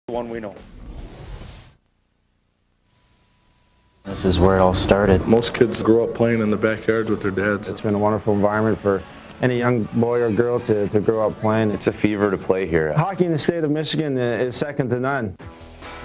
one we know. This is where it all started. Most kids grow up playing in the backyards with their dads. It's been a wonderful environment for any young boy or girl to grow up playing. It's a fever to play here. Hockey in the state of Michigan is second to none.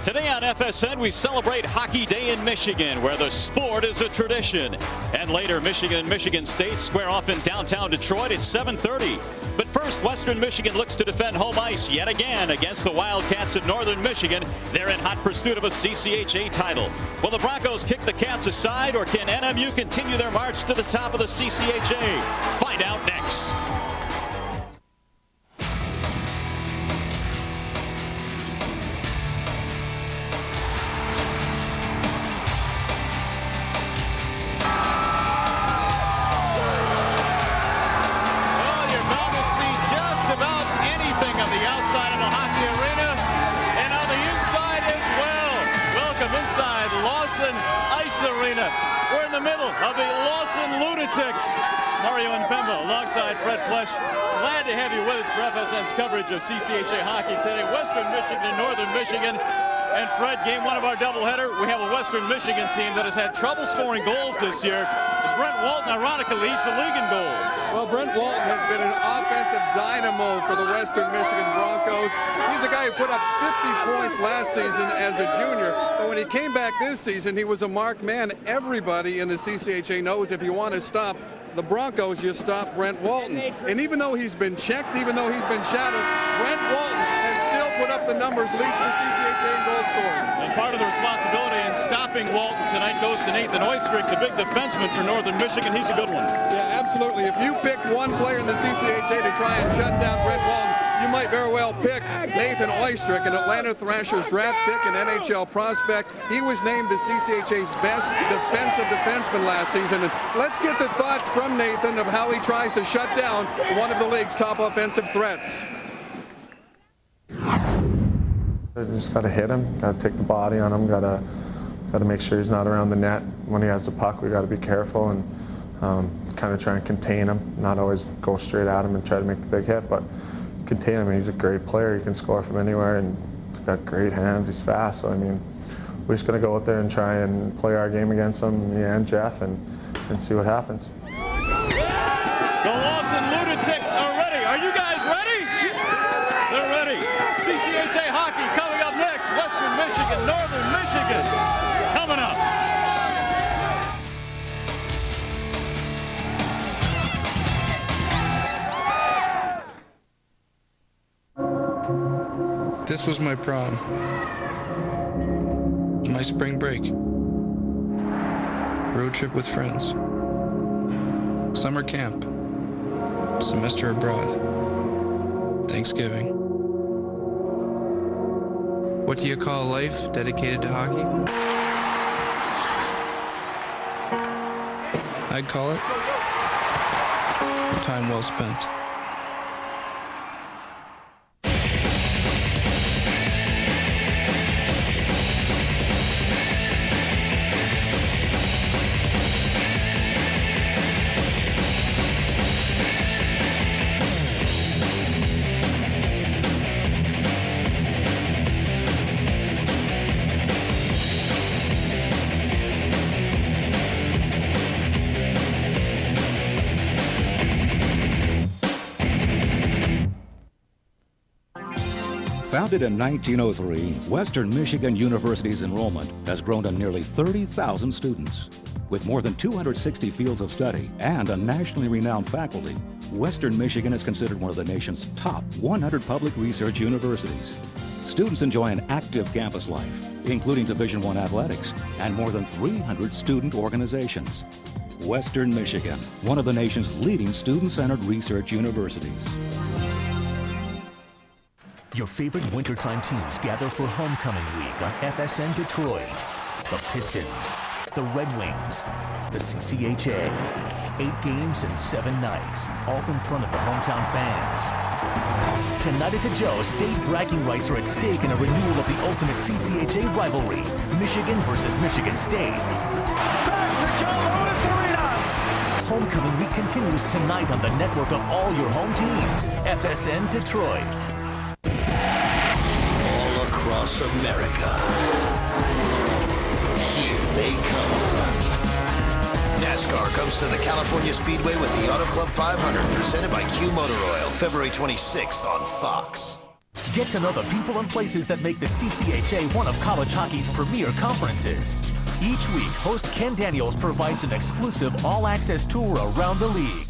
Today on FSN, we celebrate Hockey Day in Michigan, where the sport is a tradition. And later, Michigan and Michigan State square off in downtown Detroit at 7:30. But first, Western Michigan looks to defend home ice yet again against the Wildcats of Northern Michigan. They're in hot pursuit of a CCHA title. Will the Broncos kick the Cats aside, or can NMU continue their march to the top of the CCHA? Find out next. We're in the middle of the Lawson Lunatics. Mario and Pemba alongside Fred Flesh. Glad to have you with us for FSN's coverage of CCHA hockey today. Western Michigan and Northern Michigan. And Fred, game one of our doubleheader, we have a Western Michigan team that has had trouble scoring goals this year. Brent Walton, ironically, leads the league in goals. Well, Brent Walton has been an offensive dynamo for the Western Michigan Broncos. He's a guy who put up 50 points last season as a junior, but when he came back this season, he was a marked man. Everybody in the CCHA knows if you want to stop the Broncos, you stop Brent Walton. And even though he's been checked, even though he's been shadowed, Brent Walton has still put up the numbers, leads the CCHA in goal scoring. And part of the responsibility in stopping Walton tonight goes to Nathan Oystrick, the big defenseman for Northern Michigan. He's a good one. Yeah, absolutely. If you pick one player in the CCHA to try and shut down Brent Walton, you might very well pick Nathan Oystrick, an Atlanta Thrashers draft pick and NHL prospect. He was named the CCHA's best defensive defenseman last season. And let's get the thoughts from Nathan of how he tries to shut down one of the league's top offensive threats. You just got to hit him, got to take the body on him, got to make sure he's not around the net. When he has the puck, we got to be careful and kind of try and contain him, not always go straight at him and try to make the big hit, but contain him. He's a great player. He can score from anywhere, and he's got great hands. He's fast. So I mean, we're just going to go out there and try and play our game against him, me and Jeff, and see what happens. The Lawson Lunatics are ready. Are you guys ready? They're ready. CCHA hockey coming up next. Western Michigan, Northern Michigan coming up. This was my prom, my spring break, road trip with friends, summer camp, semester abroad, Thanksgiving. What do you call a life dedicated to hockey? I'd call it time well spent. Founded in 1903, Western Michigan University's enrollment has grown to nearly 30,000 students. With more than 260 fields of study and a nationally renowned faculty, Western Michigan is considered one of the nation's top 100 public research universities. Students enjoy an active campus life, including Division I athletics and more than 300 student organizations. Western Michigan, one of the nation's leading student-centered research universities. Your favorite wintertime teams gather for Homecoming Week on FSN Detroit. The Pistons, the Red Wings, the CCHA. 8 games and 7 nights, all in front of the hometown fans. Tonight at the Joe, state bragging rights are at stake in a renewal of the ultimate CCHA rivalry, Michigan versus Michigan State. Back to Joe Louis Arena! Homecoming Week continues tonight on the network of all your home teams, FSN Detroit. across America. Here they come. NASCAR comes to the California Speedway with the Auto Club 500, presented by Q Motor Oil, February 26th on Fox. Get to know the people and places that make the CCHA one of college hockey's premier conferences. Each week, host Ken Daniels provides an exclusive all-access tour around the league.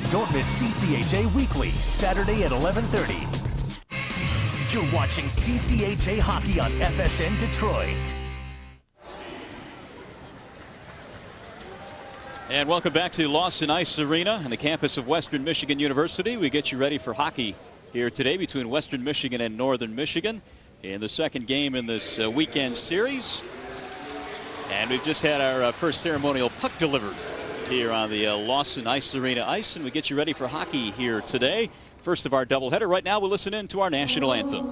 Don't miss CCHA Weekly, Saturday at 11:30. You're watching CCHA Hockey on FSN Detroit. And welcome back to Lawson Ice Arena on the campus of Western Michigan University. We get you ready for hockey here today between Western Michigan and Northern Michigan in the second game in this weekend series. And we've just had our first ceremonial puck delivered here on the Lawson Ice Arena ice, and we get you ready for hockey here today. First of our doubleheader. Right now we'll listen in to our national anthem.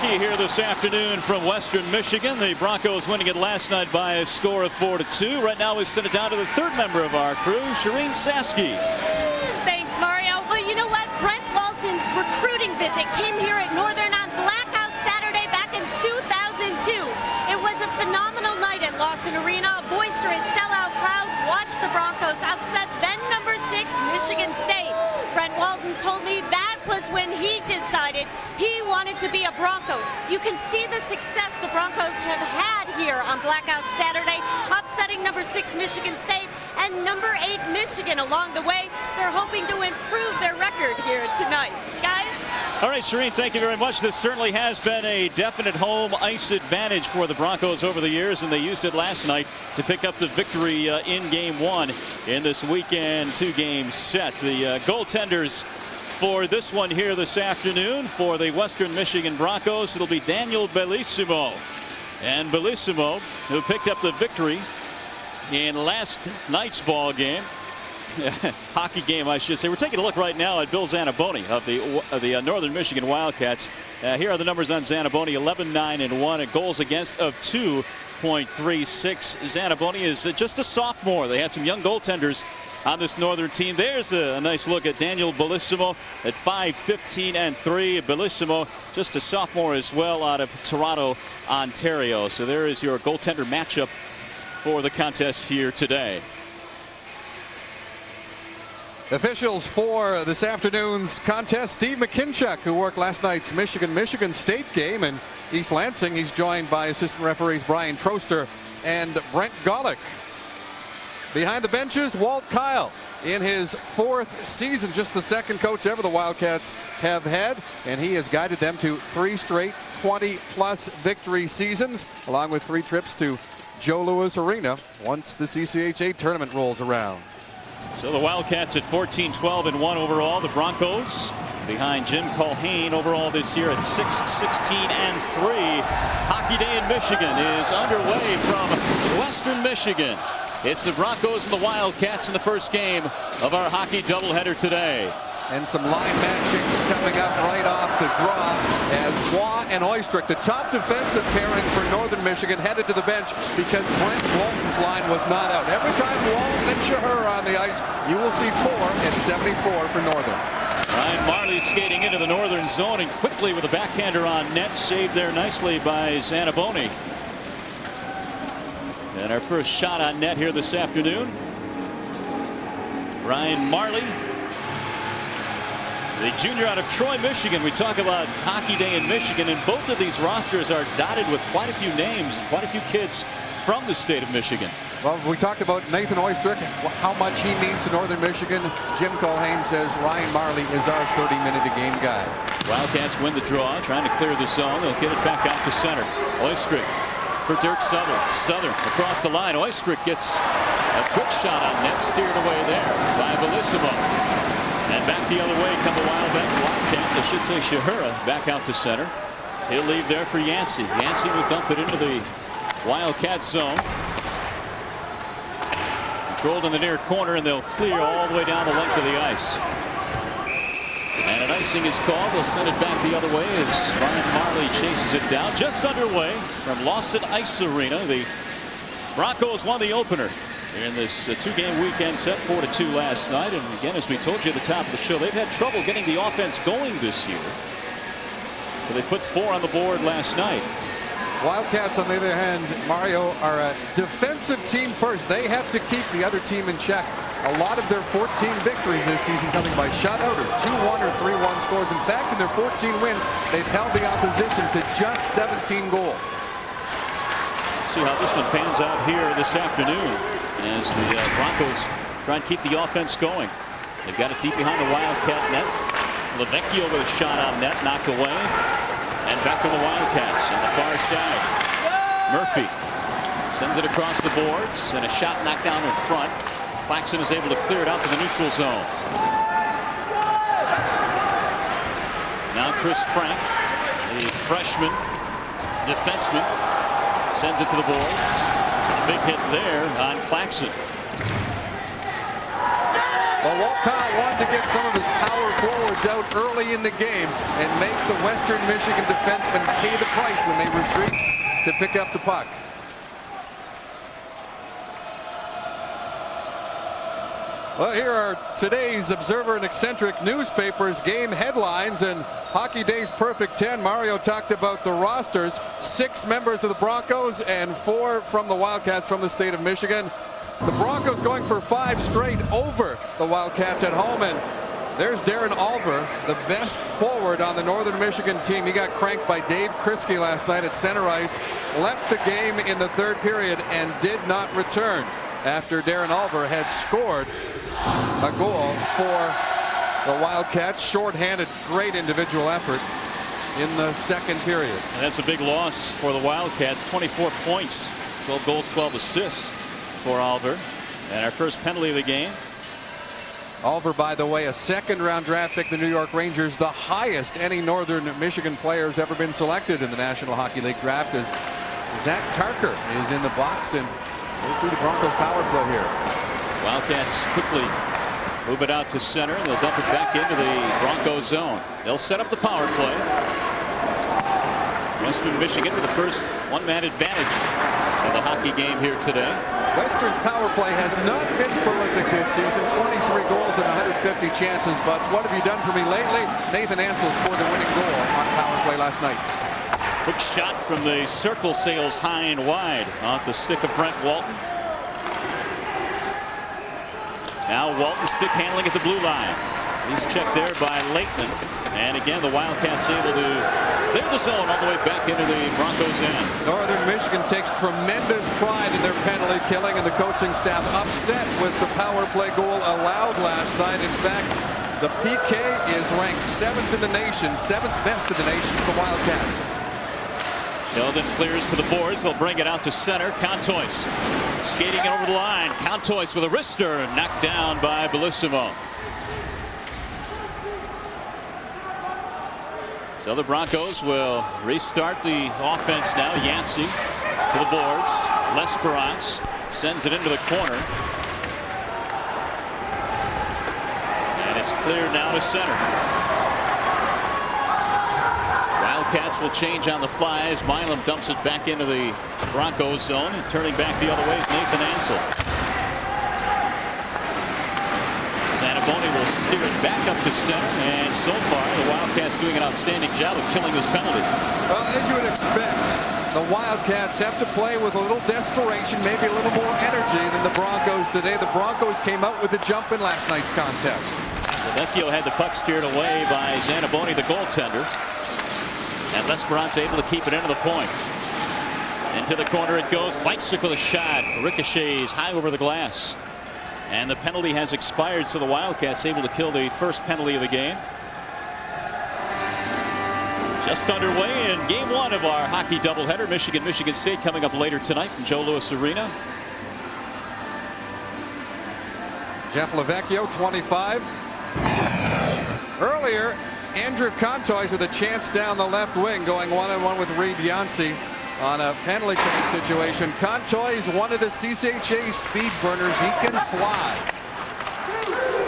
Here this afternoon from Western Michigan. The Broncos winning it last night by a score of 4-2. Right now we send it down to the third member of our crew, Shireen Saski. Thanks, Mario. Well, you know what? Brent Walton's recruiting visit came here at Northern on Blackout Saturday back in 2002. It was a phenomenal night at Lawson Arena. A boisterous sellout crowd watched the Broncos upset then number 6 Michigan State. Brent Walton told me that was when he decided he wanted to be a Bronco. You can see the success the Broncos have had here on Blackout Saturday, upsetting number 6 Michigan State and number 8 Michigan along the way. They're hoping to improve their record here tonight. Guys? All right, Shireen, thank you very much. This certainly has been a definite home ice advantage for the Broncos over the years, and they used it last night to pick up the victory in Game 1 in this weekend 2-game set. The goaltenders for this one here this afternoon for the Western Michigan Broncos, it'll be Daniel Bellissimo. And Bellissimo, who picked up the victory in last night's ball game, hockey game, I should say. We're taking a look right now at Bill Zanaboni of the Northern Michigan Wildcats. Here are the numbers on Zanaboni: 11-9-1, and goals against of 2.36. Zanaboni is just a sophomore. They had some young goaltenders on this Northern team. There's a nice look at Daniel Bellissimo at 5-15-3. Bellissimo, just a sophomore as well, out of Toronto, Ontario. So there is your goaltender matchup for the contest here today. Officials for this afternoon's contest: Steve McKinchuk, who worked last night's Michigan State game in East Lansing. He's joined by assistant referees Brian Troster and Brent Golick. Behind the benches, Walt Kyle, in his 4th season, just the second coach ever the Wildcats have had, and he has guided them to 3 straight 20-plus victory seasons, along with 3 trips to Joe Louis Arena once the CCHA tournament rolls around. So the Wildcats at 14-12-1 overall. The Broncos behind Jim Culhane overall this year at 6-16-3. Hockey Day in Michigan is underway from Western Michigan. It's the Broncos and the Wildcats in the first game of our hockey doubleheader today. And some line matching coming up right off the draw as Waugh and Oystrick, the top defensive pairing for Northern Michigan, headed to the bench because Brent Walton's line was not out. Every time Walton and Shahur on the ice, you will see 4 at 74 for Northern. Ryan Marley skating into the Northern zone and quickly with a backhander on net, saved there nicely by Zanaboni. And our first shot on net here this afternoon. Ryan Marley, the junior out of Troy, Michigan. We talk about Hockey Day in Michigan, and both of these rosters are dotted with quite a few names and quite a few kids from the state of Michigan. Well, we talked about Nathan Oystrick, how much he means to Northern Michigan. Jim Culhane says Ryan Marley is our 30-minute-a-game guy. Wildcats win the draw, trying to clear the zone. They'll get it back out to center. Oystrick for Dirk Southern. Southern across the line. Oystrick gets a quick shot on net, steered away there by Bellissimo. And back the other way come the Wildcats. I should say Shahura back out to center. He'll leave there for Yancey. Yancey will dump it into the Wildcat zone. Controlled in the near corner, and they'll clear all the way down the length of the ice. And an icing is called. They'll send it back the other way as Ryan Marley chases it down. Just underway from Lawson Ice Arena. The Broncos won the opener in this two-game weekend set, 4-2 last night. And again, as we told you at the top of the show, they've had trouble getting the offense going this year. So they put 4 on the board last night. Wildcats, on the other hand, Mario, are a defensive team first. They have to keep the other team in check. A lot of their 14 victories this season coming by shutout or 2-1 or 3-1 scores. In fact, in their 14 wins, they've held the opposition to just 17 goals. See how this one pans out here this afternoon as the Broncos try and keep the offense going. They've got it deep behind the Wildcat net. Lavecchio with a shot on net, knocked away. And back to the Wildcats on the far side. Murphy sends it across the boards, and a shot knocked down in front. Claxton is able to clear it out to the neutral zone. Now Chris Frank, the freshman defenseman, sends it to the boards. A big hit there on Claxton. Well, Walcott wanted to get some of his power forwards out early in the game and make the Western Michigan defensemen pay the price when they retreat to pick up the puck. Well, here are today's Observer and Eccentric newspapers game headlines and Hockey Day's Perfect 10. Mario talked about the rosters. 6 members of the Broncos and 4 from the Wildcats from the state of Michigan. The Broncos going for 5 straight over the Wildcats at home, and there's Darren Olver, the best forward on the Northern Michigan team. He got cranked by Dave Kriske last night at center ice, left the game in the 3rd period and did not return after Darren Olver had scored a goal for the Wildcats. Short-handed, great individual effort in the 2nd period. And that's a big loss for the Wildcats. 24 points, 12 goals, 12 assists for Olver. And our first penalty of the game. Olver, by the way, a 2nd-round draft pick, the New York Rangers, the highest any Northern Michigan player has ever been selected in the National Hockey League draft, as Zach Tarker is in the box, and we'll see the Broncos power play here. Wildcats Quickly move it out to center, and they'll dump it back into the Broncos zone. They'll set up the power play. Western Michigan with the first one-man advantage in the hockey game here today. Western's power play has not been prolific this season. 23 goals and 150 chances, but what have you done for me lately? Nathan Ansel scored the winning goal on power play last night. Quick shot from the circle, sails high and wide off the stick of Brent Walton. Now Walton stick handling at the blue line. He's checked there by Lakeman. And again, the Wildcats able to clear the zone all the way back into the Broncos end. Northern Michigan takes tremendous pride in their penalty killing, and the coaching staff upset with the power play goal allowed last night. In fact, the PK is ranked 7th in the nation, 7th best in the nation for the Wildcats. Sheldon clears to the boards. They'll bring it out to center. Contois skating it over the line. Contois with a wrister, knocked down by Bellissimo. So the Broncos will restart the offense now. Yancey to the boards. Lesperance Sends it into the corner. And it's cleared now to center. Wildcats will change on the fly as Milam dumps it back into the Broncos zone, and turning back the other way is Nathan Ansel. Zanaboni will steer it back up to center, and so far the Wildcats doing an outstanding job of killing this penalty. Well, as you would expect, the Wildcats have to play with a little desperation, maybe a little more energy than the Broncos today. The Broncos came out with a jump in last night's contest. Vecchio had the puck steered away by Zanaboni, the goaltender. And L'Esperance able to keep it into the point. Into the corner it goes. Bicycle shot. Ricochets high over the glass. And the penalty has expired, so the Wildcats able to kill the first penalty of the game. Just underway in game one of our hockey doubleheader. Michigan State coming up later tonight from Joe Louis Arena. Jeff LeVecchio, 25. Earlier, Andrew Contois with a chance down the left wing, going one-on-one with Reed Yancey on a penalty kill situation. Contois is one of the CCHA speed burners. He can fly.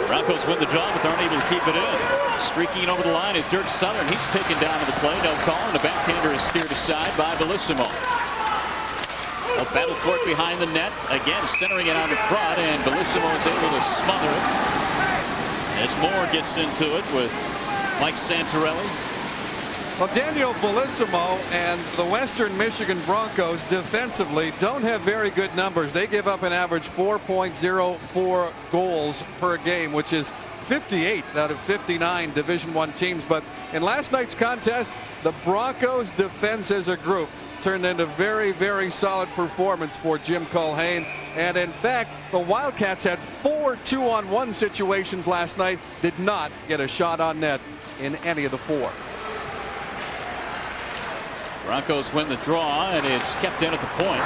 Broncos win the draw, but they're unable to keep it in. Streaking over the line is Dirk Southern. He's taken down to the play. No call, and the backhander is steered aside by Bellissimo. A battle for it behind the net. Again, centering it out in front, and Bellissimo is able to smother it. As Moore gets into it with Mike Santorelli. Well, Daniel Bellissimo and the Western Michigan Broncos defensively don't have very good numbers. They give up an average 4.04 goals per game, which is 58th out of 59 Division I teams. But in last night's contest, the Broncos defense as a group turned into very, very solid performance for Jim Culhane. And in fact, the Wildcats had 4 2-on-1 situations last night, did not get a shot on net in any of the 4. Broncos win the draw, and it's kept in at the point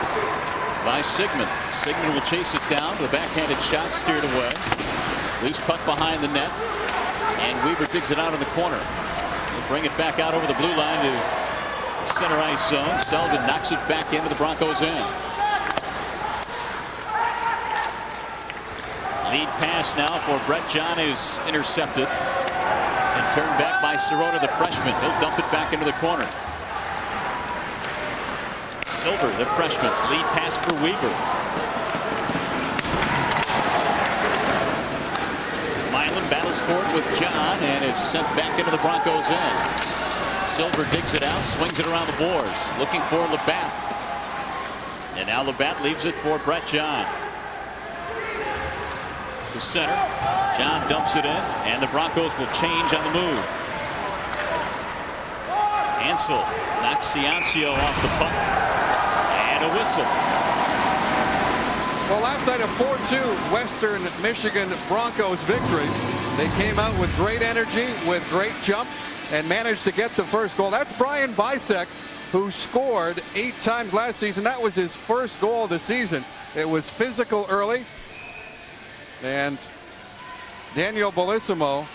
by Sigmund. Sigmund will chase it down. The backhanded shot steered away. Loose puck behind the net, and Weaver digs it out in the corner. He'll bring it back out over the blue line to center ice zone. Selden knocks it back into the Broncos' end. Lead pass now for Brett John is intercepted and turned back by Sirota, the freshman. He'll dump it back into the corner. Silver, the freshman, lead pass for Weaver. Milan battles for it with John, and it's sent back into the Broncos' end. Silver digs it out, swings it around the boards, looking for Labatt. And now Labatt leaves it for Brett John. To center. John dumps it in, and the Broncos will change on the move. Ansel knocks Ciancio off the puck. And a whistle. Well, last night a 4-2 Western Michigan Broncos victory. They came out with great energy, with great jump, and managed to get the first goal. That's Brian Bisek, who scored 8 times last season. That was his first goal of the season. It was physical early. And Daniel Bellissimo,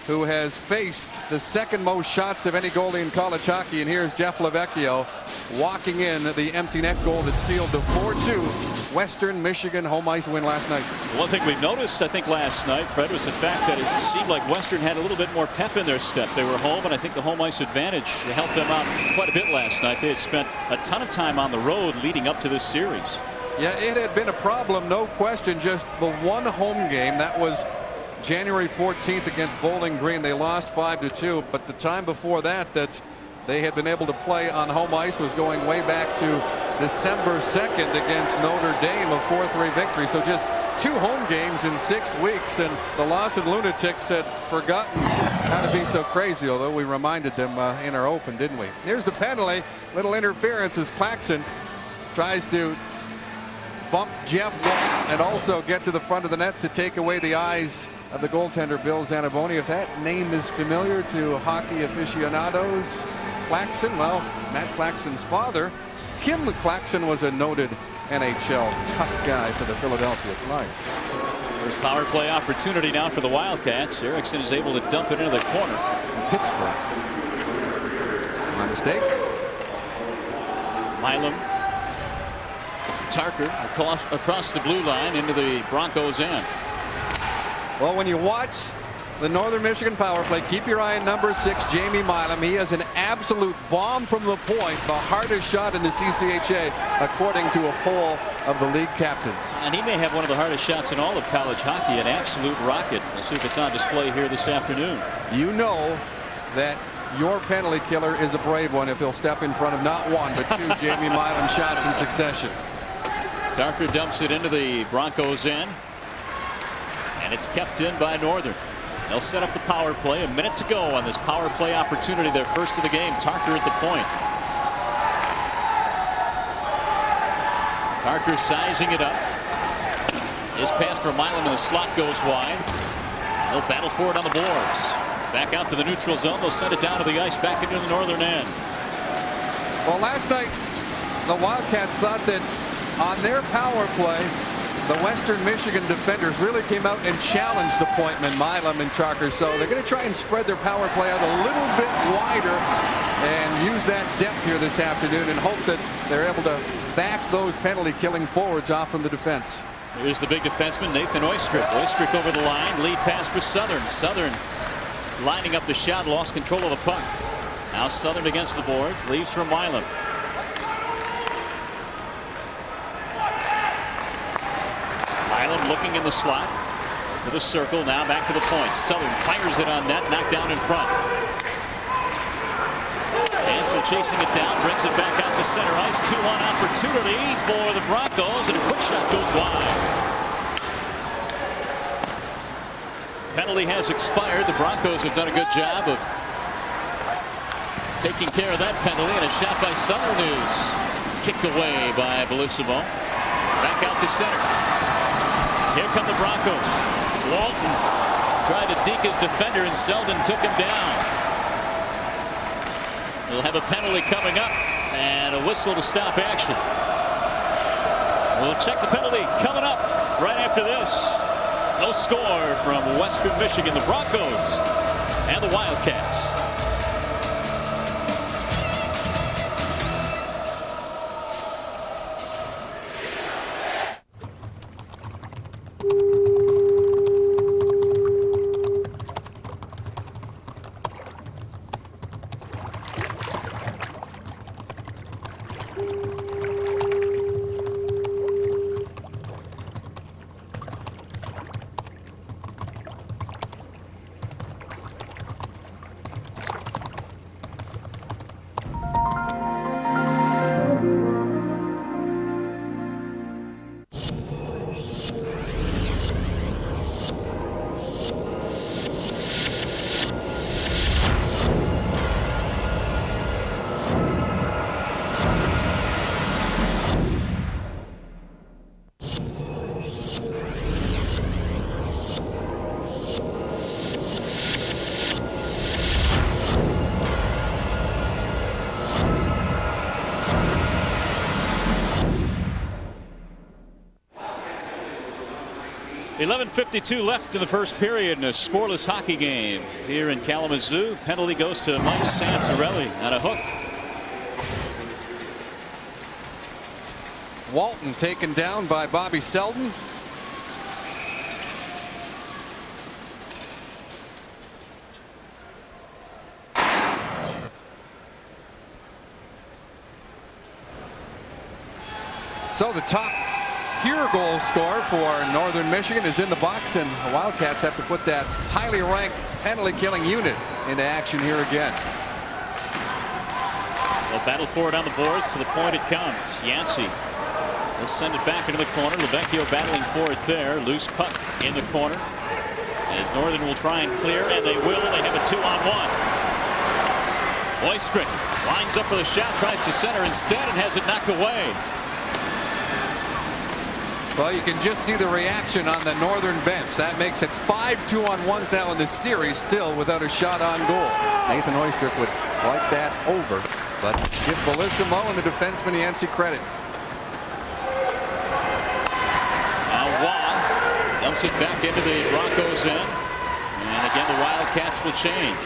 who has faced the second most shots of any goalie in college hockey. And here's Jeff LeVecchio walking in the empty net goal that sealed the 4-2 Western Michigan home ice win last night. One thing we noticed, I think, last night, Fred, was the fact that it seemed like Western had a little bit more pep in their step. They were home, and I think the home ice advantage helped them out quite a bit last night. They had spent a ton of time on the road leading up to this series. Yeah, it had been a problem, no question. Just the one home game, that was January 14th against Bowling Green. They lost 5-2, but the time before that they had been able to play on home ice was going way back to December 2nd against Notre Dame, a 4-3 victory. So just 2 home games in 6 weeks, and the Lawson Lunatics had forgotten how to be so crazy, although we reminded them in our open, didn't we? Here's the penalty. Little interference as Claxon tries to bump Jeff and also get to the front of the net to take away the eyes of the goaltender Bill Zanaboni. If that name is familiar to hockey aficionados, Claxon, well, Matt Claxon's father, Kim Claxon, was a noted NHL tough guy for the Philadelphia Flyers. There's power play opportunity now for the Wildcats. Erickson is able to dump it into the corner. Pittsburgh. My mistake. Milam Tarker across the blue line into the Broncos end. Well, when you watch the Northern Michigan power play, keep your eye on number 6, Jamie Milam. He has an absolute bomb from the point, the hardest shot in the CCHA, according to a poll of the league captains. And he may have one of the hardest shots in all of college hockey, an absolute rocket. We'll see if it's on display here this afternoon. You know that your penalty killer is a brave one if he'll step in front of not one, but 2 Jamie Milam shots in succession. Tarker dumps it into the Broncos end, and it's kept in by Northern. They'll set up the power play. A minute to go on this power play opportunity. Their first of the game. Tarker at the point. Tarker sizing it up. His pass for Milam in the slot goes wide. They'll battle for it on the boards. Back out to the neutral zone. They'll send it down to the ice, back into the Northern end. Well, last night the Wildcats thought that on their power play, the Western Michigan defenders really came out and challenged the pointmen, Milam and Tarker. So they're going to try and spread their power play out a little bit wider and use that depth here this afternoon and hope that they're able to back those penalty killing forwards off from the defense. Here's the big defenseman, Nathan Oystrick. Oystrick over the line. Lead pass for Southern. Southern lining up the shot, lost control of the puck. Now Southern against the boards. Leaves for Milam. Milam looking in the slot to the circle. Now back to the point. Southern fires it on net. Knocked down in front. Ansel chasing it down. Brings it back out to center ice. 2-on opportunity for the Broncos. And a quick shot goes wide. Penalty has expired. The Broncos have done a good job of taking care of that penalty. And a shot by Southern is kicked away by Bellissimo. Back out to center. Here come the Broncos. Walton tried to deke his defender and Selden took him down. We'll have a penalty coming up and a whistle to stop action. We'll check the penalty coming up right after this. No score from Western Michigan, the Broncos and the Wildcats. .52 left in the first period in a scoreless hockey game here in Kalamazoo. Penalty goes to Mike Santorelli on a hook. Walton taken down by Bobby Selden. So the top pure goal scorer for Northern Michigan is in the box, and the Wildcats have to put that highly ranked penalty killing unit into action here again. They'll battle for it on the boards. To the point it comes. Yancey will send it back into the corner. Lavecchio battling for it there. Loose puck in the corner. As Northern will try and clear, and they will. They have a 2-on-1. Oystrick lines up for the shot, tries to center instead, and has it knocked away. Well, you can just see the reaction on the Northern bench. That makes it 5 2-on-1s now in the series, still without a shot on goal. Nathan Oystrick would like that over, but give Bellissimo and the defenseman Yancey credit. Now Waugh dumps it back into the Broncos end, and again the Wildcats will change.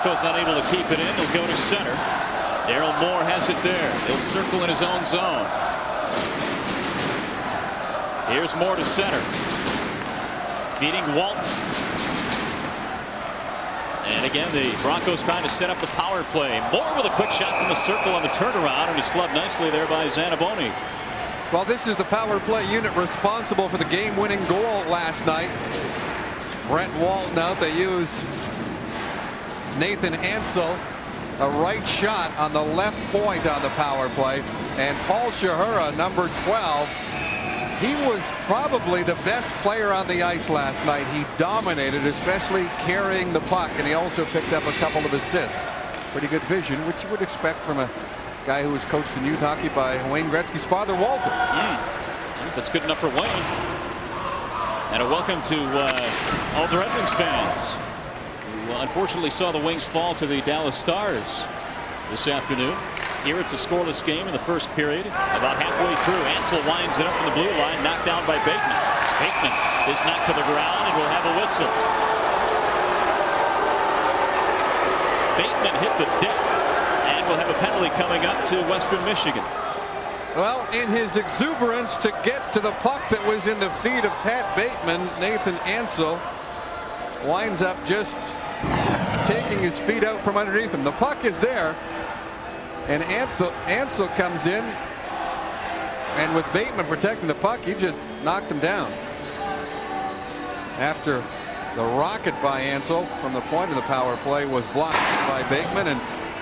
Broncos unable to keep it in. He'll go to center. Daryl Moore has it there. He'll circle in his own zone. Here's Moore to center. Feeding Walton. And again, the Broncos trying to set up the power play. Moore with a quick shot from the circle on the turnaround, and he's clubbed nicely there by Zanaboni. Well, this is the power play unit responsible for the game-winning goal last night. Brent Walton out. They use Nathan Ansel. A right shot on the left point on the power play. And Paul Shahura, number 12. He was probably the best player on the ice last night. He dominated, especially carrying the puck, and he also picked up a couple of assists. Pretty good vision, which you would expect from a guy who was coached in youth hockey by Wayne Gretzky's father, Walter. That's good enough for Wayne. And a welcome to all the Red Wings fans who unfortunately saw the Wings fall to the Dallas Stars this afternoon. Here it's a scoreless game in the first period. About halfway through, Ansel winds it up from the blue line, knocked down by Bateman. Bateman is knocked to the ground and will have a whistle. Bateman hit the deck and will have a penalty coming up to Western Michigan. Well, in his exuberance to get to the puck that was in the feet of Pat Bateman, Nathan Ansel winds up just taking his feet out from underneath him. The puck is there. And Ansel comes in, and with Bateman protecting the puck, he just knocked him down. After the rocket by Ansel from the point of the power play was blocked by Bateman, and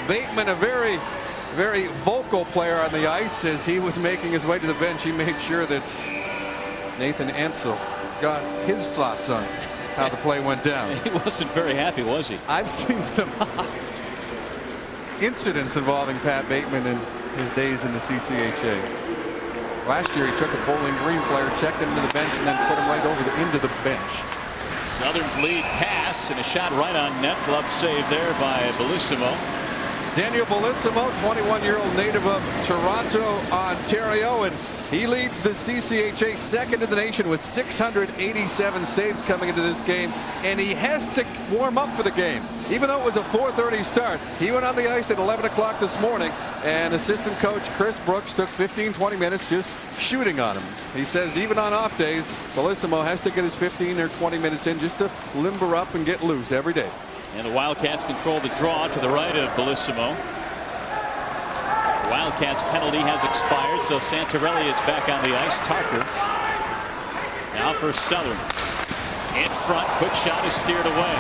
Bateman, a very, very vocal player on the ice, as he was making his way to the bench. He made sure that Nathan Ansel got his thoughts on how the play went down. He wasn't very happy, was he? I've seen some incidents involving Pat Bateman in his days in the CCHA. Last year he took a Bowling Green player, checked him to the bench, and then put him right over into the bench. Southern's lead pass and a shot right on net. Glove save there by Bellissimo. Daniel Bellissimo, 21-year-old native of Toronto, Ontario, and he leads the CCHA second in the nation with 687 saves coming into this game, and he has to warm up for the game. Even though it was a 4:30 start, he went on the ice at 11 o'clock this morning, and assistant coach Chris Brooks took 15-20 minutes just shooting on him. He says even on off days, Bellissimo has to get his 15 or 20 minutes in just to limber up and get loose every day. And the Wildcats control the draw to the right of Bellissimo. Wildcats penalty has expired, so Santorelli is back on the ice. Tarker now for Southern. In front, quick shot is steered away.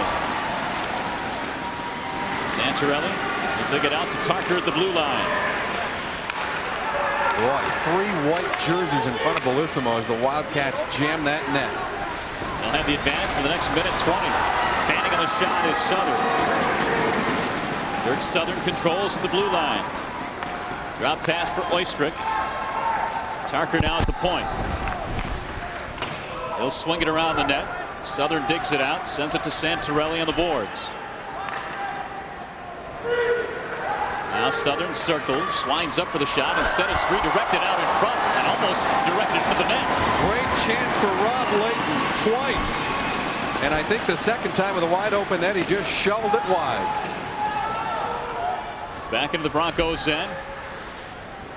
Santorelli will dig it out to Tarker at the blue line. Boy, 3 white jerseys in front of Bellissimo as the Wildcats jam that net. They'll have the advantage for the next minute 20. Fanning on the shot is Southern. Dirk Southern controls at the blue line. Drop pass for Oystrick. Tarker now at the point. He'll swing it around the net. Southern digs it out, sends it to Santorelli on the boards. Now Southern circles, winds up for the shot. Instead it's redirected out in front and almost directed for the net. Great chance for Rob Layton twice. And I think the second time with a wide open net, he just shoveled it wide. Back into the Broncos end.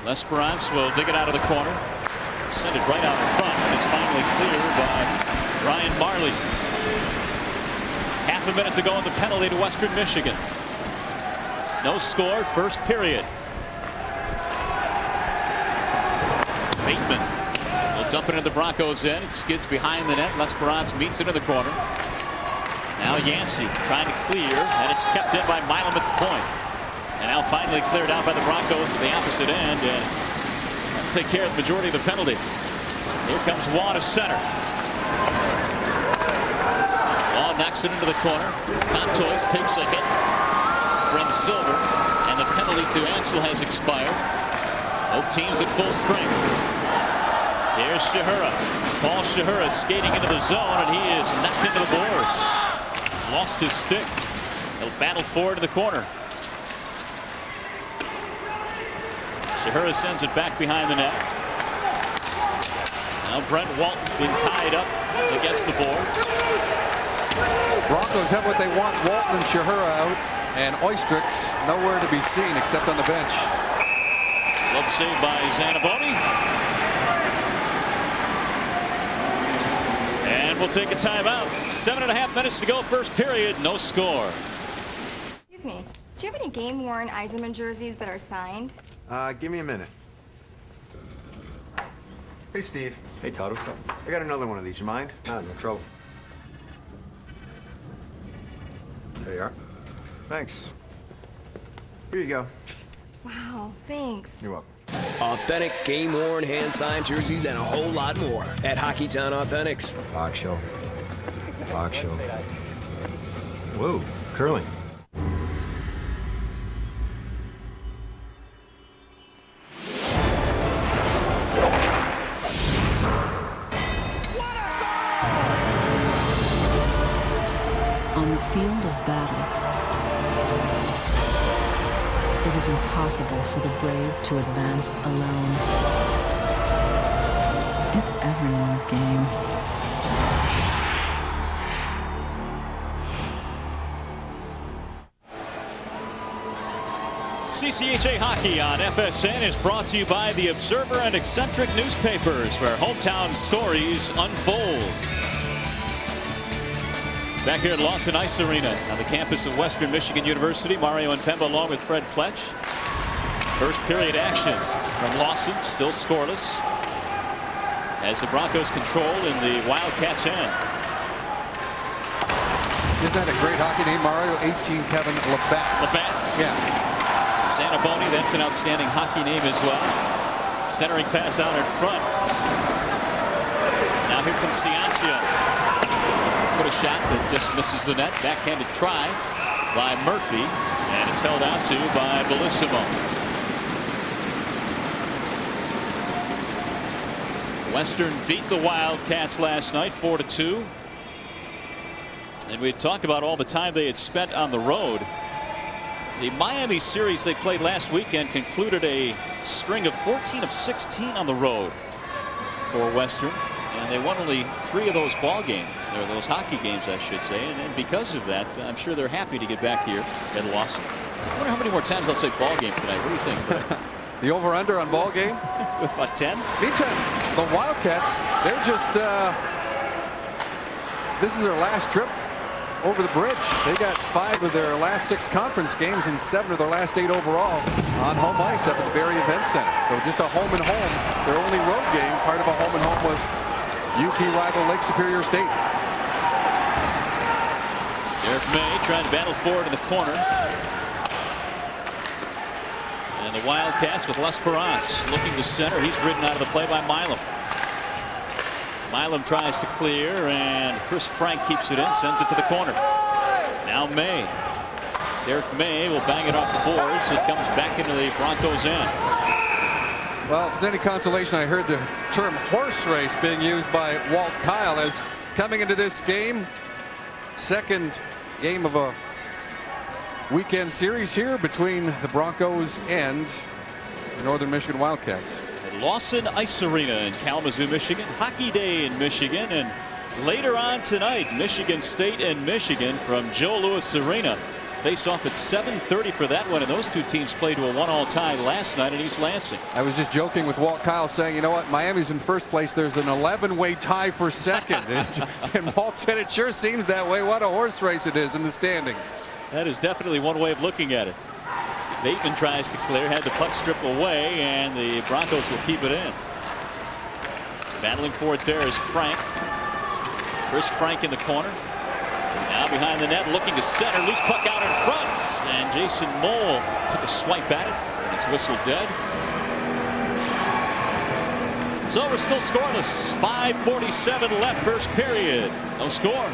L'Esperance will dig it out of the corner. Send it right out in front. And it's finally cleared by Ryan Marley. Half a minute to go in the penalty to Western Michigan. No score, first period. Bateman will dump it into the Broncos end. It skids behind the net. L'Esperance meets it in the corner. Now Yancey trying to clear, and it's kept in by Milam at the point. And now finally cleared out by the Broncos at the opposite end, and take care of the majority of the penalty. Here comes Waugh to center. Waugh knocks it into the corner. Contois takes a hit from Silver, and the penalty to Ansel has expired. Both teams at full strength. Here's Shahura. Paul Shahura skating into the zone, and he is knocked into the boards. Lost his stick. He'll battle forward to the corner. Shahura sends it back behind the net. Now Brent Walton being tied up against the board. Broncos have what they want. Walton and Shahura out. And Oystrix nowhere to be seen except on the bench. Glove save by Zanaboni. And we'll take a timeout. 7.5 minutes to go, first period, no score. Excuse me, do you have any game-worn Eisenman jerseys that are signed? Give me a minute. Hey, Steve. Hey, Todd, what's up? I got another one of these. You mind? No trouble. There you are. Thanks. Here you go. Wow, thanks. You're welcome. Authentic, game-worn, hand-signed jerseys, and a whole lot more at Hockeytown Authentics. Box show. Whoa, curling. On the field of battle, it is impossible for the brave to advance alone. It's everyone's game. CCHA Hockey on FSN is brought to you by the Observer and Eccentric newspapers, where hometown stories unfold. Back here at Lawson Ice Arena on the campus of Western Michigan University, Mario and Pemba along with Fred Pletch. First period action from Lawson, still scoreless, as the Broncos control in the Wildcats' end. Isn't that a great hockey name, Mario? 18, Kevin Labatt. Labatt. Yeah. Zanaboni, that's an outstanding hockey name as well. Centering pass out in front. Now here comes Ciancia. Put a shot that just misses the net. Backhanded try by Murphy, and it's held out to by Bellissimo. Western beat the Wildcats last night 4-2. And we had talked about all the time they had spent on the road. The Miami series they played last weekend concluded a string of 14 of 16 on the road for Western. And they won only 3 of those ball games, or those hockey games, I should say. And because of that, I'm sure they're happy to get back here at Lawson. I wonder how many more times I'll say ball game tonight. What do you think? The over-under on ball game? About 10? Meantime, the Wildcats, they're just, this is their last trip over the bridge. They got 5 of their last 6 conference games and 7 of their last 8 overall on home ice up at the Barrie Event Center. So just a home and home. Their only road game, part of a home and home with UP rival Lake Superior State. Derek May trying to battle forward in the corner. And the Wildcats with L'Esperance looking to center. He's ridden out of the play by Milam. Milam tries to clear, and Chris Frank keeps it in, sends it to the corner. Now May. Derek May will bang it off the boards. It comes back into the Broncos' end. Well, if there's any consolation, I heard the term horse race being used by Walt Kyle as coming into this game. Second game of a weekend series here between the Broncos and the Northern Michigan Wildcats. At Lawson Ice Arena in Kalamazoo, Michigan. Hockey Day in Michigan. And later on tonight, Michigan State and Michigan from Joe Louis Arena. Face off at 7:30 for that one, and those two teams played to a 1-1 tie last night in East Lansing. I was just joking with Walt Kyle saying, you know what, Miami's in first place. There's an 11-way tie for second. And Walt said it sure seems that way. What a horse race it is in the standings. That is definitely one way of looking at it. Bateman tries to clear, had the puck stripped away, and the Broncos will keep it in. Battling for it there is Frank. Chris Frank in the corner. Now behind the net, looking to center, loose puck out in front, and Jason Mole took a swipe at it, and it's whistled dead. So we're still scoreless. 5:47 left, first period. No score.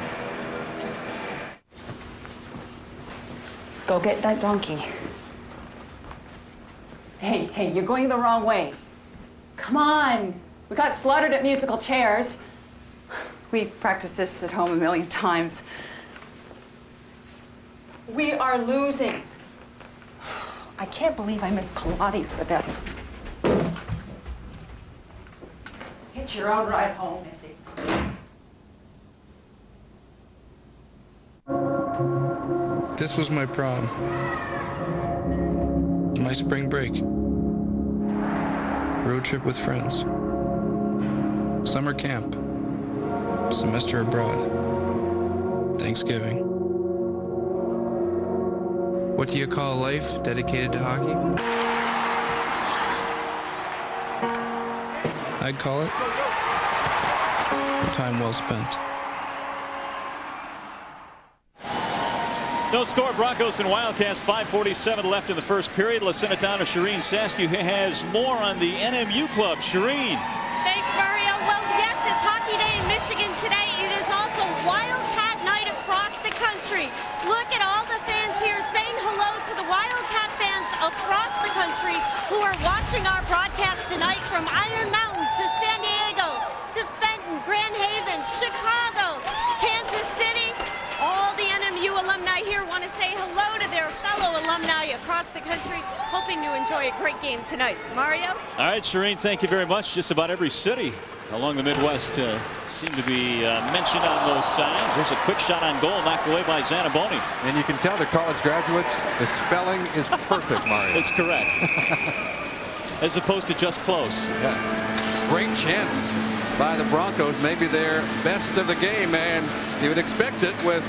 Go get that donkey. Hey, you're going the wrong way. Come on. We got slaughtered at musical chairs. We practiced this at home a million times. We are losing. I can't believe I missed Pilates for this. Hitch your own ride home, Missy. This was my prom. My spring break. Road trip with friends. Summer camp. Semester abroad. Thanksgiving. What do you call a life dedicated to hockey? I'd call it time well spent. No score, Broncos and Wildcats, 5:47 left in the first period. Let's send it down to Shireen Saskew, who has more on the NMU club. Shireen. Thanks, Mario. Well, yes, it's Hockey Day in Michigan today. It is also Wildcat Night across the country. Look at all the fans here saying hello to the Wildcat fans across the country who are watching our broadcast tonight from Iron Mountain to San Diego to Fenton, Grand Haven, Chicago, Kansas City. All the NMU alumni here want to say hello to their fellow alumni across the country, hoping to enjoy a great game tonight. Mario? All right, Shireen, thank you very much. Just about every city along the Midwest seem to be mentioned on those signs. There's a quick shot on goal knocked away by Zanaboni. And you can tell they're college graduates. The spelling is perfect, Mario. It's correct. As opposed to just close. Yeah. Great chance by the Broncos. Maybe their best of the game, and you would expect it with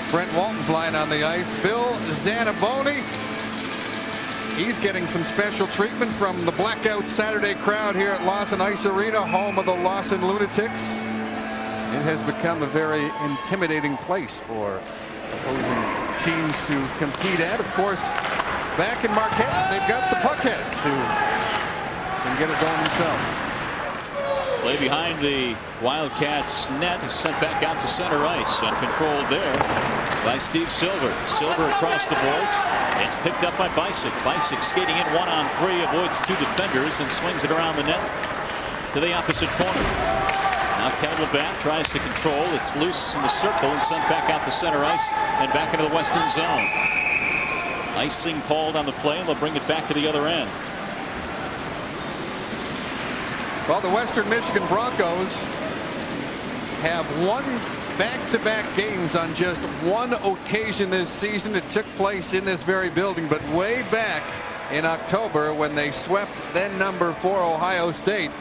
Brent Walton's line on the ice. Bill Zanaboni. He's getting some special treatment from the blackout Saturday crowd here at Lawson Ice Arena, home of the Lawson Lunatics. It has become a very intimidating place for opposing teams to compete at. Of course, back in Marquette, they've got the Puckheads who can get it going themselves. Play behind the Wildcats net is sent back out to center ice and controlled there by Steve Silver. Silver across the boards. It's picked up by Bisick. Bisick skating in 1-on-3, avoids two defenders and swings it around the net to the opposite corner. Now Candleback tries to control. It's loose in the circle and sent back out to center ice and back into the western zone. Icing called on the play, and they'll bring it back to the other end. Well, the Western Michigan Broncos have won back-to-back games on just one occasion this season. It took place in this very building, but way back in October when they swept then number 4 Ohio State.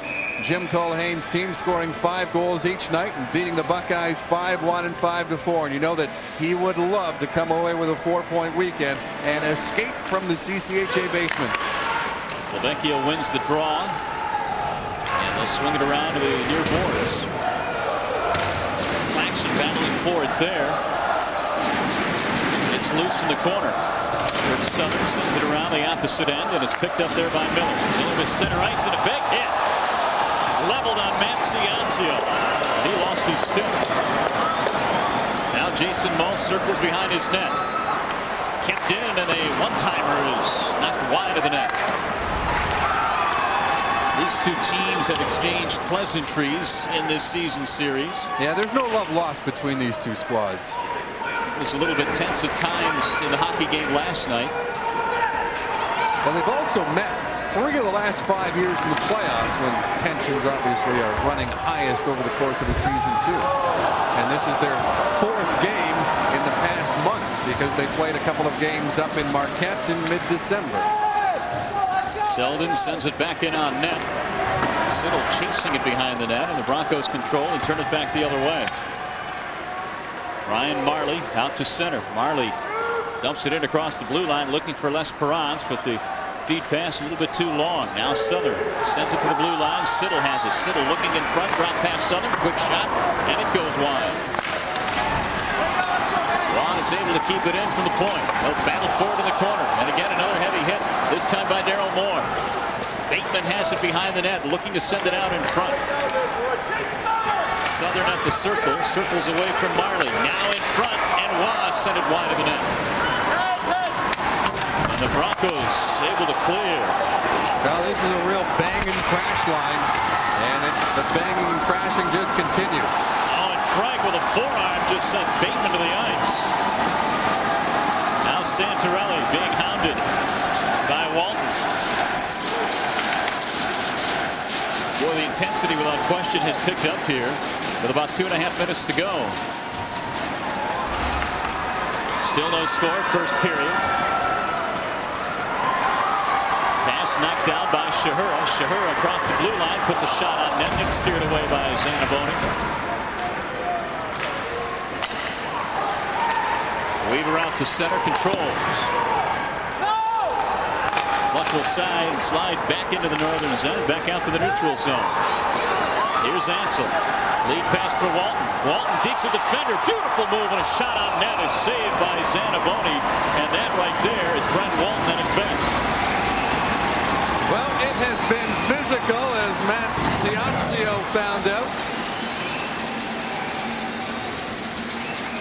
Jim Culhane's team scoring 5 goals each night and beating the Buckeyes 5-1 and 5-4. And you know that he would love to come away with a 4-point weekend and escape from the CCHA basement. Lavecchio wins the draw. And they'll swing it around to the near boards. Claxton battling for it there. It's loose in the corner. Kirk Southern sends it around the opposite end, and it's picked up there by Miller. Miller to center ice and a big hit. Leveled on Matt Ciancio. He lost his stick. Now Jason Moss circles behind his net. Kept in, and a one-timer is knocked wide of the net. These two teams have exchanged pleasantries in this season series. Yeah, there's no love lost between these two squads. It was a little bit tense at times in the hockey game last night. Well, they've also met 3 of the last 5 years in the playoffs when tensions obviously are running highest over the course of the season too. And this is their 4th game in the past month because they played a couple of games up in Marquette in mid-December. Selden sends it back in on net. Siddle chasing it behind the net, and the Broncos control and turn it back the other way. Ryan Marley out to center. Marley dumps it in across the blue line looking for Les Perrons, but the feed pass a little bit too long. Now Southern sends it to the blue line. Siddle has it. Siddle looking in front, drop past Southern, quick shot, and it goes wide. Ron is able to keep it in from the point. They'll battle forward in the corner, and again another heavy hit, this time by Daryl Moore. Bateman has it behind the net, looking to send it out in front. Southern at the circle, circles away from Marley. Now in front, and Waugh sent it wide of the net. And the Broncos able to clear. Well, this is a real bang and crash line, and the banging and crashing just continues. Oh, and Frank with a forearm just sent Bateman to the ice. Now Santorelli being hounded by Walton. Boy, the intensity without question has picked up here with about 2.5 minutes to go. Still no score, first period. Pass knocked down by Shahura. Shahura across the blue line, puts a shot on net. It's steered away by Zanaboni. Weaver out to center, controls. Buck will slide back into the northern zone, back out to the neutral zone. Here's Ansel. Lead pass for Walton. Walton dekes a defender. Beautiful move, and a shot on net is saved by Zanaboni. And that right there is Brent Walton at his best. Well, it has been physical, as Matt Ciancio found out.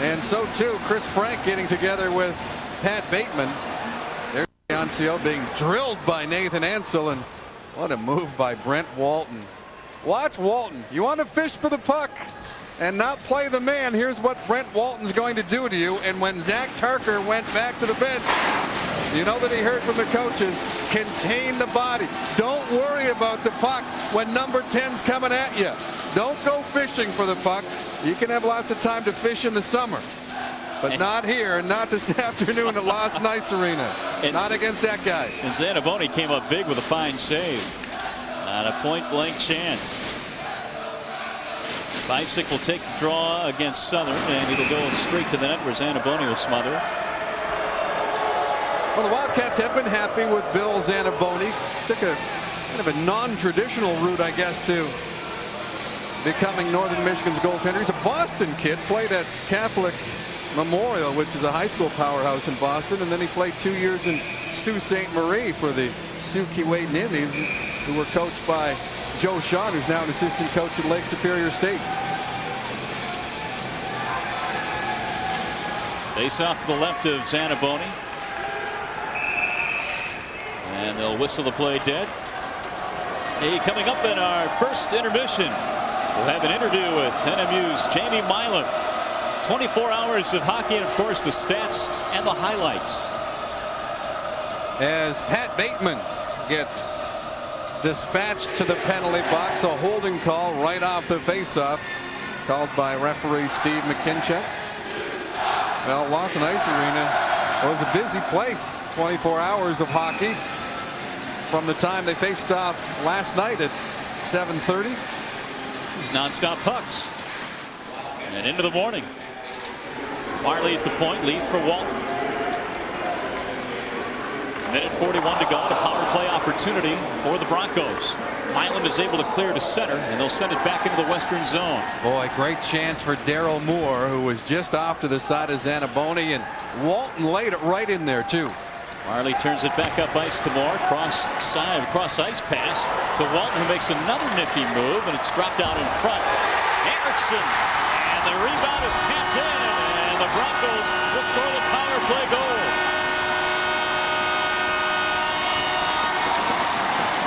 And so too, Chris Frank getting together with Pat Bateman. There's Ciancio being drilled by Nathan Ansel, and what a move by Brent Walton. Watch Walton. You want to fish for the puck and not play the man. Here's what Brent Walton's going to do to you. And when Zach Tarker went back to the bench, you know that he heard from the coaches, contain the body. Don't worry about the puck when number 10's coming at you. Don't go fishing for the puck. You can have lots of time to fish in the summer, but not here, not this afternoon at Lost Nice Arena. Not against that guy. And Zanaboni came up big with a fine save. Not a point-blank chance. Bicycle will take the draw against Southern, and it'll go straight to the net where Zanaboni will smother. Well, the Wildcats have been happy with Bill Zanaboni. Took a kind of a non-traditional route, I guess, to becoming Northern Michigan's goaltender. He's a Boston kid, played at Catholic Memorial, which is a high school powerhouse in Boston, and then he played 2 years in Sault Ste. Marie for the Sioux Keewatin Indians, who were coached by Joe Shawn, who's now an assistant coach at Lake Superior State. Face off to the left of Zanaboni. And they'll whistle the play dead. Hey, coming up in our first intermission, we'll have an interview with NMU's Jamie Milam. 24 hours of hockey, and of course the stats and the highlights. As Pat Bateman gets dispatched to the penalty box, a holding call right off the faceoff, called by referee Steve McKinchuk. Well, Lost Nice Arena was a busy place. 24 hours of hockey from the time they faced off last night at 7:30. These non-stop pucks. And into the morning. Marley at the point, lead for Walton. Minute 41 to go, and a power play opportunity for the Broncos. Milam is able to clear to center, and they'll send it back into the western zone. Boy, great chance for Daryl Moore, who was just off to the side of Zanaboni, and Walton laid it right in there too. Marley turns it back up ice to Moore. Cross ice pass to Walton, who makes another nifty move, and it's dropped out in front. Erickson, and the rebound is tapped in, and the Broncos will score the power play goal.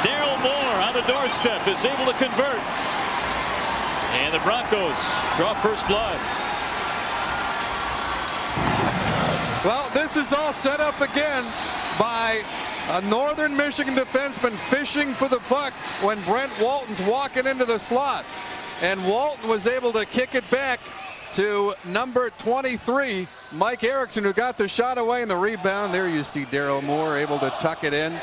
Daryl Moore on the doorstep is able to convert, and the Broncos draw first blood. Well, this is all set up again by a Northern Michigan defenseman fishing for the puck when Brent Walton's walking into the slot. And Walton was able to kick it back to number 23, Mike Erickson, who got the shot away in the rebound. There you see Daryl Moore able to tuck it in.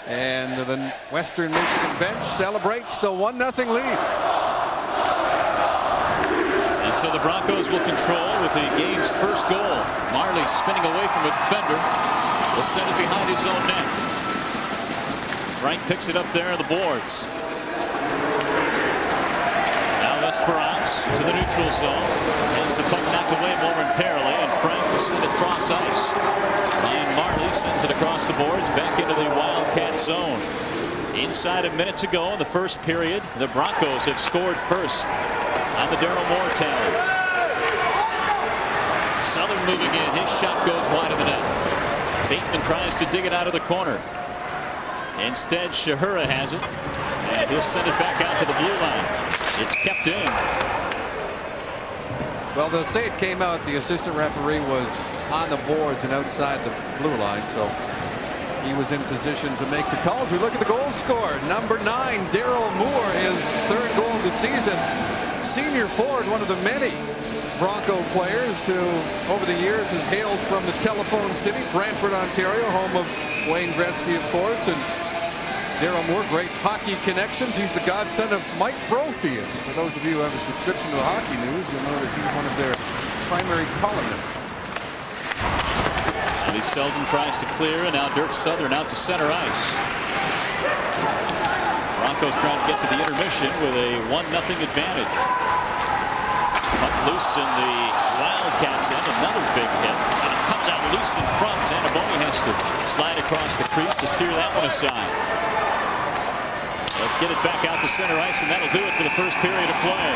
And the Western Michigan bench celebrates the 1-0 lead. And so the Broncos will control with the game's first goal. Marley spinning away from a defender. Will send it behind his own net. Frank picks it up there on the boards. Now Esperance to the neutral zone. Has the puck knocked away momentarily, and Frank will send it cross ice. Ryan Marley sends it across the boards back into the Wildcat zone. Inside a minute to go in the first period. The Broncos have scored first on the Daryl Moore tally. Southern moving in. His shot goes wide of the net. Bateman tries to dig it out of the corner. Instead, Shahura has it, and he'll send it back out to the blue line. It's kept in. Well, they'll say it came out. The assistant referee was on the boards and outside the blue line, so he was in position to make the calls. We look at the goal scored. Number 9, Daryl Moore, his third goal of the season. Senior forward, one of the many Bronco players who, over the years, has hailed from the Telephone City, Brantford, Ontario, home of Wayne Gretzky, of course, and Daryl Moore, great hockey connections. He's the godson of Mike Brophy. For those of you who have a subscription to the Hockey News, you'll know that he's one of their primary columnists. And he seldom tries to clear, and now Dirk Southern out to center ice. Broncos trying to get to the intermission with a 1-0 advantage. Puck loose in the Wildcats end, another big hit. And it comes out loose in front. Zanaboni has to slide across the crease to steer that one aside. Let's get it back out to center ice, and that'll do it for the first period of play.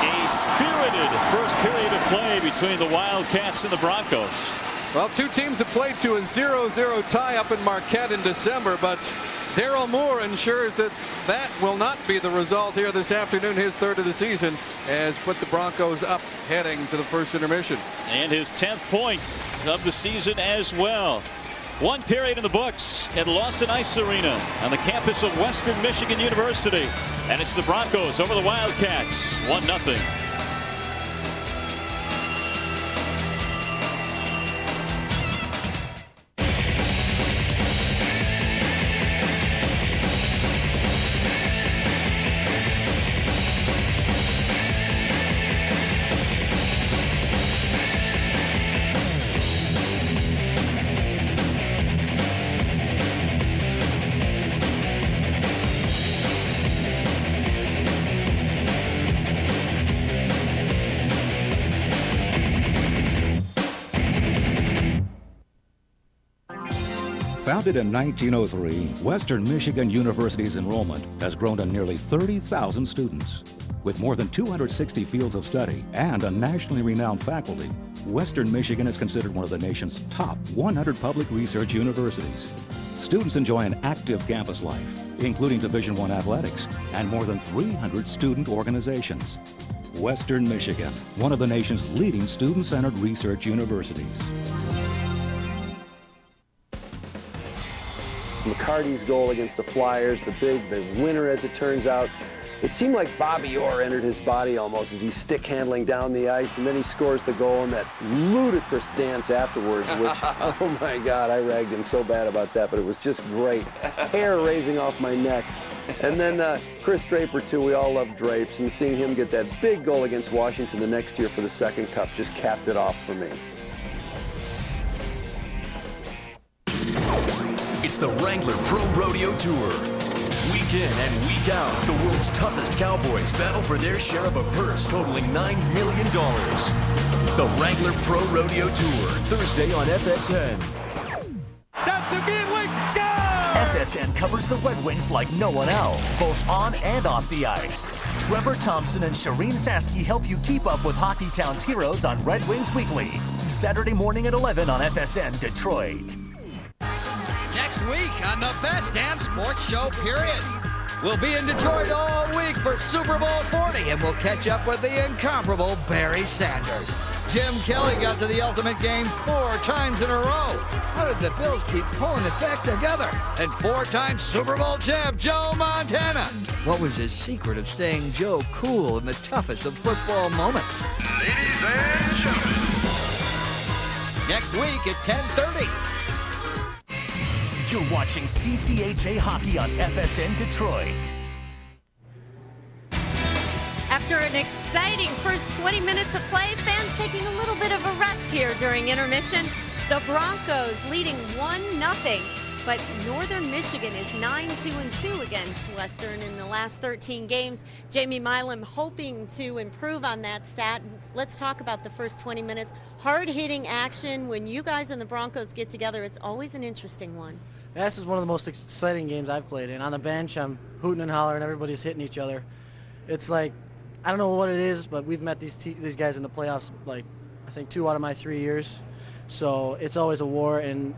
A spirited first period of play between the Wildcats and the Broncos. Well, two teams have played to a 0-0 tie up in Marquette in December, but Daryl Moore ensures that that will not be the result here this afternoon. His third of the season has put the Broncos up heading to the first intermission. And his 10th point of the season as well. One period in the books at Lawson Ice Arena on the campus of Western Michigan University. And it's the Broncos over the Wildcats, 1-0. Founded in 1903, Western Michigan University's enrollment has grown to nearly 30,000 students. With more than 260 fields of study and a nationally renowned faculty, Western Michigan is considered one of the nation's top 100 public research universities. Students enjoy an active campus life, including Division I athletics and more than 300 student organizations. Western Michigan, one of the nation's leading student-centered research universities. McCarty's goal against the Flyers, the winner as it turns out. It seemed like Bobby Orr entered his body almost as he's stick handling down the ice, and then he scores the goal and that ludicrous dance afterwards, which, oh my God, I ragged him so bad about that, but it was just great. Hair raising off my neck. And then Chris Draper, too. We all love Drapes, and seeing him get that big goal against Washington the next year for the second cup just capped it off for me. It's the Wrangler Pro Rodeo Tour. Week in and week out, the world's toughest cowboys battle for their share of a purse totaling $9 million. The Wrangler Pro Rodeo Tour, Thursday on FSN. That's a game wing. FSN covers the Red Wings like no one else, both on and off the ice. Trevor Thompson and Shireen Saski help you keep up with Hockeytown's heroes on Red Wings Weekly. Saturday morning at 11 on FSN Detroit. Next week on the best damn sports show, period. We'll be in Detroit all week for Super Bowl 40, and we'll catch up with the incomparable Barry Sanders. Jim Kelly got to the ultimate game 4 times in a row. How did the Bills keep pulling it back together? And 4-time Super Bowl champ Joe Montana. What was his secret of staying Joe cool in the toughest of football moments? Ladies and gentlemen. Next week at 10:30. You're watching CCHA Hockey on FSN Detroit. After an exciting first 20 minutes of play, fans taking a little bit of a rest here during intermission. The Broncos leading 1-0, but Northern Michigan is 9-2-2 against Western in the last 13 games. Jamie Milam hoping to improve on that stat. Let's talk about the first 20 minutes. Hard-hitting action. When you guys and the Broncos get together, it's always an interesting one. This is one of the most exciting games I've played in. On the bench, I'm hooting and hollering, everybody's hitting each other. It's like, I don't know what it is, but we've met these guys in the playoffs, like, I think 2 out of my 3 years. So it's always a war, and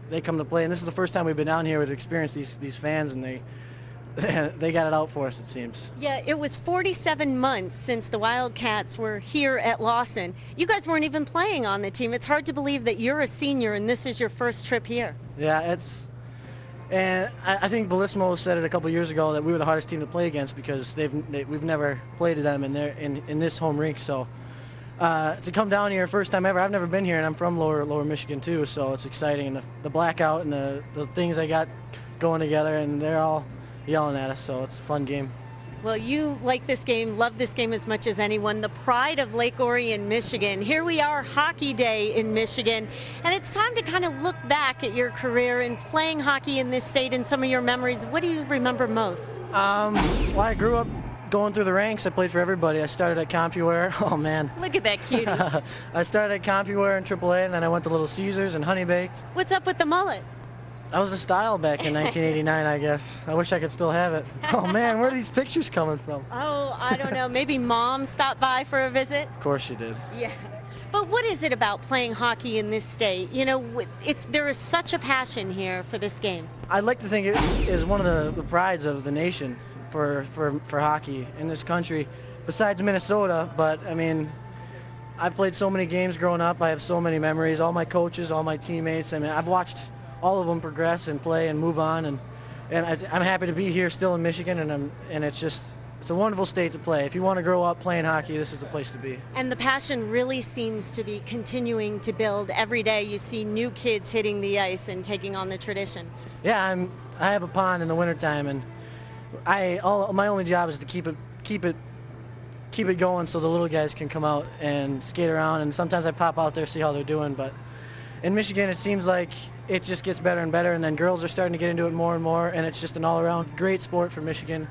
they come to play. And this is the first time we've been down here to experience these fans, and they got it out for us, it seems. Yeah, it was 47 months since the Wildcats were here at Lawson. You guys weren't even playing on the team. It's hard to believe that you're a senior and this is your first trip here. Yeah, and I think Bellissimo said it a couple years ago that we were the hardest team to play against because we've never played them in this home rink. So to come down here, first time ever. I've never been here, and I'm from Lower Michigan too, so it's exciting. And the blackout and the things I got going together, and they're all yelling at us, so it's a fun game. Well, you like this game, love this game as much as anyone. The pride of Lake Orion, Michigan. Here we are, Hockey Day in Michigan. And it's time to kind of look back at your career and playing hockey in this state and some of your memories. What do you remember most? Well, I grew up going through the ranks. I played for everybody. I started at CompuWare. Oh, man. Look at that cutie. I started at CompuWare in AAA, and then I went to Little Caesars and Honey Baked. What's up with the mullet? That was the style back in 1989, I guess. I wish I could still have it. Oh, man, where are these pictures coming from? Oh, I don't know. Maybe Mom stopped by for a visit? Of course she did. Yeah. But what is it about playing hockey in this state? You know, there is such a passion here for this game. I'd like to think it is one of the prides of the nation for hockey in this country, besides Minnesota. But, I mean, I've played so many games growing up. I have so many memories. All my coaches, all my teammates. I mean, I've watched all of them progress and play and move on, and I'm happy to be here still in Michigan, and it's a wonderful state to play. If you want to grow up playing hockey, this is the place to be. And the passion really seems to be continuing to build. Every day you see new kids hitting the ice and taking on the tradition. Yeah, I have a pond in the wintertime, and my only job is to keep it going so the little guys can come out and skate around, and sometimes I pop out there, see how they're doing. But in Michigan, it seems like it just gets better and better, and then girls are starting to get into it more and more, and it's just an all-around great sport for Michigan.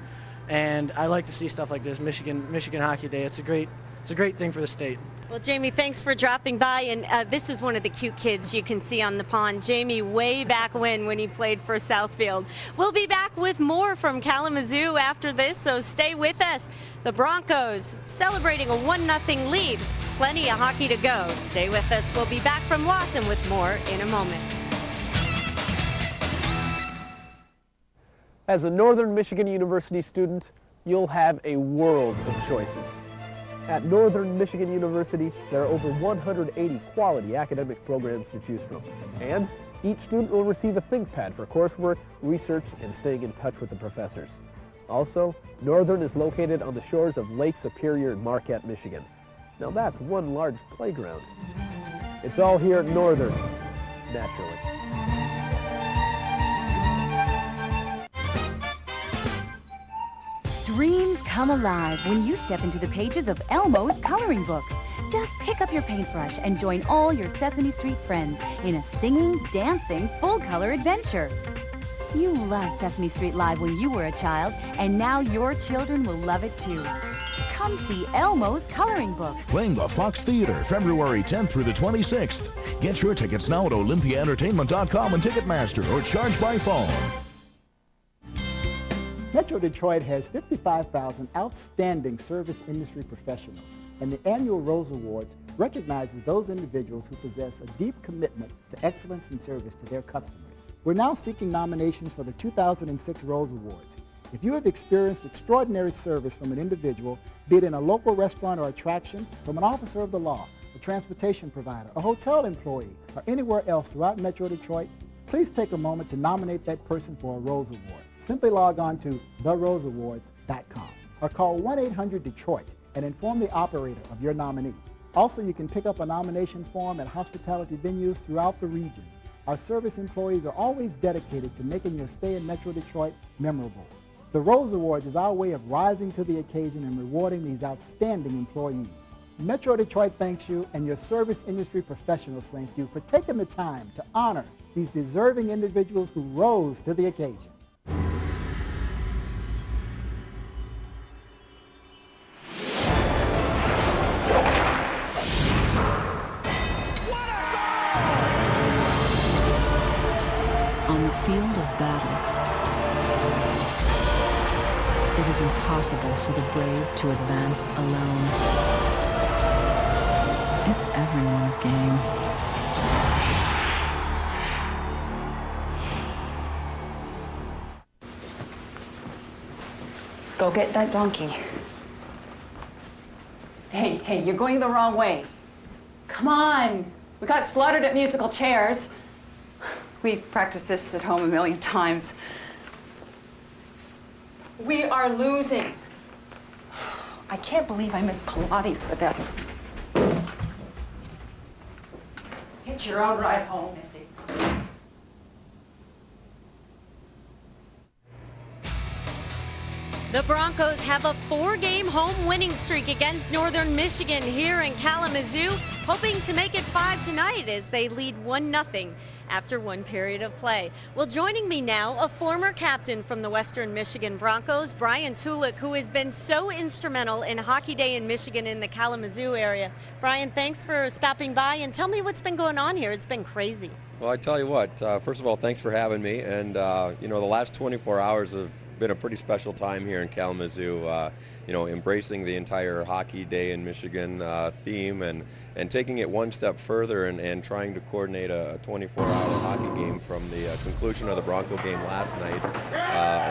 And I like to see stuff like this, Michigan Hockey Day. It's a great thing for the state. Well, Jamie, thanks for dropping by. And this is one of the cute kids you can see on the pond. Jamie, way back when he played for Southfield. We'll be back with more from Kalamazoo after this, so stay with us. The Broncos celebrating a 1-0 lead. Plenty of hockey to go. Stay with us. We'll be back from Lawson with more in a moment. As a Northern Michigan University student, you'll have a world of choices. At Northern Michigan University, there are over 180 quality academic programs to choose from. And each student will receive a ThinkPad for coursework, research, and staying in touch with the professors. Also, Northern is located on the shores of Lake Superior in Marquette, Michigan. Now that's one large playground. It's all here at Northern, naturally. Dreams come alive when you step into the pages of Elmo's coloring book. Just pick up your paintbrush and join all your Sesame Street friends in a singing, dancing, full-color adventure. You loved Sesame Street Live when you were a child, and now your children will love it too. Come see Elmo's coloring book. Playing the Fox Theater, February 10th through the 26th. Get your tickets now at olympiaentertainment.com and Ticketmaster, or charge by phone. Metro Detroit has 55,000 outstanding service industry professionals, and the annual Rose Awards recognizes those individuals who possess a deep commitment to excellence in service to their customers. We're now seeking nominations for the 2006 Rose Awards. If you have experienced extraordinary service from an individual, be it in a local restaurant or attraction, from an officer of the law, a transportation provider, a hotel employee, or anywhere else throughout Metro Detroit, please take a moment to nominate that person for a Rose Award. Simply log on to theroseawards.com or call 1-800-DETROIT and inform the operator of your nominee. Also, you can pick up a nomination form at hospitality venues throughout the region. Our service employees are always dedicated to making your stay in Metro Detroit memorable. The Rose Awards is our way of rising to the occasion and rewarding these outstanding employees. Metro Detroit thanks you, and your service industry professionals thank you for taking the time to honor these deserving individuals who rose to the occasion. On the field of battle, it is impossible for the brave to advance alone. It's everyone's game. Go get that donkey. Hey, you're going the wrong way. Come on. We got slaughtered at musical chairs. We practiced this at home a million times. We are losing. I can't believe I missed Pilates for this. Get your own ride home, Missy. The Broncos have a 4-game home winning streak against Northern Michigan here in Kalamazoo, hoping to make it 5 tonight as they lead 1-0 after one period of play. Well, joining me now, a former captain from the Western Michigan Broncos, Brian Tulik, who has been so instrumental in Hockey Day in Michigan in the Kalamazoo area. Brian, thanks for stopping by and tell me what's been going on here. It's been crazy. Well, I tell you what, first of all, thanks for having me. And, you know, the last 24 hours have been a pretty special time here in Kalamazoo, you know, embracing the entire Hockey Day in Michigan theme and taking it one step further and trying to coordinate a 24-hour hockey game from the conclusion of the Bronco game last night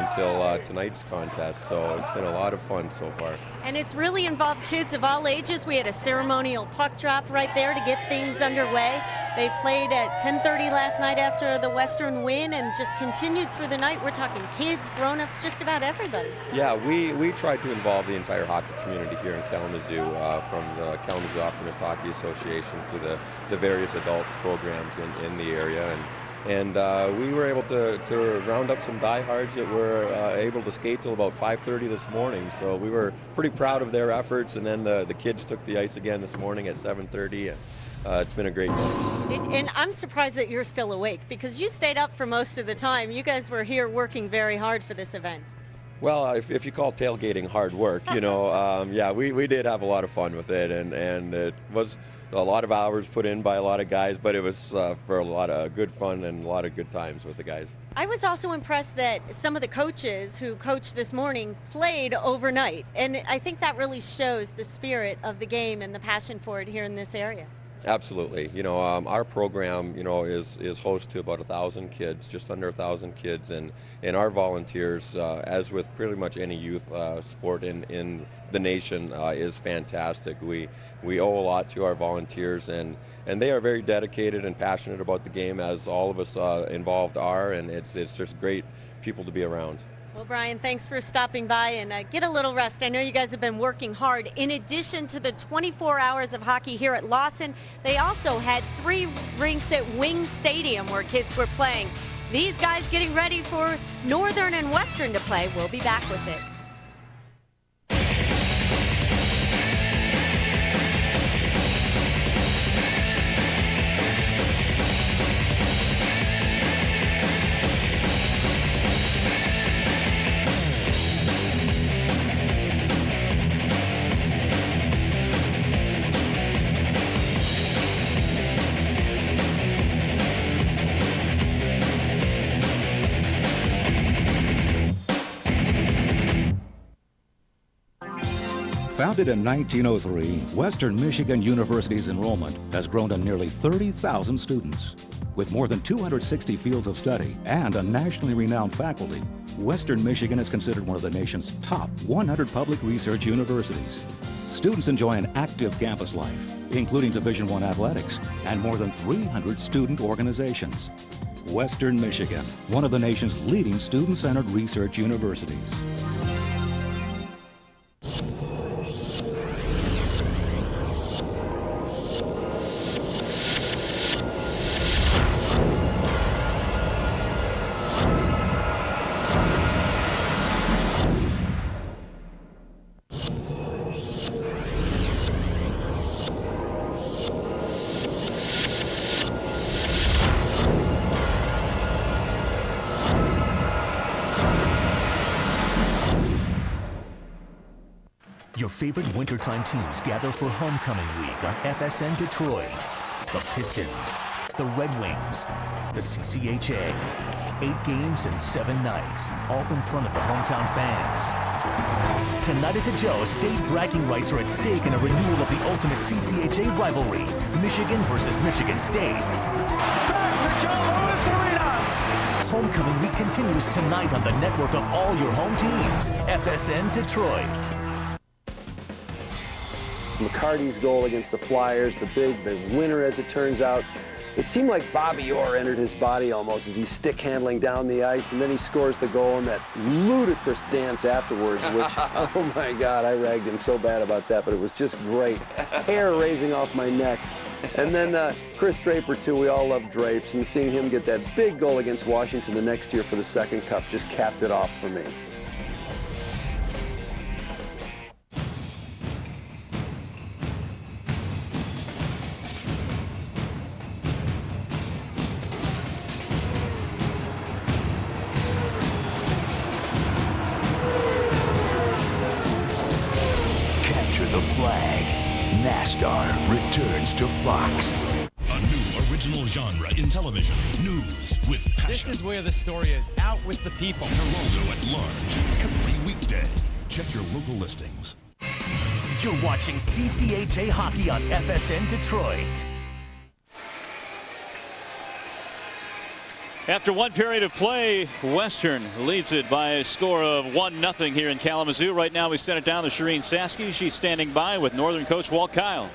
until tonight's contest. So it's been a lot of fun so far. And it's really involved kids of all ages. We had a ceremonial puck drop right there to get things underway. They played at 10:30 last night after the Western win and just continued through the night. We're talking kids, grown-ups, just about everybody. Yeah, we tried to involve the entire hockey community here in Kalamazoo, from the Kalamazoo Optimist Hockey Association to the various adult programs in the area. And we were able to round up some diehards that were able to skate till about 5:30 this morning. So we were pretty proud of their efforts. And then the kids took the ice again this morning at 7:30. And it's been a great day. And I'm surprised that you're still awake because you stayed up for most of the time. You guys were here working very hard for this event. Well, if you call tailgating hard work, you know, yeah, we did have a lot of fun with it, and it was a lot of hours put in by a lot of guys, but it was for a lot of good fun and a lot of good times with the guys. I was also impressed that some of the coaches who coached this morning played overnight, and I think that really shows the spirit of the game and the passion for it here in this area. Absolutely. You know, our program, you know, is host to about 1,000 kids, just under 1,000 kids, and our volunteers, as with pretty much any youth sport in the nation, is fantastic. We owe a lot to our volunteers, and they are very dedicated and passionate about the game, as all of us involved are, and it's just great people to be around. Well, Brian, thanks for stopping by and get a little rest. I know you guys have been working hard. In addition to the 24 hours of hockey here at Lawson, they also had 3 rinks at Wings Stadium where kids were playing. These guys getting ready for Northern and Western to play. We'll be back with it. Founded in 1903, Western Michigan University's enrollment has grown to nearly 30,000 students. With more than 260 fields of study and a nationally renowned faculty, Western Michigan is considered one of the nation's top 100 public research universities. Students enjoy an active campus life, including Division I athletics and more than 300 student organizations. Western Michigan, one of the nation's leading student-centered research universities. Your favorite wintertime teams gather for homecoming week on FSN Detroit. The Pistons, the Red Wings, the CCHA. 8 games and 7 nights, all in front of the hometown fans. Tonight at the Joe, state bragging rights are at stake in a renewal of the ultimate CCHA rivalry, Michigan versus Michigan State. Back to Joe Louis Arena! Homecoming week continues tonight on the network of all your home teams, FSN Detroit. McCarty's goal against the Flyers, the winner as it turns out. It seemed like Bobby Orr entered his body almost as he's stick handling down the ice, and then he scores the goal and that ludicrous dance afterwards, which, oh my God, I ragged him so bad about that, but it was just great. Hair raising off my neck. And then Chris Draper, too. We all love Drapes. And seeing him get that big goal against Washington the next year for the second cup just capped it off for me. Capture the flag. NASCAR returns to Fox. A new original genre in television. News with passion. This is where the story is. Out with the people. Geraldo at large. Every weekday. Check your local listings. You're watching CCHA Hockey on FSN Detroit. After one period of play, Western leads it by a score of 1-0 here in Kalamazoo. Right now we send it down to Shireen Saski. She's standing by with Northern coach Walt Kyle.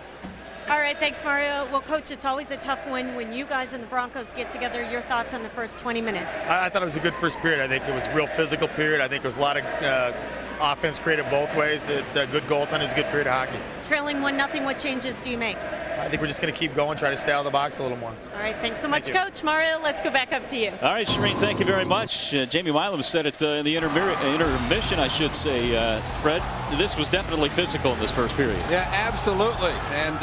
All right, thanks, Mario. Well, Coach, it's always a tough one when you guys and the Broncos get together. Your thoughts on the first 20 minutes? I thought it was a good first period. I think it was a real physical period. I think it was a lot of offense created both ways. Good goaltending is a good period of hockey. Trailing 1-0, what changes do you make? I think we're just going to keep going, try to stay out of the box a little more. All right, thanks so much, Coach. Mario, let's go back up to you. All right, Shireen, thank you very much. Jamie Milam said it in the intermission, I should say, Fred. This was definitely physical in this first period. Yeah, absolutely. And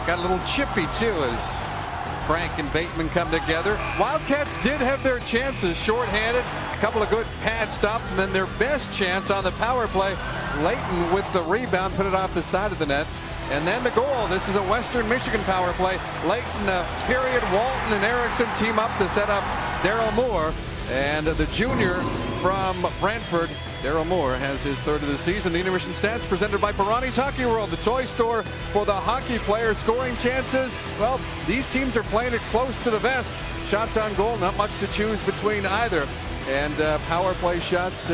got a little chippy, too, as Frank and Bateman come together. Wildcats did have their chances, shorthanded, a couple of good pad stops, and then their best chance on the power play. Layton with the rebound, put it off the side of the net. And then the goal. This is a Western Michigan power play. Layton, period. Walton and Erickson team up to set up Daryl Moore. And the junior from Brantford, Daryl Moore, has his third of the season. The intermission stats presented by Pirani's Hockey World, the toy store for the hockey player. Scoring chances, well, these teams are playing it close to the vest. Shots on goal, not much to choose between either. And power play shots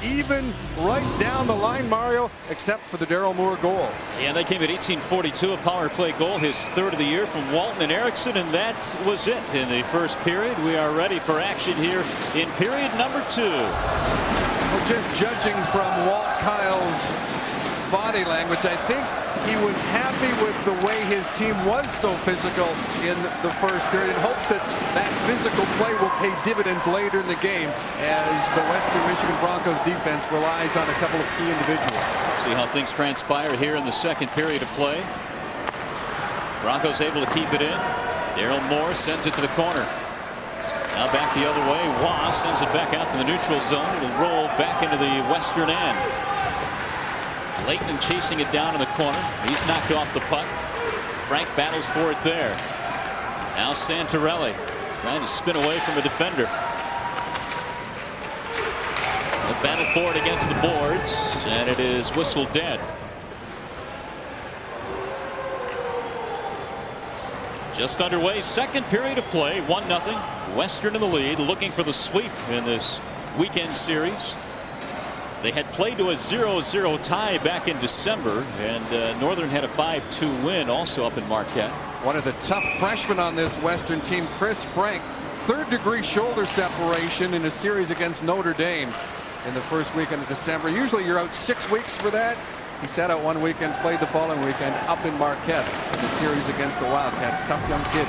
even right down the line, Mario, except for the Daryl Moore goal. Yeah, they came at 18:42, a power play goal, his third of the year from Walton and Erickson, and that was it in the first period. We are ready for action here in period number 2. Well, just judging from Walt Kyle's body language, I think he was happy with the way his team was so physical in the first period, in hopes that that physical play will pay dividends later in the game as the Western Michigan Broncos defense relies on a couple of key individuals. See how things transpire here in the second period of play. Broncos able to keep it in. Daryl Moore sends it to the corner. Now back the other way. Waugh sends it back out to the neutral zone. It'll roll back into the western end. Layton chasing it down in the corner. He's knocked off the puck. Frank battles for it there. Now Santorelli trying to spin away from a defender. The battle for it against the boards, and it is whistled dead. Just underway, second period of play, 1-0. Western in the lead, looking for the sweep in this weekend series. They had played to a 0-0 tie back in December, and Northern had a 5-2 win also up in Marquette. One of the tough freshmen on this Western team, Chris Frank, third-degree shoulder separation in a series against Notre Dame in the first weekend of December. Usually you're out 6 weeks for that. He sat out one weekend, played the following weekend up in Marquette in the series against the Wildcats. Tough young kid.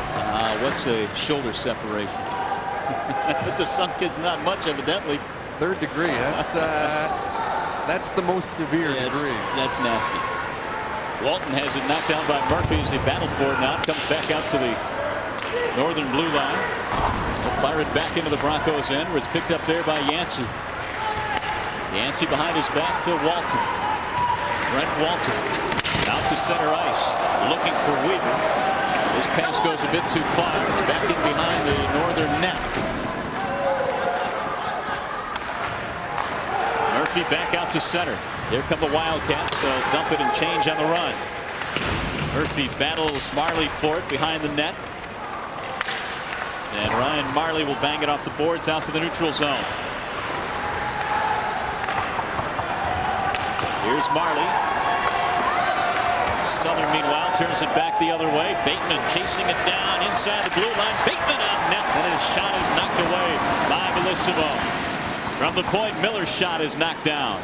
What's a shoulder separation? To some kids, not much, evidently. Third degree. That's the most severe degree. That's nasty. Walton has it knocked down by Murphy as he battled for it. Now it comes back out to the northern blue line. They'll fire it back into the Broncos end, where it's picked up there by Yancey. Yancey behind his back to Walton. Brent Walton out to center ice, looking for Weaver. This pass goes a bit too far. It's back in behind the northern net. Murphy back out to center. There come the Wildcats. They'll dump it and change on the run. Murphy battles Marley for it behind the net. And Ryan Marley will bang it off the boards out to the neutral zone. Here's Marley. Southern, meanwhile, turns it back the other way. Bateman chasing it down inside the blue line. Bateman on net, and his shot is knocked away by Bellissimo. From the point, Miller's shot is knocked down.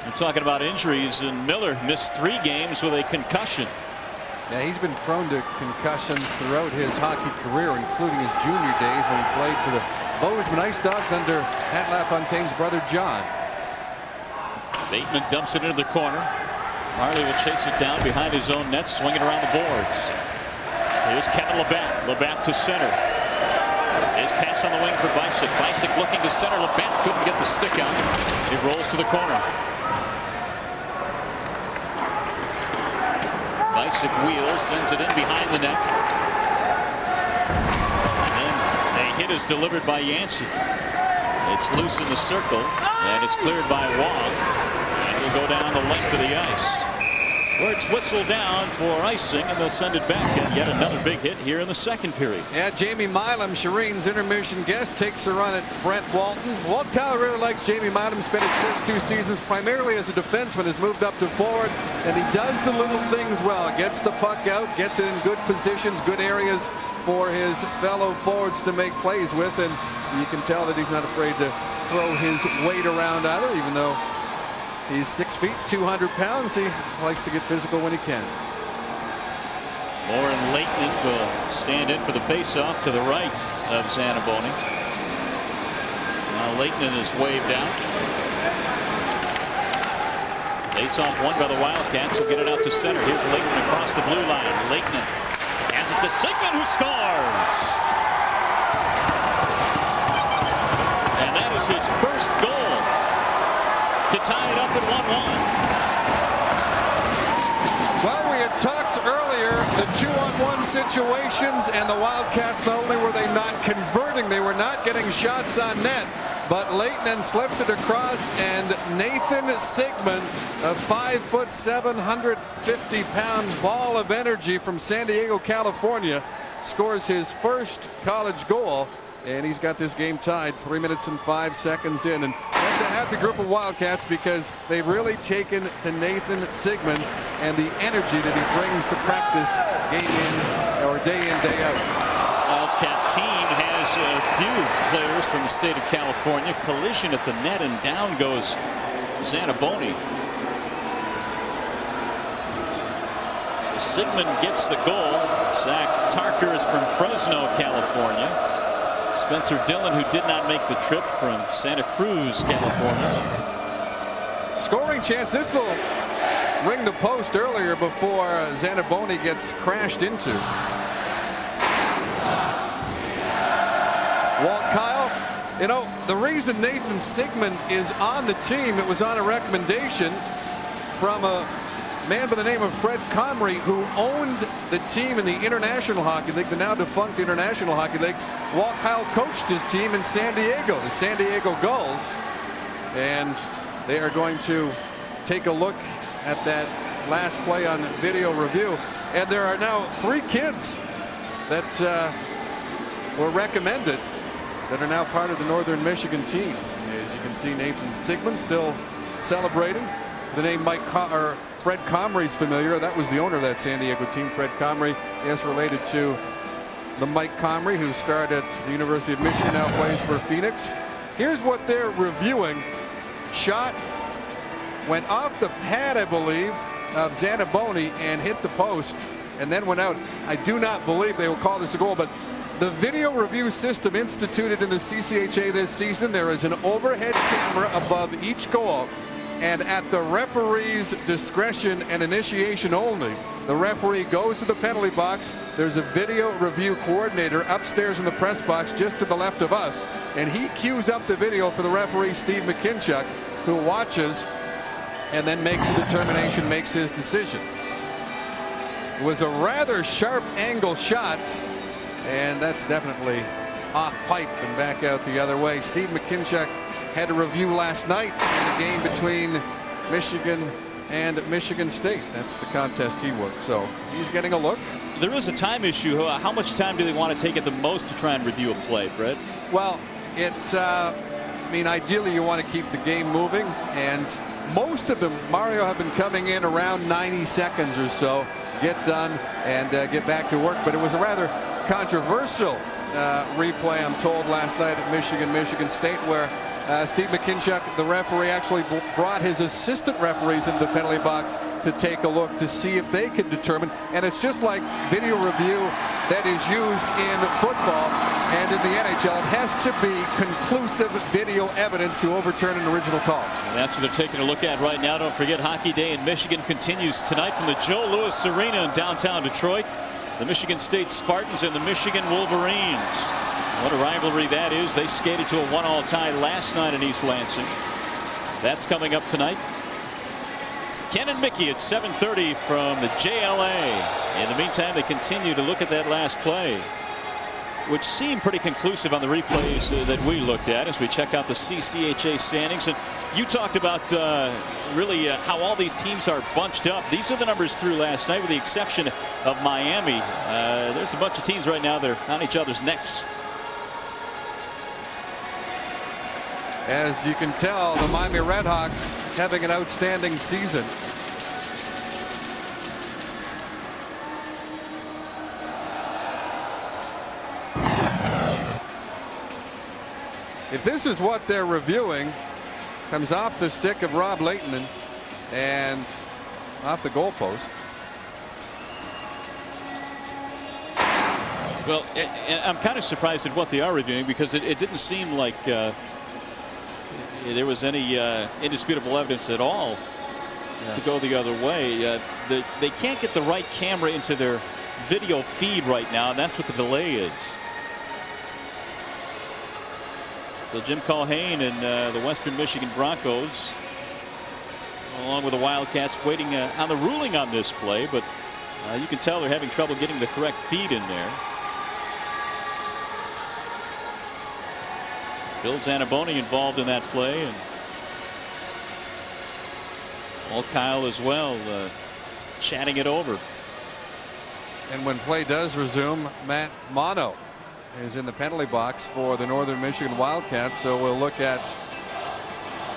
We're talking about injuries, and Miller missed 3 games with a concussion. Yeah, he's been prone to concussions throughout his hockey career, including his junior days when he played for the Bozeman Ice Dogs under Pat LaFontaine's brother John. Bateman dumps it into the corner. Harley will chase it down behind his own net, swing it around the boards. Here's Kevin Labatt. Labatt to center. His pass on the wing for Bicek. Bicek looking to center. Labatt couldn't get the stick out. It rolls to the corner. Bicek wheels, sends it in behind the net. And then a hit is delivered by Yancey. It's loose in the circle, and it's cleared by Wong. And it'll go down the length of the ice, where it's whistled down for icing, and they'll send it back. And yet another big hit here in the second period. Yeah, Jamie Milam, Shireen's intermission guest, takes a run at Brent Walton. Walt Kyle really likes Jamie Milam. Spent his first 2 seasons primarily as a defenseman, has moved up to forward, and he does the little things well. Gets the puck out, gets it in good positions, good areas for his fellow forwards to make plays with, and you can tell that he's not afraid to throw his weight around either, even though he's 6 feet, 200 pounds. He likes to get physical when he can. Lauren Leighton will stand in for the faceoff to the right of Zanaboni. Now Leighton is waved out. Faceoff won by the Wildcats, will get it out to center. Here's Leighton across the blue line. Leighton hands it to Sigmund, who scores. And that is his first goal to tie it up at 1-1. Well, we had talked earlier, the 2-on-1 situations, and the Wildcats, not only were they not converting, they were not getting shots on net, but Leighton slips it across, and Nathan Sigmund, a 5'7", 150-pound ball of energy from San Diego, California, scores his first college goal. And he's got this game tied 3 minutes and 5 seconds in. And that's a happy group of Wildcats because they've really taken to Nathan Sigmund and the energy that he brings to practice game in or day in, day out. Wildcat team has a few players from the state of California. Collision at the net, and down goes Zanaboni. So Sigmund gets the goal. Zach Tarker is from Fresno, California. Spencer Dillon, who did not make the trip, from Santa Cruz, California. Scoring chance. This will ring the post earlier before Zanaboni gets crashed into. Walt Kyle, you know, the reason Nathan Sigmund is on the team, it was on a recommendation from a man by the name of Fred Comrie, who owned the team in the International Hockey League, the now defunct International Hockey League. Walt Kyle coached his team in San Diego, the San Diego Gulls, and they are going to take a look at that last play on video review. And there are now 3 kids that were recommended that are now part of the Northern Michigan team. As you can see, Nathan Sigmund still celebrating. The name Fred Comrie's familiar. That was the owner of that San Diego team, Fred Comrie. Yes, related to the Mike Comrie, who starred at the University of Michigan, now plays for Phoenix. Here's what they're reviewing. Shot went off the pad, I believe, of Zanaboni and hit the post and then went out. I do not believe they will call this a goal, but the video review system instituted in the CCHA this season, there is an overhead camera above each goal. And at the referee's discretion and initiation only, the referee goes to the penalty box. There's a video review coordinator upstairs in the press box just to the left of us. And he cues up the video for the referee, Steve McKinchuk, who watches and then makes a determination, makes his decision. It was a rather sharp angle shot, and that's definitely off pipe and back out the other way. Steve McKinchuk had a review last night in the game between Michigan and Michigan State. That's the contest he worked, so he's getting a look. There is a time issue. How much time do they want to take at the most to try and review a play, Fred? Well, it's, I mean, ideally you want to keep the game moving, and most of them, Mario, have been coming in around 90 seconds or so, get done and get back to work. But it was a rather controversial replay, I'm told, last night at Michigan State, where Steve McKinchuk, the referee, actually brought his assistant referees into the penalty box to take a look to see if they can determine. And it's just like video review that is used in football and in the NHL. It has to be conclusive video evidence to overturn an original call. And that's what they're taking a look at right now. Don't forget, Hockey Day in Michigan continues tonight from the Joe Louis Arena in downtown Detroit. The Michigan State Spartans and the Michigan Wolverines. What a rivalry that is. They skated to a 1-1 tie last night in East Lansing. That's coming up tonight. It's Ken and Mickey at 7:30 from the JLA. In the meantime, they continue to look at that last play, which seemed pretty conclusive on the replays that we looked at as we check out the CCHA standings. And you talked about really how all these teams are bunched up. These are the numbers through last night, with the exception of Miami. There's a bunch of teams right now that are on each other's necks. As you can tell, the Miami Redhawks having an outstanding season. If this is what they're reviewing, comes off the stick of Rob Leighton and off the goalpost. Well, I'm kind of surprised at what they are reviewing, because it didn't seem like there was any indisputable evidence at all to go the other way. They can't get the right camera into their video feed right now, and that's what the delay is. So Jim Culhane and the Western Michigan Broncos, along with the Wildcats, waiting on the ruling on this play, but you can tell they're having trouble getting the correct feed in there. Bill Zanaboni involved in that play, and Paul Kyle as well, chatting it over. And when play does resume, Matt Mono is in the penalty box for the Northern Michigan Wildcats. So we'll look at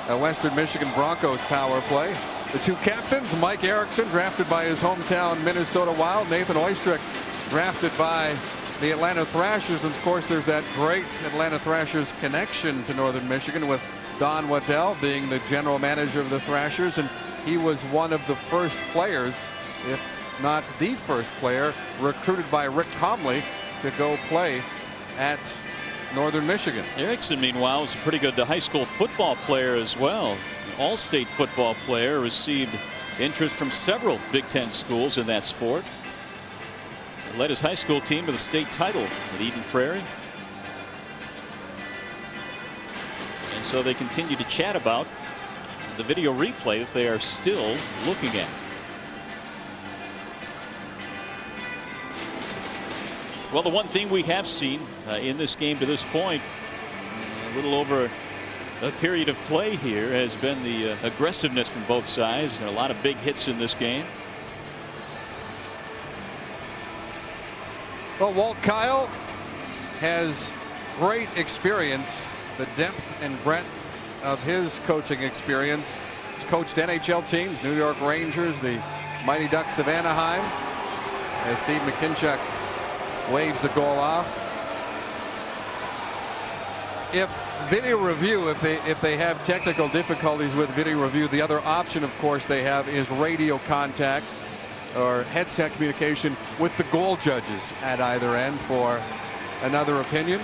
a Western Michigan Broncos power play. The two captains, Mike Erickson, drafted by his hometown Minnesota Wild. Nathan Oystrick, drafted by the Atlanta Thrashers. And of course, there's that great Atlanta Thrashers connection to Northern Michigan, with Don Waddell being the general manager of the Thrashers. And he was one of the first players, if not the first player, recruited by Rick Comley to go play at Northern Michigan. Erickson, meanwhile, was a pretty good high school football player as well. An all-state football player, received interest from several Big Ten schools in that sport. Led his high school team to the state title at Eden Prairie. And so they continue to chat about the video replay that they are still looking at. Well, the one thing we have seen in this game to this point, a little over a period of play here, has been the aggressiveness from both sides. There are a lot of big hits in this game. Well, Walt Kyle has great experience, the depth and breadth of his coaching experience. He's coached NHL teams, New York Rangers, the Mighty Ducks of Anaheim, as Steve McKinchuk waves the goal off. If video review, if they have technical difficulties with video review, the other option, of course, they have is radio contact or headset communication with the goal judges at either end for another opinion.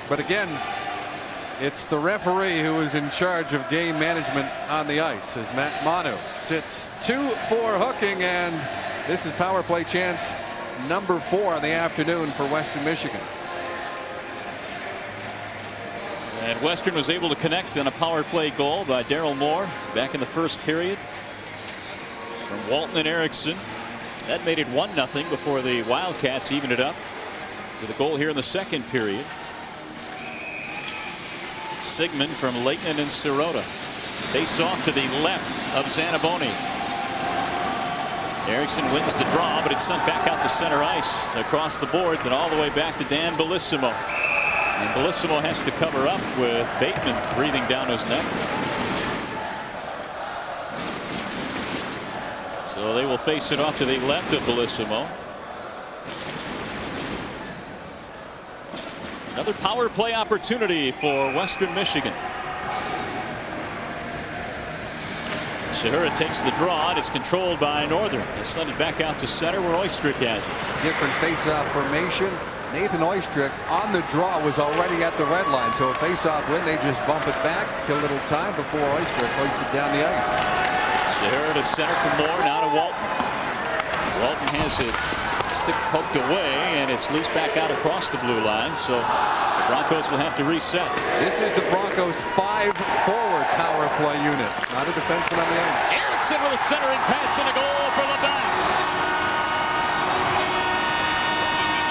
But again, it's the referee who is in charge of game management on the ice, as Matt Manu sits 2 for hooking, and this is power play chance number 4 in the afternoon for Western Michigan. And Western was able to connect on a power play goal by Daryl Moore back in the first period from Walton and Erickson. That made it 1-0 before the Wildcats evened it up with a goal here in the second period. Sigmund from Leighton and Sirota. Face off to the left of Zanaboni. Erickson wins the draw, but it's sent back out to center ice across the boards and all the way back to Dan Bellissimo. And Bellissimo has to cover up with Bateman breathing down his neck. So they will face it off to the left of Bellissimo. Another power play opportunity for Western Michigan. Shahura takes the draw, and it's controlled by Northern. They send it back out to center where Oystrick has it. Different face-off formation. Nathan Oystrick on the draw was already at the red line, so a face-off win. They just bump it back, kill a little time before Oystrick hoists it down the ice. Shahura to center for Moore, now to Walton. Walton has it stick poked away, and it's loose back out across the blue line, so the Broncos will have to reset. This is the Broncos' 5-forward power play unit. Not a defenseman on the ice. Erickson with a centering pass and a goal for Labatt.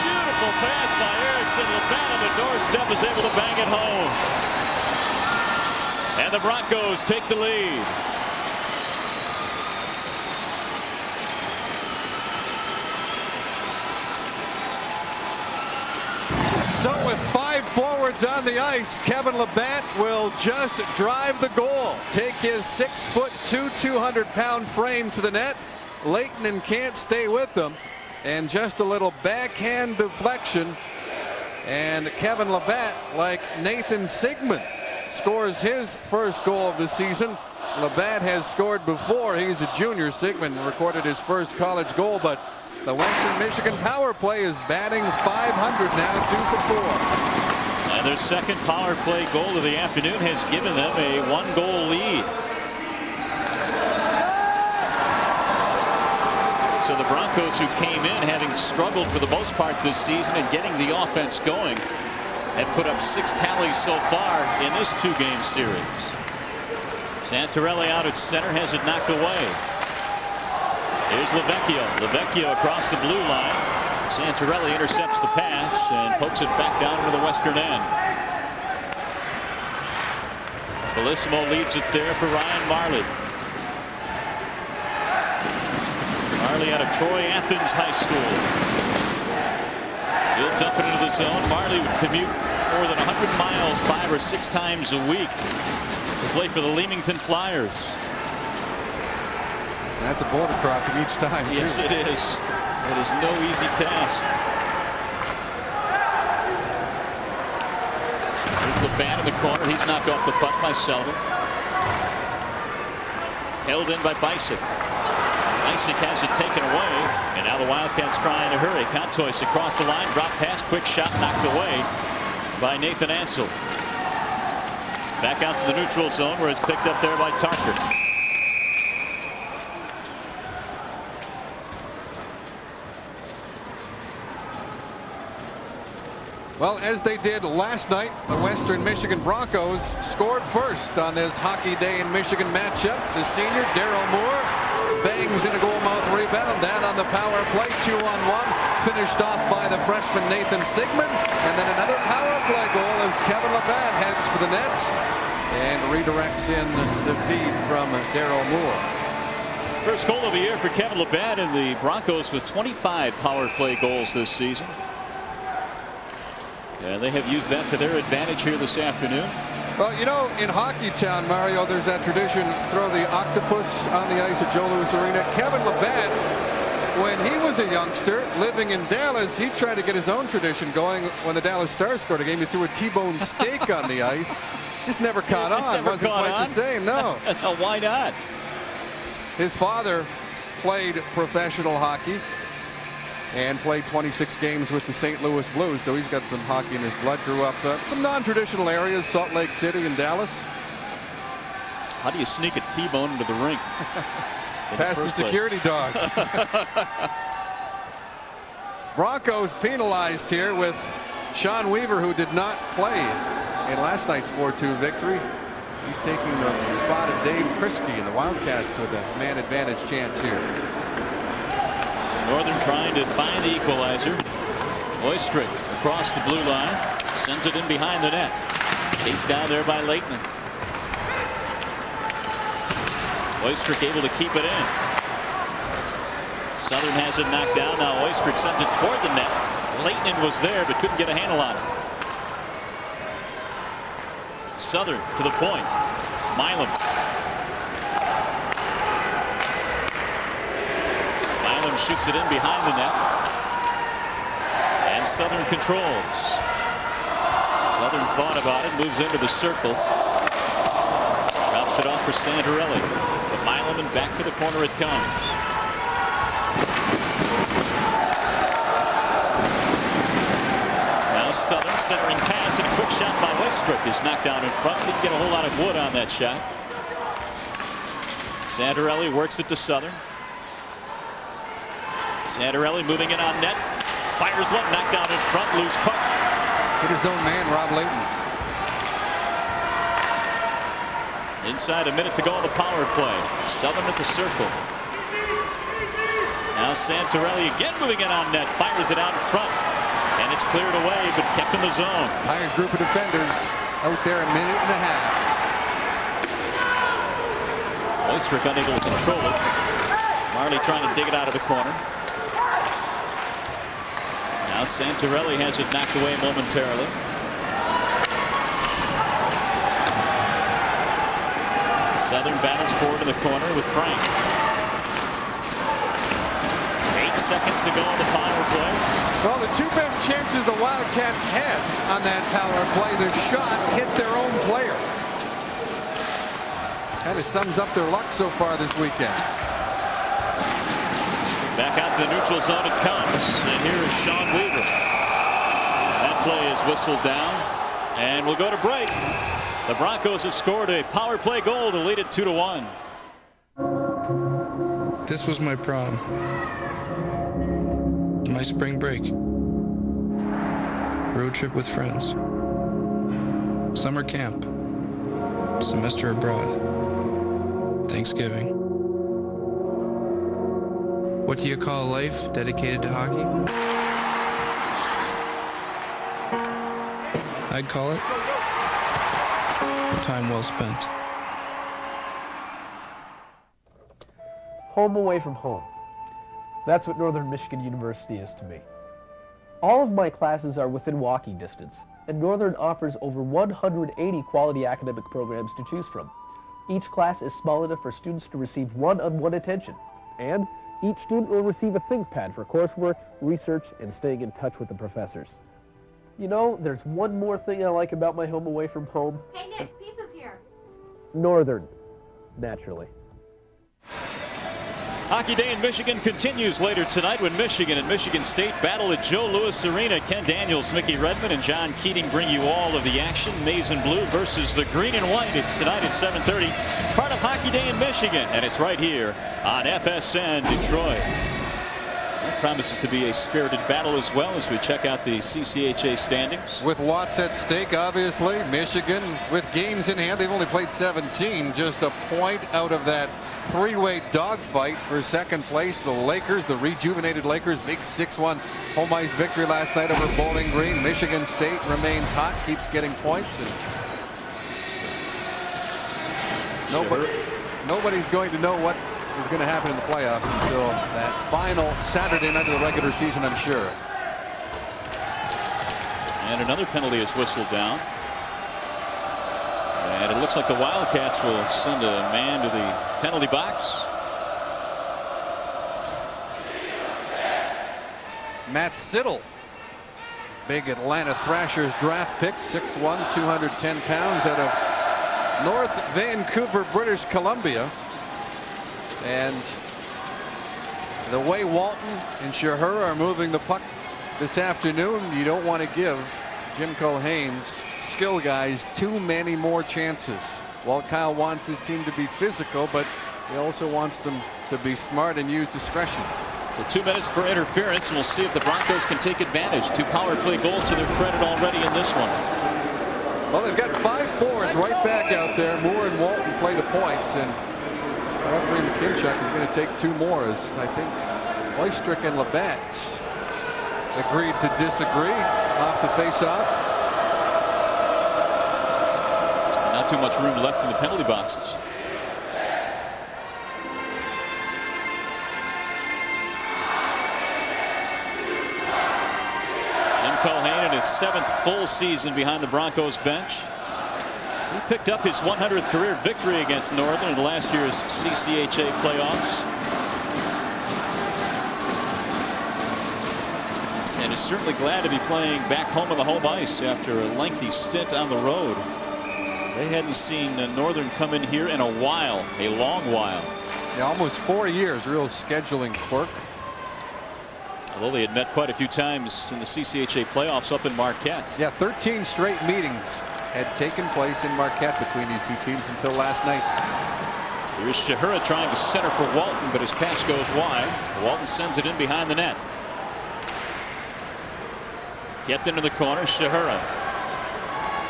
Beautiful pass by Erickson. Labatt on the doorstep is able to bang it home. And the Broncos take the lead. So with 5 forwards on the ice, Kevin Labatt will just drive the goal. Take his 6'2", 200-pound frame to the net. Leighton can't stay with them. And just a little backhand deflection. And Kevin Labatt, like Nathan Sigmund, scores his first goal of the season. Labatt has scored before. He's a junior. Sigmund recorded his first college goal, but the Western Michigan power play is batting .500 now, 2 for 4. And their second power play goal of the afternoon has given them a 1-goal lead. So the Broncos, who came in having struggled for the most part this season and getting the offense going, have put up 6 tallies so far in this 2-game series. Santorelli out at center, has it knocked away. Here's Lavecchio. Lavecchio across the blue line. Santorelli intercepts the pass and pokes it back down into the western end. Bellissimo leaves it there for Ryan Marley. Marley out of Troy Athens High School. He'll dump it into the zone. Marley would commute more than 100 miles 5 or 6 times a week to play for the Leamington Flyers. That's a border crossing each time. Yes, it is. It is no easy task. Here's Labatt in the corner. He's knocked off the puck by Selden. Held in by Bicek. Bicek has it taken away, and now the Wildcats trying to hurry. Contois across the line, drop pass, quick shot, knocked away by Nathan Ansel. Back out to the neutral zone where it's picked up there by Tarker. Well, as they did last night, the Western Michigan Broncos scored first on this Hockey Day in Michigan matchup. The senior, Daryl Moore, bangs in a goalmouth rebound. That on the power play, 2-on-1, finished off by the freshman Nathan Sigmund. And then another power play goal as Kevin Labatt heads for the net and redirects in the feed from Daryl Moore. First goal of the year for Kevin Labatt and the Broncos with 25 power play goals this season. And they have used that to their advantage here this afternoon. Well, you know, in Hockey Town, Mario, there's that tradition, throw the octopus on the ice at Joe Louis Arena. Kevin Labatt, when he was a youngster living in Dallas, he tried to get his own tradition going. When the Dallas Stars scored a game, he threw a T-bone steak on the ice. Just never caught on. It wasn't quite the same, no. No, why not? His father played professional hockey and played 26 games with the St. Louis Blues, so he's got some hockey in his blood. Grew up some non-traditional areas, Salt Lake City and Dallas. How do you sneak a T-bone into the rink? Past the security dogs. Broncos penalized here with Sean Weaver, who did not play in last night's 4-2 victory. He's taking the spot of Dave Kriske, and the Wildcats with a man advantage chance here. Northern trying to find the equalizer. Oystrick across the blue line, sends it in behind the net. Chased down there by Leighton. Oystrick able to keep it in. Southern has it knocked down. Now Oystrick sends it toward the net. Leighton was there but couldn't get a handle on it. Southern to the point. Milam. Shoots it in behind the net, and Southern controls. Southern thought about it, moves into the circle, drops Takes it off for Sandarelli. To Milam and back to the corner it comes. Now Southern centering pass and a quick shot by Westbrook is knocked down in front. Didn't get a whole lot of wood on that shot. Sandarelli works it to Southern. Sandarelli moving in on net. Fires one, knocked down in front, loose puck. Hit his own man, Rob Layton. Inside a minute to go on the power play. Southern at the circle. Now Santarelli again moving in on net. Fires it out in front. And it's cleared away, but kept in the zone. Tired group of defenders out there a minute and a half. Oystrick unable to control it. Marley trying to dig it out of the corner. Now Santarelli has it knocked away momentarily. Southern battles forward in the corner with Frank. 8 seconds to go on the power play. Well, the two best chances the Wildcats had on that power play, the shot hit their own player. Kind of sums up their luck so far this weekend. Back out to the neutral zone it comes. And here is Sean Weaver. That play is whistled down. And we'll go to break. The Broncos have scored a power play goal to lead it 2-1. This was my prom. My spring break. Road trip with friends. Summer camp. Semester abroad. Thanksgiving. What do you call a life dedicated to hockey? I'd call it time well spent. Home away from home. That's what Northern Michigan University is to me. All of my classes are within walking distance, and Northern offers over 180 quality academic programs to choose from. Each class is small enough for students to receive one-on-one attention, and each student will receive a ThinkPad for coursework, research, and staying in touch with the professors. You know, there's one more thing I like about my home away from home. Hey Nick, pizza's here. Northern, naturally. Hockey Day in Michigan continues later tonight when Michigan and Michigan State battle at Joe Louis Arena. Ken Daniels, Mickey Redmond, and John Keating bring you all of the action. Maize and Blue versus the Green and White. It's tonight at 7:30. Part of Hockey Day in Michigan, and it's right here on FSN Detroit. That promises to be a spirited battle as well as we check out the CCHA standings. With lots at stake, obviously. Michigan with games in hand. They've only played 17. Just a point out of that three-way dogfight for second place. The Lakers, the rejuvenated Lakers, big 6-1 home ice victory last night over Bowling Green. Michigan State remains hot, keeps getting points. And nobody's going to know what is going to happen in the playoffs until that final Saturday night of the regular season, I'm sure. And another penalty is whistled down. And it looks like the Wildcats will send a man to the penalty box. Matt Siddle, big Atlanta Thrashers draft pick, 6'1", 210 pounds, out of North Vancouver, British Columbia. And the way Walton and Shaher are moving the puck this afternoon, you don't want to give Jim Culhane's skill guys too many more chances. While Kyle wants his team to be physical, but he also wants them to be smart and use discretion. So 2 minutes for interference, and we'll see if the Broncos can take advantage. 2 power play goals to their credit already in this one. Well, they've got 5 forwards right back out there. Moore and Walton play the points, and referee McKinchuk is going to take 2 more, as I think Oystrick and Labatt agreed to disagree off the face-off. Not too much room left in the penalty boxes. Jim Culhane in his 7th full season behind the Broncos bench. He picked up his 100th career victory against Northern in last year's CCHA playoffs. And is certainly glad to be playing back home on the home ice after a lengthy stint on the road. They hadn't seen Northern come in here in a while, a long while. Yeah, almost 4 years, real scheduling quirk. Although they had met quite a few times in the CCHA playoffs up in Marquette. Yeah, 13 straight meetings had taken place in Marquette between these two teams until last night. Here's Shahura trying to center for Walton, but his pass goes wide. Walton sends it in behind the net. Kept into the corner. Shahura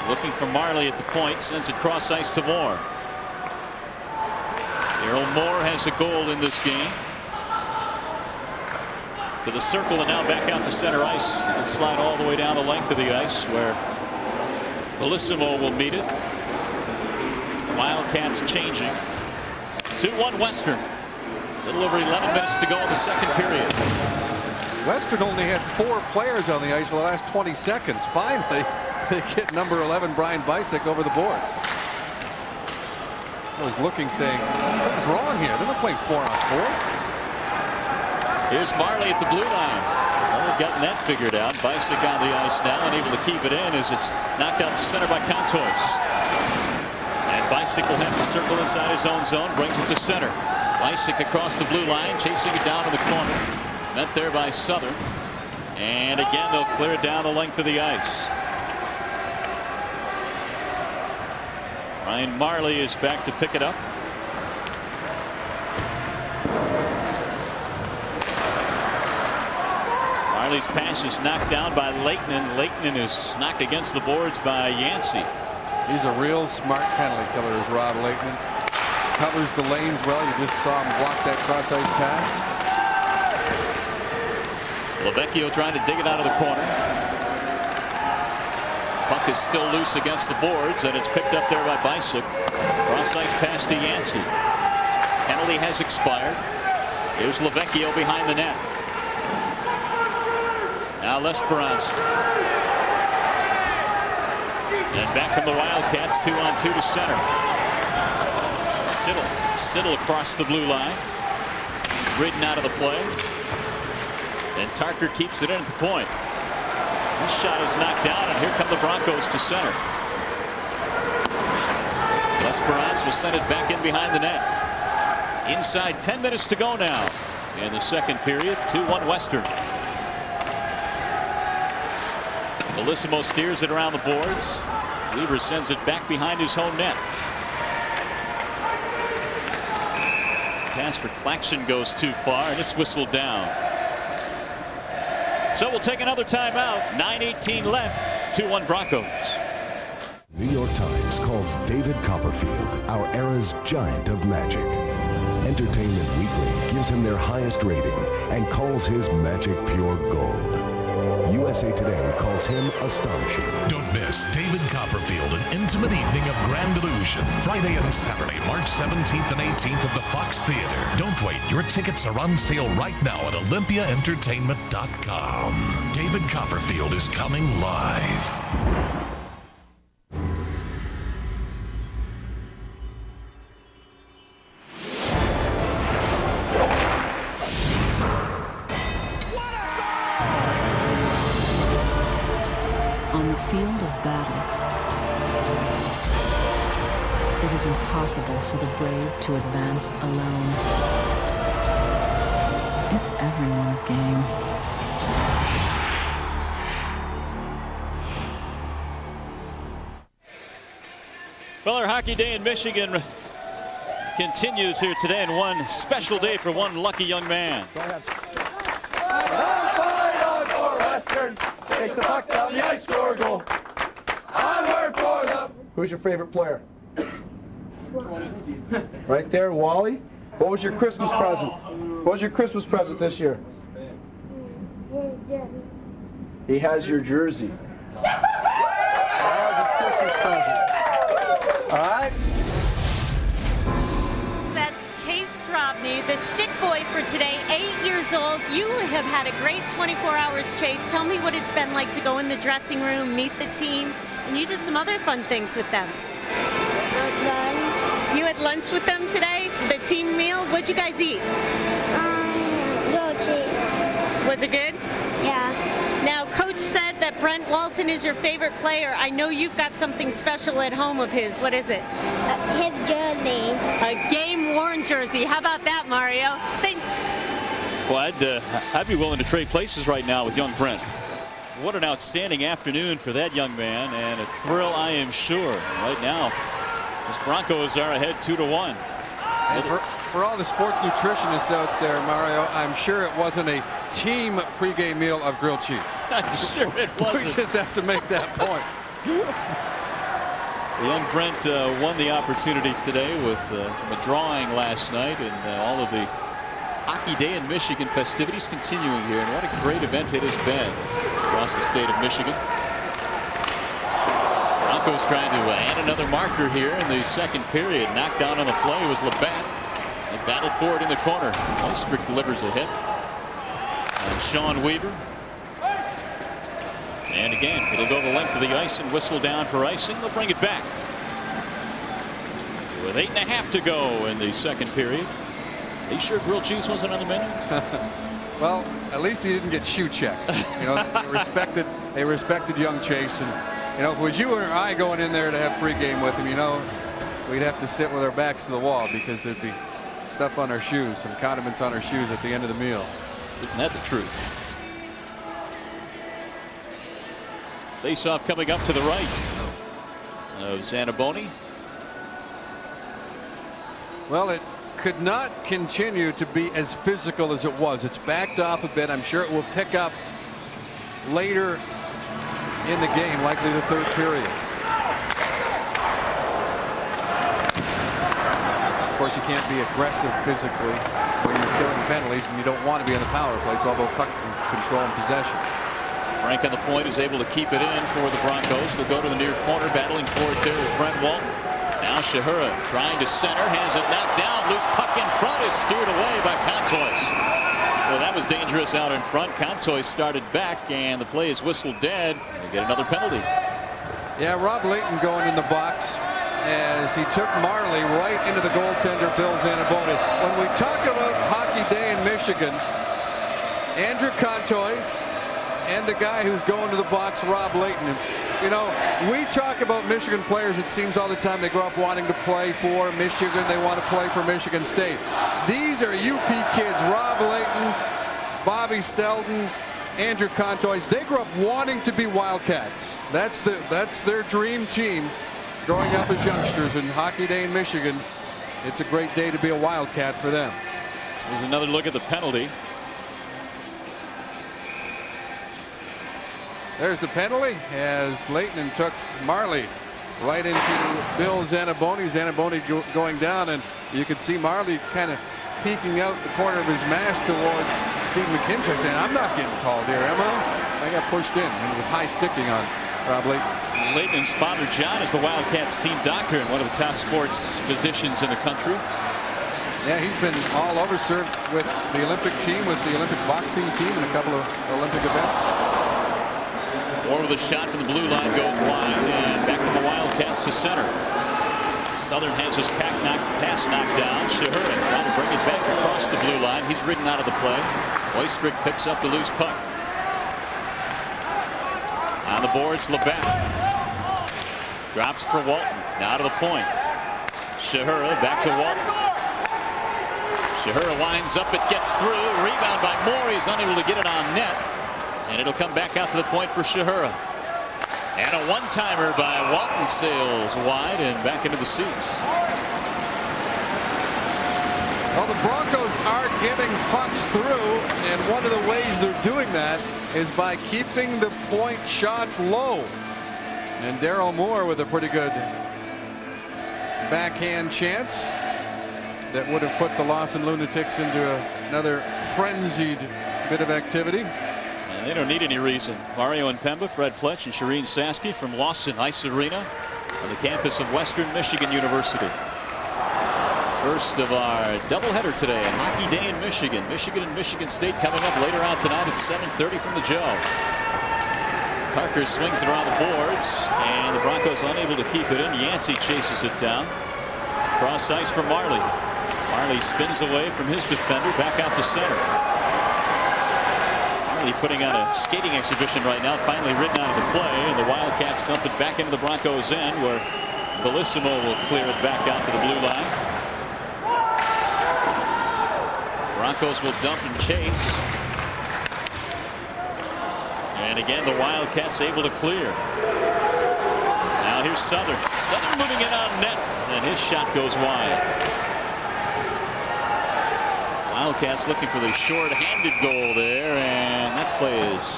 looking for Marley at the point, sends it cross ice to Moore. Errol Moore has a goal in this game. To the circle and now back out to center ice. He can slide all the way down the length of the ice where Bellissimo will meet it. Wildcats changing. 2-1 Western. A little over 11 minutes to go in the second period. Western only had 4 players on the ice for the last 20 seconds. Finally, they get number 11, Brian Bisick, over the boards. I was looking, saying, something's wrong here. They're not playing 4-on-4. Here's Marley at the blue line. Well, got net figured out. Bisick on the ice now, unable to keep it in as it's knocked out to center by Cantois. And Bisick will have to circle inside his own zone, brings it to center. Bisick across the blue line, chasing it down in the corner. Met there by Southern. And again, they'll clear it down the length of the ice. Ryan Marley is back to pick it up. Marley's pass is knocked down by Leighton, and Leighton is knocked against the boards by Yancey. He's a real smart penalty killer, is Rob Leighton. Covers the lanes well. You just saw him block that cross ice pass. Lavecchio trying to dig it out of the corner. Puck is still loose against the boards, and it's picked up there by Bisick. Cross ice pass to Yancey. Penalty has expired. Here's Lavecchio behind the net. Now Lesperance. And back from the Wildcats, 2-on-2 to center. Siddle across the blue line. Ridden out of the play. And Tarker keeps it in at the point. This shot is knocked down, and here come the Broncos to center. Lesperance will send it back in behind the net. Inside 10 minutes to go now in the second period. 2-1 Western. Bellissimo steers it around the boards. Weaver sends it back behind his own net. Pass for Claxon goes too far, and it's whistled down. So we'll take another timeout. 9:18 left. 2-1 Broncos. New York Times calls David Copperfield our era's giant of magic. Entertainment Weekly gives him their highest rating and calls his magic pure gold. USA Today calls him astonishing. Don't miss David Copperfield, An Intimate Evening of Grand Illusion. Friday and Saturday, March 17th and 18th at the Fox Theater. Don't wait. Your tickets are on sale right now at OlympiaEntertainment.com. David Copperfield is coming live. On the field of battle, it is impossible for the brave to advance alone. It's everyone's game. Well, our Hockey Day in Michigan continues here today, and one special day for one lucky young man. Go ahead. Take the puck down the ice, score a goal. Onward for them. Who's your favorite player? Right there, Wally. What was your Christmas present? What was your Christmas present this year? He has your jersey. That was his Christmas present. All right. That's Chase Drobny, the stick boy for today, 8 years old. You have had a great 24 hours, Chase. Tell me what it's been like to go in the dressing room, meet the team, and you did some other fun things with them. You had lunch with them today? The team meal? What'd you guys eat? Goat cheese. Was it good? Yeah. Now, Coach said that Brent Walton is your favorite player. I know you've got something special at home of his. What is it? His jersey. A game-worn jersey. How about that, Mario? Thanks. Well, I'd be willing to trade places right now with young Brent. What an outstanding afternoon for that young man, and a thrill, I am sure. Right now, his Broncos are ahead 2-1. And for all the sports nutritionists out there, Mario, I'm sure it wasn't a team pregame meal of grilled cheese. I'm sure it wasn't. We just have to make that point. The young Brent won the opportunity today with from a drawing last night, and all of the Hockey Day in Michigan festivities continuing here, and what a great event it has been across the state of Michigan. Broncos trying to add another marker here in the second period. Knocked down on the play was Labatt. They battled for it in the corner. Oystrick delivers a hit. And Sean Weaver. And again, it'll go the length of the ice and whistle down for icing. They'll bring it back. With 8.5 to go in the second period. Are you sure grilled cheese wasn't on the menu? Well, at least he didn't get shoe checked. You know, they respected young Chase, and you know, if it was you or I going in there to have pregame with him, you know, we'd have to sit with our backs to the wall because there'd be stuff on our shoes, some condiments on our shoes at the end of the meal. Isn't that the truth? Face-off coming up to the right of Zanaboni. Well, it could not continue to be as physical as it was. It's backed off a bit. I'm sure it will pick up later in the game, likely the third period. Of course, you can't be aggressive physically when you're killing penalties, and you don't want to be on the power play. It's all about puck control and possession. Frank on the point is able to keep it in for the Broncos. They'll go to the near corner. Battling for it there is Brent Walton. Now Shahura trying to center, has it knocked down, loose puck in front, is steered away by Contois. Well, that was dangerous out in front. Contois started back, and the play is whistled dead. They get another penalty. Yeah, Rob Layton going in the box as he took Marley right into the goaltender, Bill Zanaboni. When we talk about Hockey Day in Michigan, Andrew Contois and the guy who's going to the box, Rob Layton. You know, we talk about Michigan players, it seems all the time they grow up wanting to play for Michigan, they want to play for Michigan State. These are UP kids, Rob Layton, Bobby Selden, Andrew Contois. They grew up wanting to be Wildcats. That's their dream team growing up as youngsters. And Hockey Day in Michigan, it's a great day to be a Wildcat for them. There's another look at the penalty. There's the penalty as Layton took Marley right into Bill Zanaboni. Zanaboni going down, and you could see Marley kind of peeking out the corner of his mask towards Steve McKintrick, saying, "I'm not getting called here, am I?" I got pushed in, and it was high sticking on Rob Layton. Layton's father, John, is the Wildcats team doctor and one of the top sports physicians in the country. Yeah, he's been all over, served with the Olympic team, with the Olympic boxing team, and a couple of Olympic events. Moore with a shot from the blue line goes wide, and back to the Wildcats to center. Southern has his pass knocked down. Shahura trying to bring it back across the blue line. He's ridden out of the play. Oystrick picks up the loose puck. On the boards, Labatt. Drops for Walton. Now to the point. Shahura back to Walton. Shahura lines up, it gets through. Rebound by Moore. He's unable to get it on net. And it'll come back out to the point for Shahura. And a one-timer by Walton sails wide and back into the seats. Well, the Broncos are getting pucks through, and one of the ways they're doing that is by keeping the point shots low. And Daryl Moore with a pretty good backhand chance that would have put the Lawson Lunatics into another frenzied bit of activity. And they don't need any reason. Mario and Pemba, Fred Pletch, and Shireen Saski from Lawson Ice Arena on the campus of Western Michigan University. First of our doubleheader today, a Hockey Day in Michigan. Michigan and Michigan State coming up later on tonight at 7:30 from the Joe. Tucker swings it around the boards, and the Broncos unable to keep it in. Yancey chases it down. Cross ice for Marley. Marley spins away from his defender, back out to center. apparently putting on a skating exhibition right now. Finally written out of the play, and the Wildcats dump it back into the Broncos' end, where Bellissimo will clear it back out to the blue line. Broncos will dump and chase. And again, the Wildcats able to clear. Now here's Southern. Southern moving in on net, and his shot goes wide. Wildcats looking for the short-handed goal there, and that play is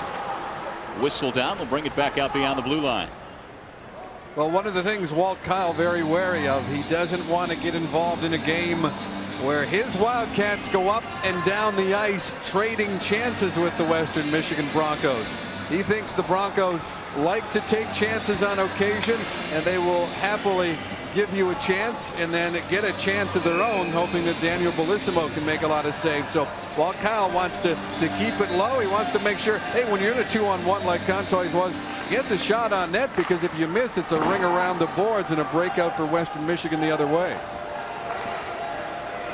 whistled down. They'll bring it back out beyond the blue line. Well, one of the things Walt Kyle very wary of, he doesn't want to get involved in a game where his Wildcats go up and down the ice trading chances with the Western Michigan Broncos. He thinks the Broncos like to take chances on occasion, and they will happily give you a chance and then get a chance of their own, hoping that Daniel Bellissimo can make a lot of saves. So Walt Kyle wants to keep it low. He wants to make sure, hey, when you're in a 2-on-1 like Contois was, get the shot on net, because if you miss, it's a ring around the boards and a breakout for Western Michigan the other way.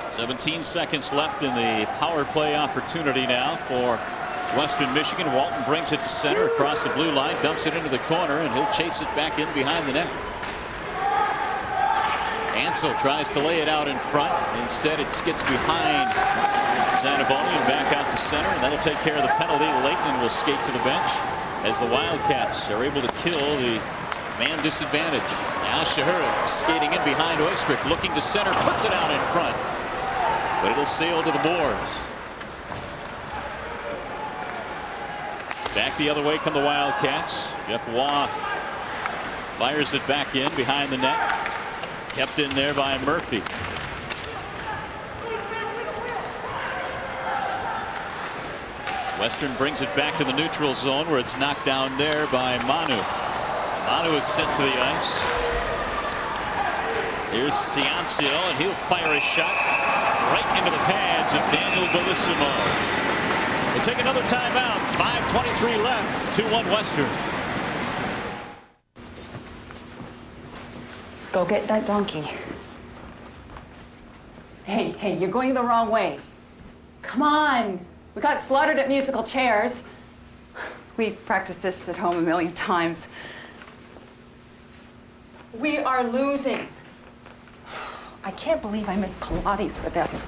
17 seconds left in the power play opportunity now for Western Michigan. Walton brings it to center across the blue line, dumps it into the corner, and he'll chase it back in behind the net. Ansel tries to lay it out in front. Instead, it skids behind Zanaboni and back out to center, and that'll take care of the penalty. Leighton will skate to the bench as the Wildcats are able to kill the man disadvantage. Now Shahura skating in behind Oystrick, looking to center, puts it out in front, but it'll sail to the boards. Back the other way come the Wildcats. Jeff Waugh fires it back in behind the net. Kept in there by Murphy. Western brings it back to the neutral zone, where it's knocked down there by Manu. Manu is sent to the ice. Here's Ciancio, and he'll fire a shot right into the pads of Daniel Bellissimo. We'll take another timeout. 5:23 left. 2-1 Western. Go get that donkey. Hey, you're going the wrong way. Come on. We got slaughtered at musical chairs. We practiced this at home a million times. We are losing. I can't believe I missed Pilates for this.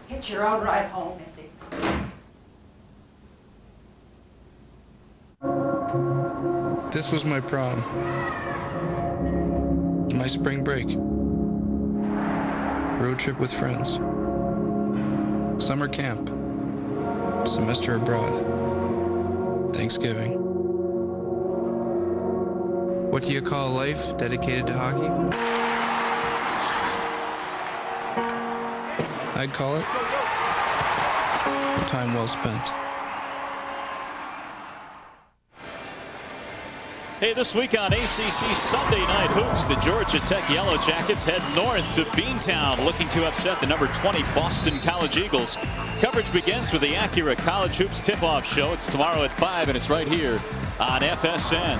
Get your own ride home, Missy. This was my prom. My spring break. Road trip with friends. Summer camp. Semester abroad. Thanksgiving. What do you call a life dedicated to hockey? I'd call it time well spent. Hey, this week on ACC Sunday Night Hoops, the Georgia Tech Yellow Jackets head north to Beantown, looking to upset the number 20 Boston College Eagles. Coverage begins with the Acura College Hoops tip-off show. It's tomorrow at 5, and it's right here on FSN.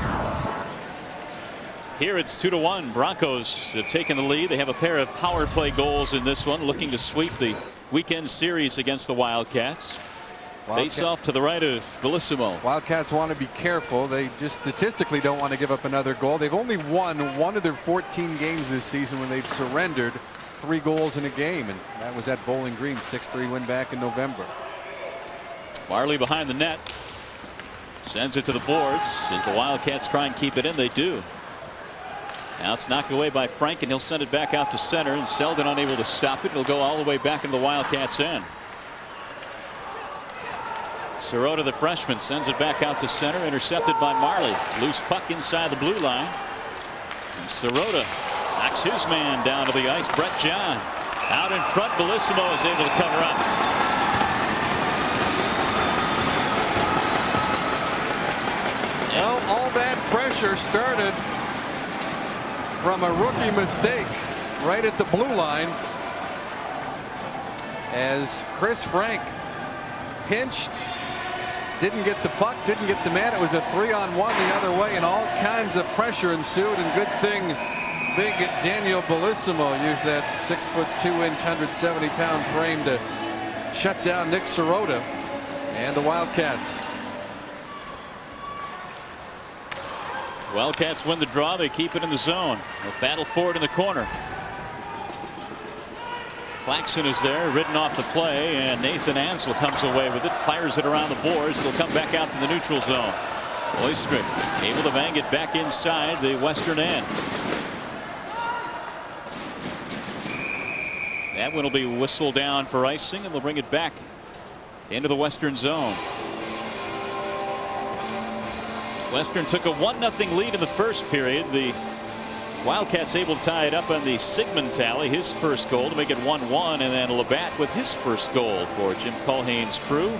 Here it's 2-1. Broncos have taken the lead. They have a pair of power play goals in this one, looking to sweep the weekend series against the Wildcats. Face off to the right of Bellissimo. Wildcats want to be careful. They just statistically don't want to give up another goal. They've only won one of their 14 games this season when they've surrendered 3 goals in a game, and that was at Bowling Green, 6-3 win back in November. Marley behind the net. Sends it to the boards. As the Wildcats try and keep it in, they do. Now it's knocked away by Frank, and he'll send it back out to center, and Selden unable to stop it. It'll go all the way back into the Wildcats' end. Sirota, the freshman, sends it back out to center, intercepted by Marley. Loose puck inside the blue line. And Sirota knocks his man down to the ice. Brett John out in front. Bellissimo is able to cover up. Well, all that pressure started from a rookie mistake right at the blue line, as Chris Frank pinched, didn't get the puck, didn't get the man. It was a 3-on-1 the other way, and all kinds of pressure ensued. And good thing big Daniel Bellissimo used that 6'2", 170-pound frame to shut down Nick Sirota and the Wildcats. Wildcats win the draw. They keep it in the zone. They'll battle for it in the corner. Claxton is there, ridden off the play, and Nathan Ansel comes away with it, fires it around the boards. It'll come back out to the neutral zone. Oystrick able to bang it back inside the western end. That one will be whistled down for icing, and they'll bring it back into the western zone. Western took a 1-0 lead in the first period. The Wildcats able to tie it up on the Sigmund tally, his first goal to make it 1-1, and then Labatt with his first goal for Jim Culhane's crew.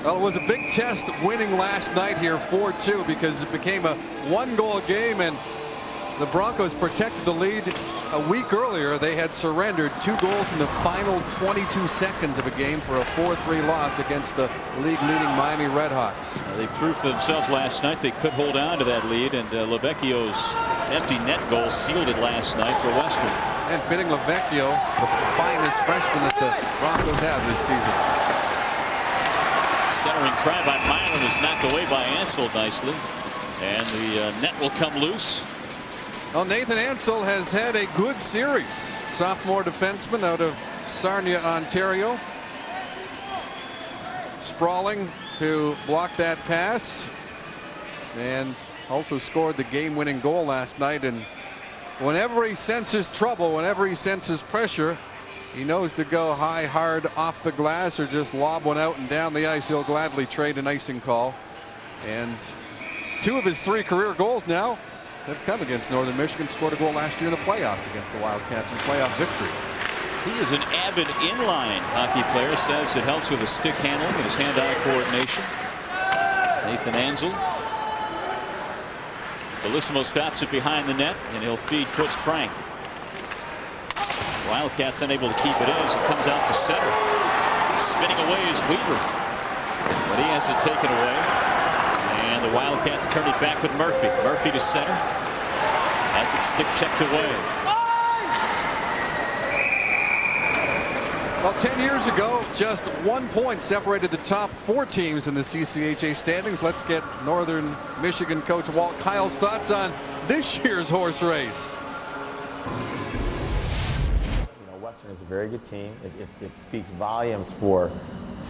Well, it was a big test winning last night here 4-2 because it became a 1-goal game, and the Broncos protected the lead. A week earlier, they had surrendered 2 goals in the final 22 seconds of a game for a 4-3 loss against the league-leading Miami Redhawks. They proved to themselves last night they could hold on to that lead, and Lavecchio's empty net goal sealed it last night for Western. And fitting Lavecchio, the finest freshman that the Broncos have this season. Centering try by Milan is knocked away by Ansel nicely, and the net will come loose. Well, Nathan Ansel has had a good series. Sophomore defenseman out of Sarnia, Ontario. Sprawling to block that pass, and also scored the game-winning goal last night. And whenever he senses trouble, whenever he senses pressure, he knows to go high, hard off the glass or just lob one out and down the ice. He'll gladly trade an icing call. And 2 of his 3 career goals now have come against Northern Michigan. Scored a goal last year in the playoffs against the Wildcats in playoff victory. He is an avid inline hockey player. Says it helps with his stick handling and his hand-eye coordination. Nathan Ansel. Bellissimo stops it behind the net, and he'll feed Chris Frank. Wildcats unable to keep it in as it comes out to center. Spinning away is Weaver, but he has it taken away. And the Wildcats turn it back with Murphy. Murphy to center. Has it stick checked away. Well, 10 years ago, just 1 point separated the top 4 teams in the CCHA standings. Let's get Northern Michigan coach Walt Kyle's thoughts on this year's horse race. Western is a very good team. It speaks volumes for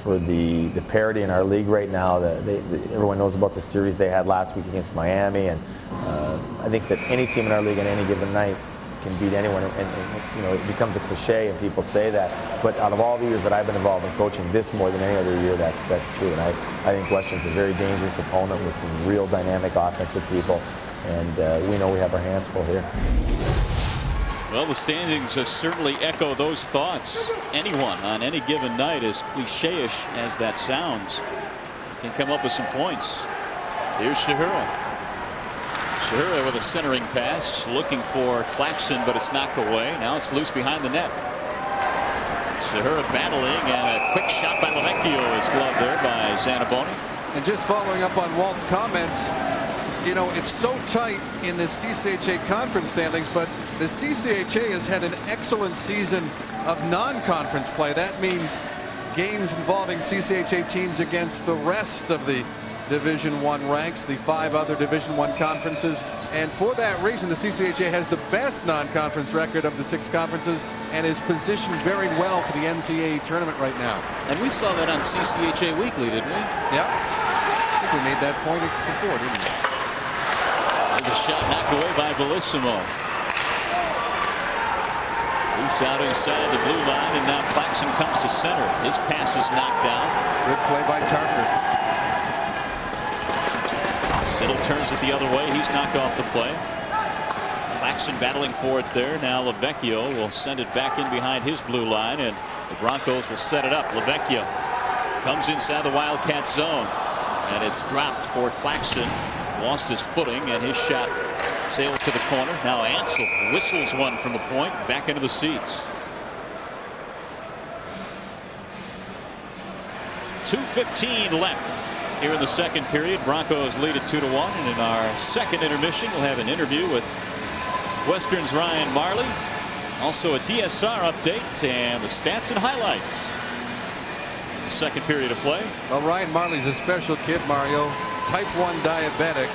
the parity in our league right now. Everyone knows about the series they had last week against Miami, and I think that any team in our league on any given night can beat anyone, and it becomes a cliche and people say that, but out of all the years that I've been involved in coaching, this more than any other year, that's true. And I think Western's a very dangerous opponent with some real dynamic offensive people, and we know we have our hands full here. Well, the standings certainly echo those thoughts. Anyone on any given night, as cliche-ish as that sounds, can come up with some points. Here's Shahura. Shahura with a centering pass, looking for Claxton, but it's knocked away. Now it's loose behind the net. Shahura battling, and a quick shot by Lavecchio is gloved there by Zanaboni. And just following up on Walt's comments, it's so tight in the CCHA conference standings, but the CCHA has had an excellent season of non-conference play. That means games involving CCHA teams against the rest of the Division I ranks, the 5 other Division I conferences. And for that reason, the CCHA has the best non-conference record of the 6 conferences and is positioned very well for the NCAA tournament right now. And we saw that on CCHA Weekly, didn't we? Yeah. I think we made that point before, didn't we? There's a shot knocked away by Bellissimo. Loose out inside the blue line, and now Claxton comes to center. His pass is knocked down. Good play by Tarker. Siddle turns it the other way. He's knocked off the play. Claxton battling for it there. Now Lavecchio will send it back in behind his blue line, and the Broncos will set it up. Lavecchio comes inside the Wildcat zone, and it's dropped for Claxton. Lost his footing, and his shot sails to the corner. Now Ansel whistles one from the point, back into the seats. 2:15 left here in the second period. Broncos lead it 2-1, and in our second intermission, we'll have an interview with Western's Ryan Marley. Also a DSR update and the stats and highlights. Second period of play. Well, Ryan Marley's a special kid, Mario. Type 1 diabetic.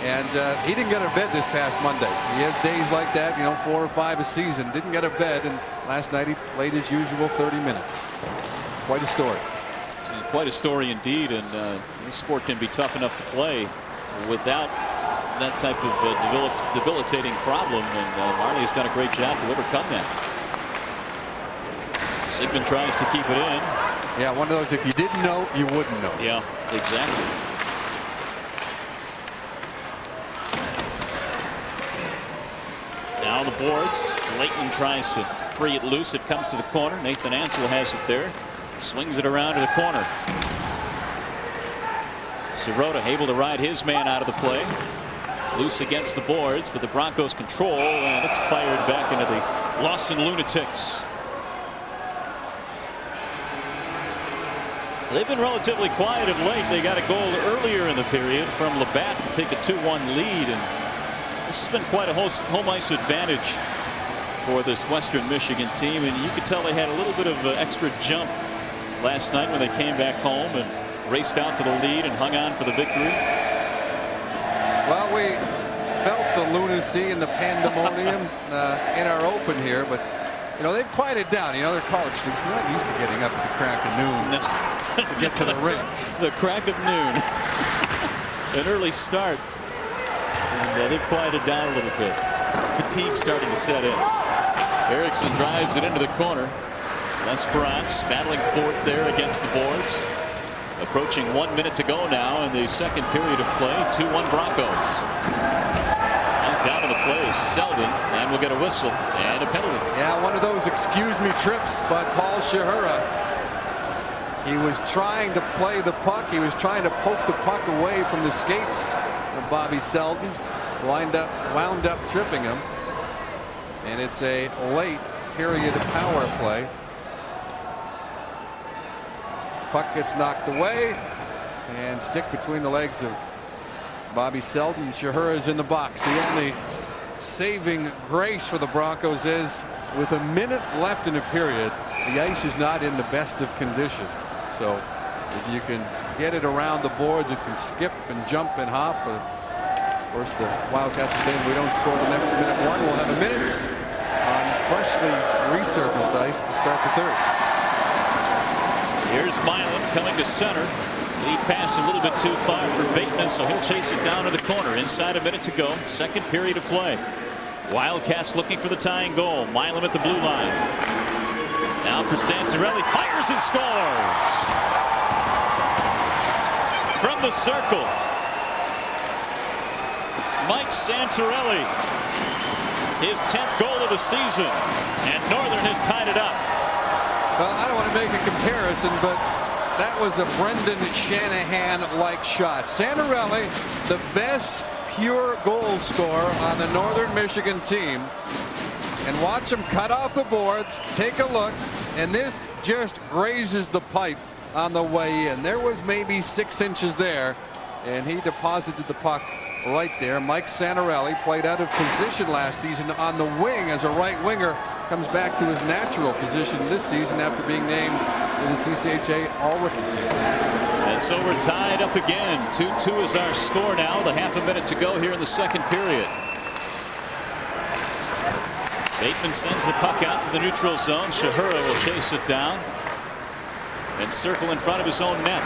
And he didn't get out of bed this past Monday. He has days like that, 4 or 5 a season. Didn't get out of bed, and last night he played his usual 30 minutes. Quite a story. Quite a story indeed, and this sport can be tough enough to play without that type of debilitating problem, and Marley has done a great job to overcome that. Sigmund tries to keep it in. Yeah, one of those, if you didn't know, you wouldn't know. Yeah, exactly. Now the boards. Layton tries to free it loose. It comes to the corner. Nathan Ansel has it there. Swings it around to the corner. Sirota able to ride his man out of the play. Loose against the boards, but the Broncos control, and it's fired back into the Lawson Lunatics. They've been relatively quiet of late. They got a goal earlier in the period from Labatt to take a 2-1 lead, and this has been quite a home ice advantage for this Western Michigan team, and you could tell they had a little bit of extra jump last night when they came back home and raced out to the lead and hung on for the victory. Well, we felt the lunacy and the pandemonium in our open here, but they've quieted down. They're college students. They're not used to getting up at the crack of noon to get to the rink. The crack of noon. An early start. And they've quieted down a little bit. Fatigue starting to set in. Erickson drives it into the corner. Esperance battling fourth there against the boards. Approaching 1 minute to go now in the second period of play. 2-1 Broncos. And down to the play, Selden, and we'll get a whistle and a penalty. Yeah, one of those excuse me trips by Paul Shahura. He was trying to play the puck. He was trying to poke the puck away from the skates of Bobby Selden. Wound up tripping him. And it's a late period power play. Puck gets knocked away and stick between the legs of Bobby Selden. Shahura is in the box. The only saving grace for the Broncos is with a minute left in the period, the ice is not in the best of condition. So if you can get it around the boards, it can skip and jump and hop. Of course, the Wildcats are saying we don't score the next minute one. We'll have a minute on freshly resurfaced ice to start the third. Here's Milan coming to center. Lead pass a little bit too far for Bateman, so he'll chase it down to the corner. Inside a minute to go. Second period of play. Wildcats looking for the tying goal. Milan at the blue line. Now for Santorelli. Fires and scores! From the circle. Mike Santorelli. His 10th goal of the season. And Northern has tied it up. Well, I don't want to make a comparison, but that was a Brendan Shanahan-like shot. Santorelli, the best pure goal scorer on the Northern Michigan team. And watch him cut off the boards, take a look, and this just grazes the pipe on the way in. There was maybe 6 inches there, and he deposited the puck right there. Mike Santorelli played out of position last season on the wing as a right winger. Comes back to his natural position this season after being named to the CCHA All-Rookie team. And so we're tied up again. 2-2 is our score now. The half a minute to go here in the second period. Bateman sends the puck out to the neutral zone. Shahura will chase it down and circle in front of his own net.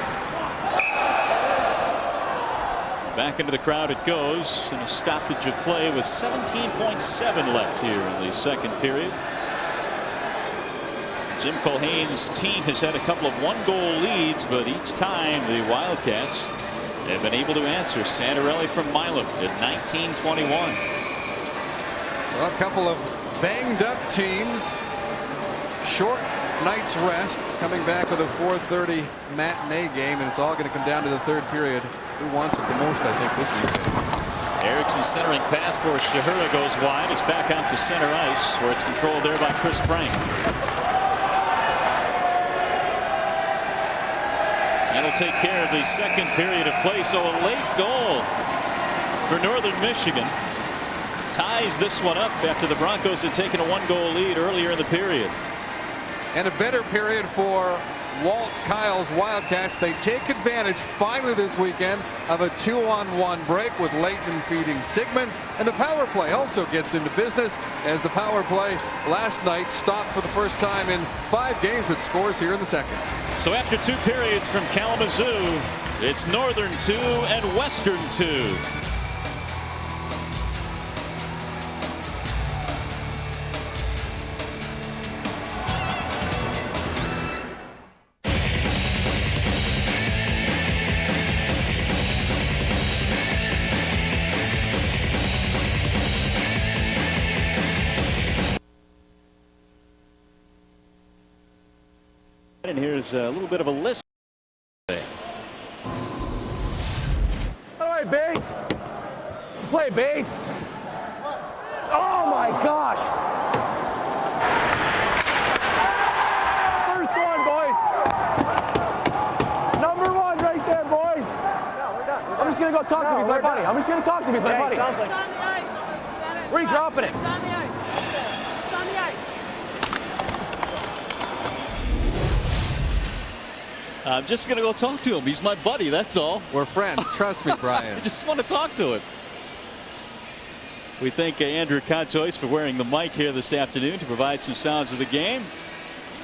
Back into the crowd it goes in a stoppage of play with 17.7 left here in the second period. Jim Culhane's team has had a couple of one-goal leads, but each time the Wildcats have been able to answer. Santorelli from Milam at 19-21. Well, a couple of banged-up teams. Short night's rest, coming back with a 4:30 matinee game, and it's all going to come down to the third period. Who wants it the most, I think, this weekend? Erickson centering pass for Shahura goes wide. It's back out to center ice, where it's controlled there by Chris Frank. That'll take care of the second period of play. So a late goal for Northern Michigan ties this one up after the Broncos had taken a one-goal lead earlier in the period. and a better period for Walt Kyle's Wildcats. They take advantage finally this weekend of a 2-on-1 break with Leighton feeding Sigmund, and the power play also gets into business as the power play last night stopped for the first time in 5 games with scores here in the second. So after 2 periods from Kalamazoo, it's Northern 2 and Western 2. And here's a little bit of a list. All right, Bates. Play, Bates. Oh, my gosh. First one, boys. Number 1 right there, boys. No, we're done. I'm just going to go talk to him. He's my buddy. I'm just going to talk to him. He's my buddy. It's on the ice. Where are you dropping it? It's on the ice. It's on the ice. I'm just going to go talk to him. He's my buddy, that's all. We're friends. Trust me, Brian. I just want to talk to him. We thank Andrew Contois for wearing the mic here this afternoon to provide some sounds of the game.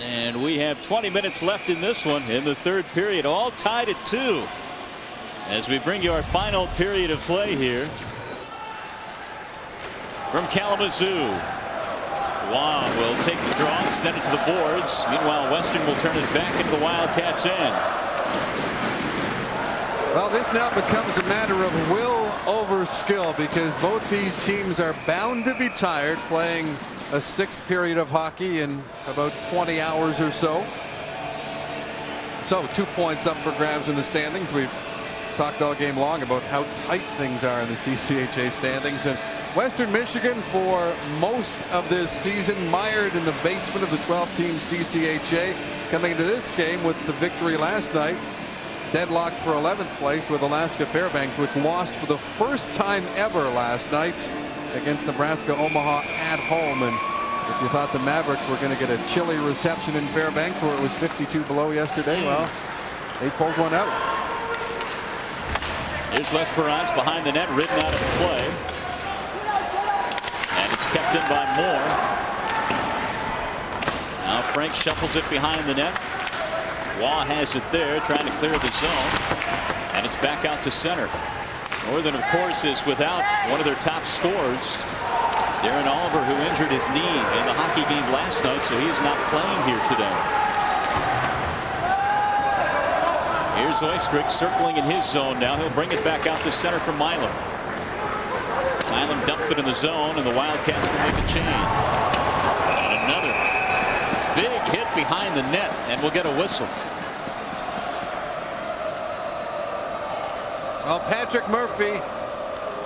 And we have 20 minutes left in this one in the 3rd period, all tied at 2. As we bring you our final period of play here from Kalamazoo. Wow, will take the draw and send it to the boards. Meanwhile, Western will turn it back into the Wildcats' end. Well, this now becomes a matter of will over skill because both these teams are bound to be tired playing a 6th period of hockey in about 20 hours or so. So 2 points up for grabs in the standings. We've talked all game long about how tight things are in the CCHA standings, and Western Michigan for most of this season mired in the basement of the 12-team CCHA, coming into this game with the victory last night, deadlocked for 11th place with Alaska Fairbanks, which lost for the first time ever last night against Nebraska Omaha at home. And if you thought the Mavericks were going to get a chilly reception in Fairbanks where it was 52 below yesterday, well, they pulled one out. Here's L'Esperance behind the net, ridden out of play. And it's kept in by Moore. Now Frank shuffles it behind the net. Waugh has it there, trying to clear the zone. And it's back out to center. Northern, of course, is without one of their top scorers, Darren Oliver, who injured his knee in the hockey game last night, so he is not playing here today. Here's Oystrick circling in his zone now. He'll bring it back out to center for Milam. Milam dumps it in the zone, and the Wildcats will make a change. And another big hit behind the net, and we'll get a whistle. Well, Patrick Murphy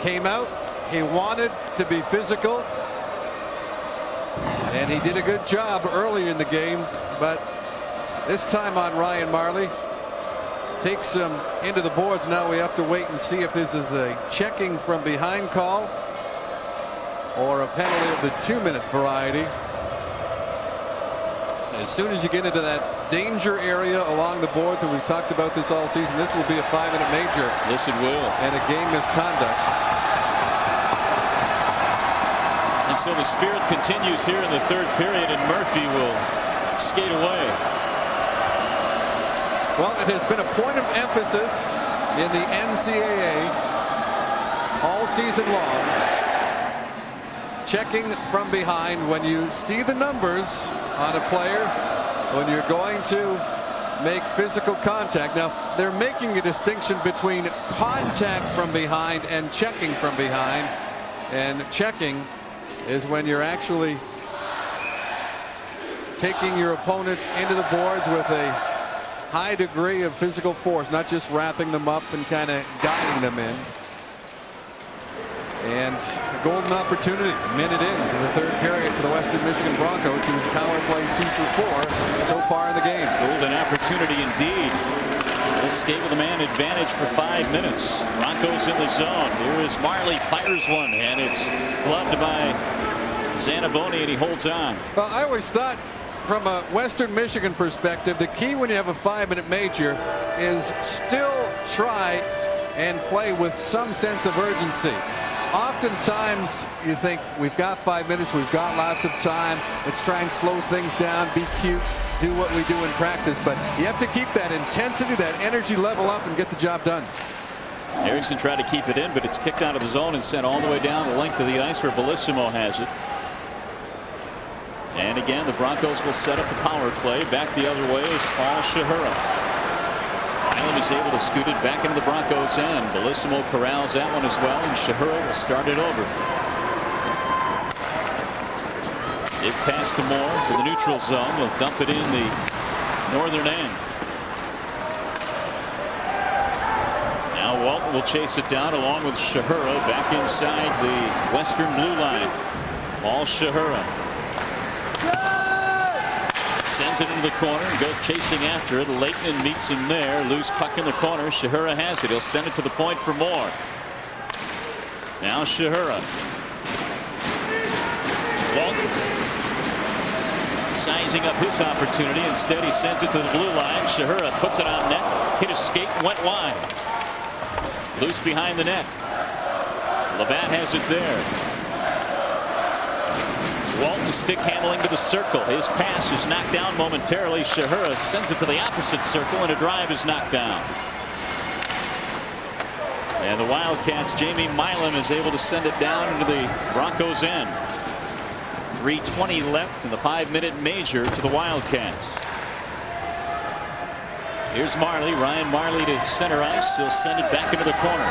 came out. He wanted to be physical, and he did a good job early in the game, but this time on Ryan Marley takes him into the boards. Now we have to wait and see if this is a checking from behind call or a penalty of the 2-minute variety. As soon as you get into that danger area along the boards, and we've talked about this all season, this will be a 5-minute major. Yes, it will. And a game misconduct. And so the spirit continues here in the 3rd period, and Murphy will skate away. Well, it has been a point of emphasis in the NCAA all season long. Checking from behind when you see the numbers on a player, when you're going to make physical contact. Now, they're making a distinction between contact from behind and checking from behind. And checking is when you're actually taking your opponent into the boards with a high degree of physical force, not just wrapping them up and kind of guiding them in. And a golden opportunity, a minute into the 3rd period for the Western Michigan Broncos, whose power play 2 through 4 so far in the game. Golden opportunity indeed. This gave the man advantage for 5 minutes. Broncos in the zone. Here is Marley, fires one, and it's gloved by Zanaboni, and he holds on. Well, I always thought from a Western Michigan perspective, the key when you have a 5-minute major is still try and play with some sense of urgency. Oftentimes you think we've got 5 minutes, we've got lots of time, let's try and slow things down, be cute, do what we do in practice, but you have to keep that intensity, that energy level up and get the job done. Erickson tried to keep it in, but it's kicked out of the zone and sent all the way down the length of the ice where Bellissimo has it. And again, the Broncos will set up the power play. Back the other way is Paul Shahura. Milam is able to scoot it back into the Broncos' end. Bellissimo corrals that one as well, and Shahura will start it over. It passed to Moore to the neutral zone. Will dump it in the northern end. Now Walton will chase it down along with Shahura back inside the western blue line. Paul Shahura sends it into the corner and goes chasing after it. Leighton meets him there. Loose puck in the corner. Shahura has it. He'll send it to the point for Moore. Now Shahura. Walton sizing up his opportunity. Instead he sends it to the blue line. Shahura puts it on net. Hit a skate and went wide. Loose behind the net. Labatt has it there. Walton stick handling to the circle. His pass is knocked down momentarily. Shahura sends it to the opposite circle and a drive is knocked down. And the Wildcats, Jamie Milam is able to send it down into the Broncos' end. 3:20 left in the 5-minute major to the Wildcats. Here's Marley. Ryan Marley to center ice. He'll send it back into the corner.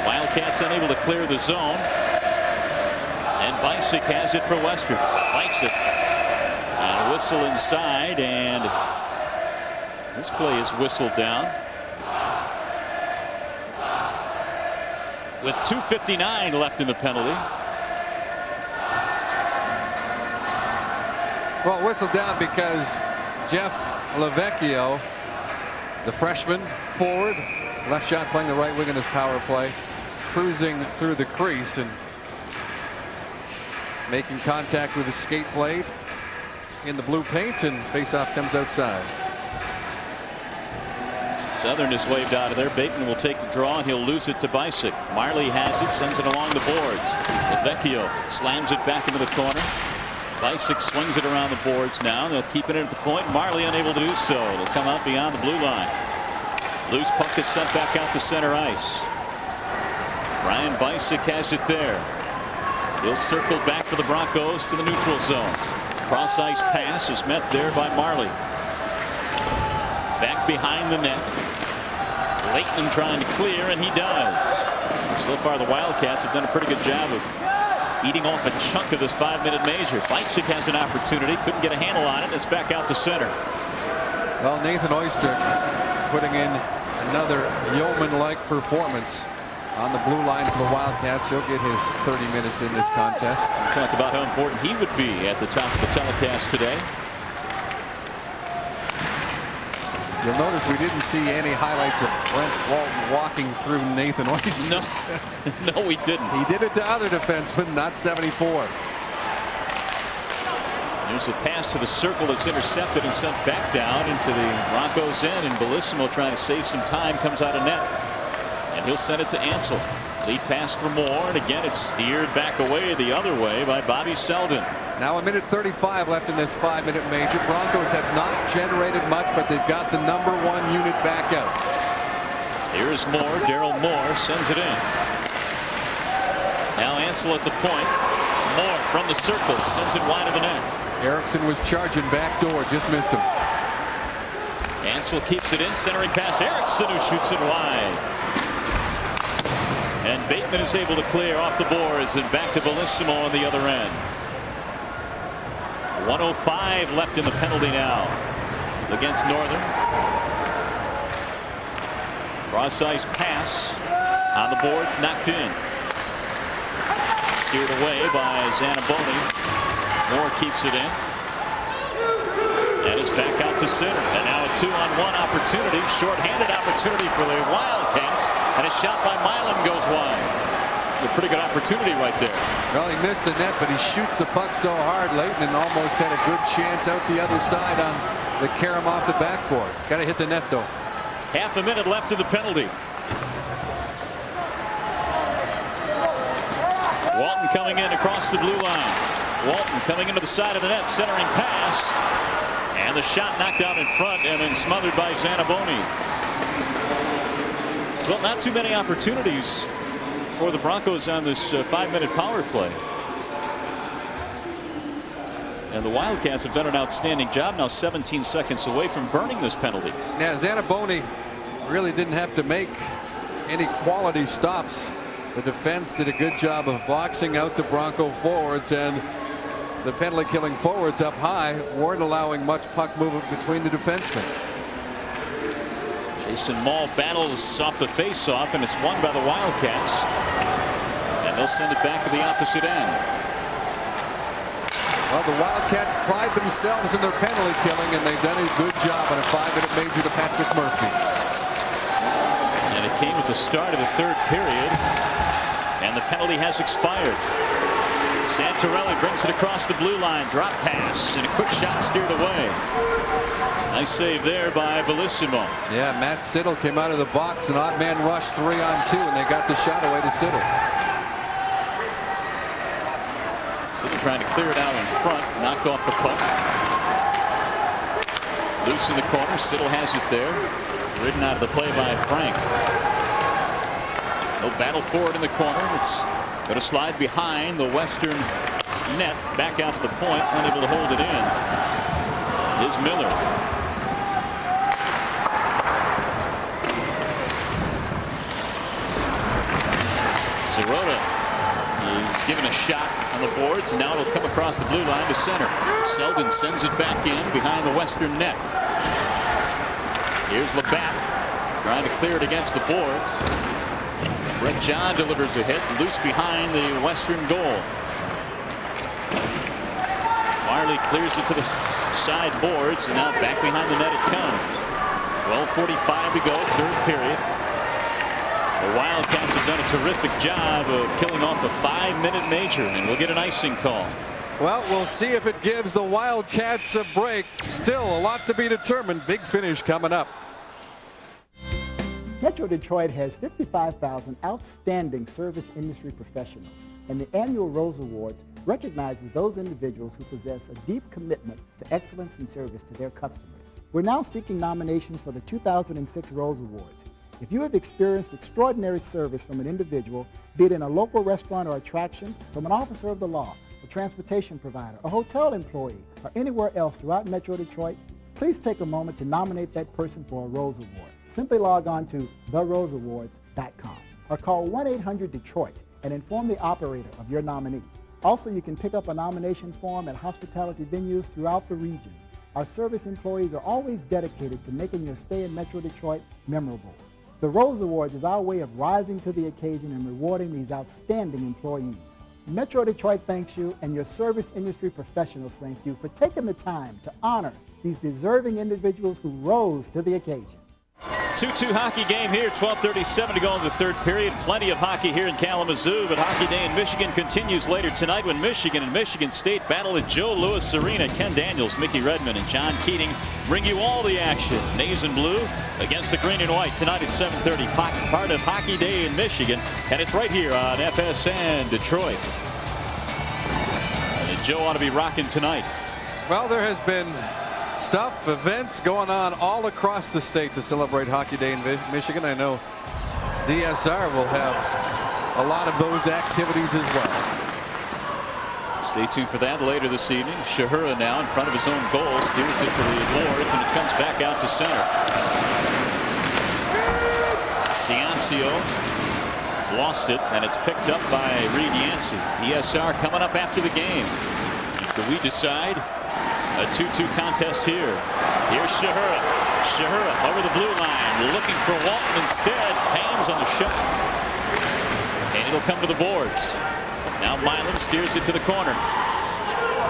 Wildcats unable to clear the zone. And Bicek has it for Western. Bicek. And a whistle inside, and this play is whistled down. With 2:59 left in the penalty. Well, whistled down because Jeff Lavecchio, the freshman forward, left shot playing the right wing in his power play, cruising through the crease and making contact with his skate blade in the blue paint, and faceoff comes outside. Southern is waved out of there. Bateman will take the draw and he'll lose it to Bicek. Marley has it, sends it along the boards. Lavecchio slams it back into the corner. Bicek swings it around the boards now. They'll keep it at the point. Marley unable to do so. It'll come out beyond the blue line. Loose puck is sent back out to center ice. Ryan Bicek has it there. He'll circle back for the Broncos to the neutral zone. Cross ice pass is met there by Marley. Back behind the net. Leighton trying to clear, and he does. So far the Wildcats have done a pretty good job of eating off a chunk of this 5-minute major. Bicek has an opportunity, couldn't get a handle on it. It's back out to center. Well, Nathan Oyster putting in another yeoman-like performance on the blue line for the Wildcats. He'll get his 30 minutes in this contest. We talked about how important he would be at the top of the telecast today. You'll notice we didn't see any highlights of Brent Walton walking through Nathan Oyster. No, we didn't. He did it to other defensemen, not 74. There's a pass to the circle that's intercepted and sent back down into the Broncos' end, and Bellissimo trying to save some time comes out of net. And he'll send it to Ansel. Lead pass for Moore, and again it's steered back away the other way by Bobby Selden. Now 1:35 left in this 5-minute major. Broncos have not generated much, but they've got the #1 unit back out. Here's Moore. Daryl Moore sends it in. Now Ansel at the point. Moore from the circle sends it wide of the net. Erickson was charging back door, just missed him. Ansel keeps it in, centering pass. Erickson who shoots it wide. And Bateman is able to clear off the boards and back to Bellissimo on the other end. 1:05 left in the penalty now against Northern. Cross ice pass on the boards, knocked in. Steered away by Zanaboni. Moore keeps it in. And it's back out to center. And now a 2-on-1 opportunity, short-handed opportunity for the Wildcats. And a shot by Milam goes wide. A pretty good opportunity right there. Well, he missed the net, but he shoots the puck so hard. Leighton almost had a good chance out the other side on the carom off the backboard. He's got to hit the net, though. Half a minute left of the penalty. Walton coming in across the blue line. Walton coming into the side of the net, centering pass. And the shot knocked out in front and then smothered by Zanaboni. Well, not too many opportunities for the Broncos on this 5-minute power play. And the Wildcats have done an outstanding job, now 17 seconds away from burning this penalty. Yeah, Zanaboni really didn't have to make any quality stops. The defense did a good job of boxing out the Bronco forwards, and the penalty killing forwards up high weren't allowing much puck movement between the defensemen. Jason Mall battles off the face-off, and it's won by the Wildcats. And they'll send it back to the opposite end. Well, the Wildcats pride themselves in their penalty killing, and they've done a good job on a 5-minute major to Patrick Murphy. And it came at the start of the third period, and the penalty has expired. Santorelli brings it across the blue line, drop pass, and a quick shot steered away. Nice save there by Bellissimo. Yeah, Matt Siddle came out of the box, an odd man rush 3-on-2, and they got the shot away to Siddle. Siddle trying to clear it out in front, knocked off the puck. Loose in the corner, Siddle has it there. Ridden out of the play by Frank. No battle for it in the corner. It's going to slide behind the Western net, back out to the point, unable to hold it in. Is Miller. Sirota is given a shot on the boards, and now it'll come across the blue line to center. Selden sends it back in behind the Western net. Here's Labatt trying to clear it against the boards. Brett John delivers a hit loose behind the Western goal. Marley clears it to the side boards, and now back behind the net it comes. 12:45 to go, third period. The Wildcats have done a terrific job of killing off a 5-minute major, and we'll get an icing call. Well, we'll see if it gives the Wildcats a break. Still a lot to be determined. Big finish coming up. Metro Detroit has 55,000 outstanding service industry professionals, and the annual Rose Awards recognizes those individuals who possess a deep commitment to excellence in service to their customers. We're now seeking nominations for the 2006 Rose Awards. If you have experienced extraordinary service from an individual, be it in a local restaurant or attraction, from an officer of the law, a transportation provider, a hotel employee, or anywhere else throughout Metro Detroit, please take a moment to nominate that person for a Rose Award. Simply log on to theroseawards.com or call 1-800-DETROIT and inform the operator of your nominee. Also, you can pick up a nomination form at hospitality venues throughout the region. Our service employees are always dedicated to making your stay in Metro Detroit memorable. The Rose Awards is our way of rising to the occasion and rewarding these outstanding employees. Metro Detroit thanks you, and your service industry professionals thank you for taking the time to honor these deserving individuals who rose to the occasion. 2-2 hockey game here, 12:37 to go in the third period. Plenty of hockey here in Kalamazoo, but Hockey Day in Michigan continues later tonight when Michigan and Michigan State battle at Joe Louis Arena. Ken Daniels, Mickey Redmond, and John Keating bring you all the action. Maize and blue against the green and white tonight at 7:30. Part of Hockey Day in Michigan, and it's right here on FSN Detroit. And Joe ought to be rocking tonight. Well, there has been events going on all across the state to celebrate Hockey Day in Michigan. I know DSR will have a lot of those activities as well. Stay tuned for that later this evening. Shahura now in front of his own goal, steers it to the boards, and it comes back out to center. Ciancio lost it, and it's picked up by Reed Yancey. DSR coming up after the game. Do we decide? A 2-2 contest here. Here's Shahura. Shahura over the blue line, looking for Walton instead. Hands on the shot. And it'll come to the boards. Now Milam steers it to the corner.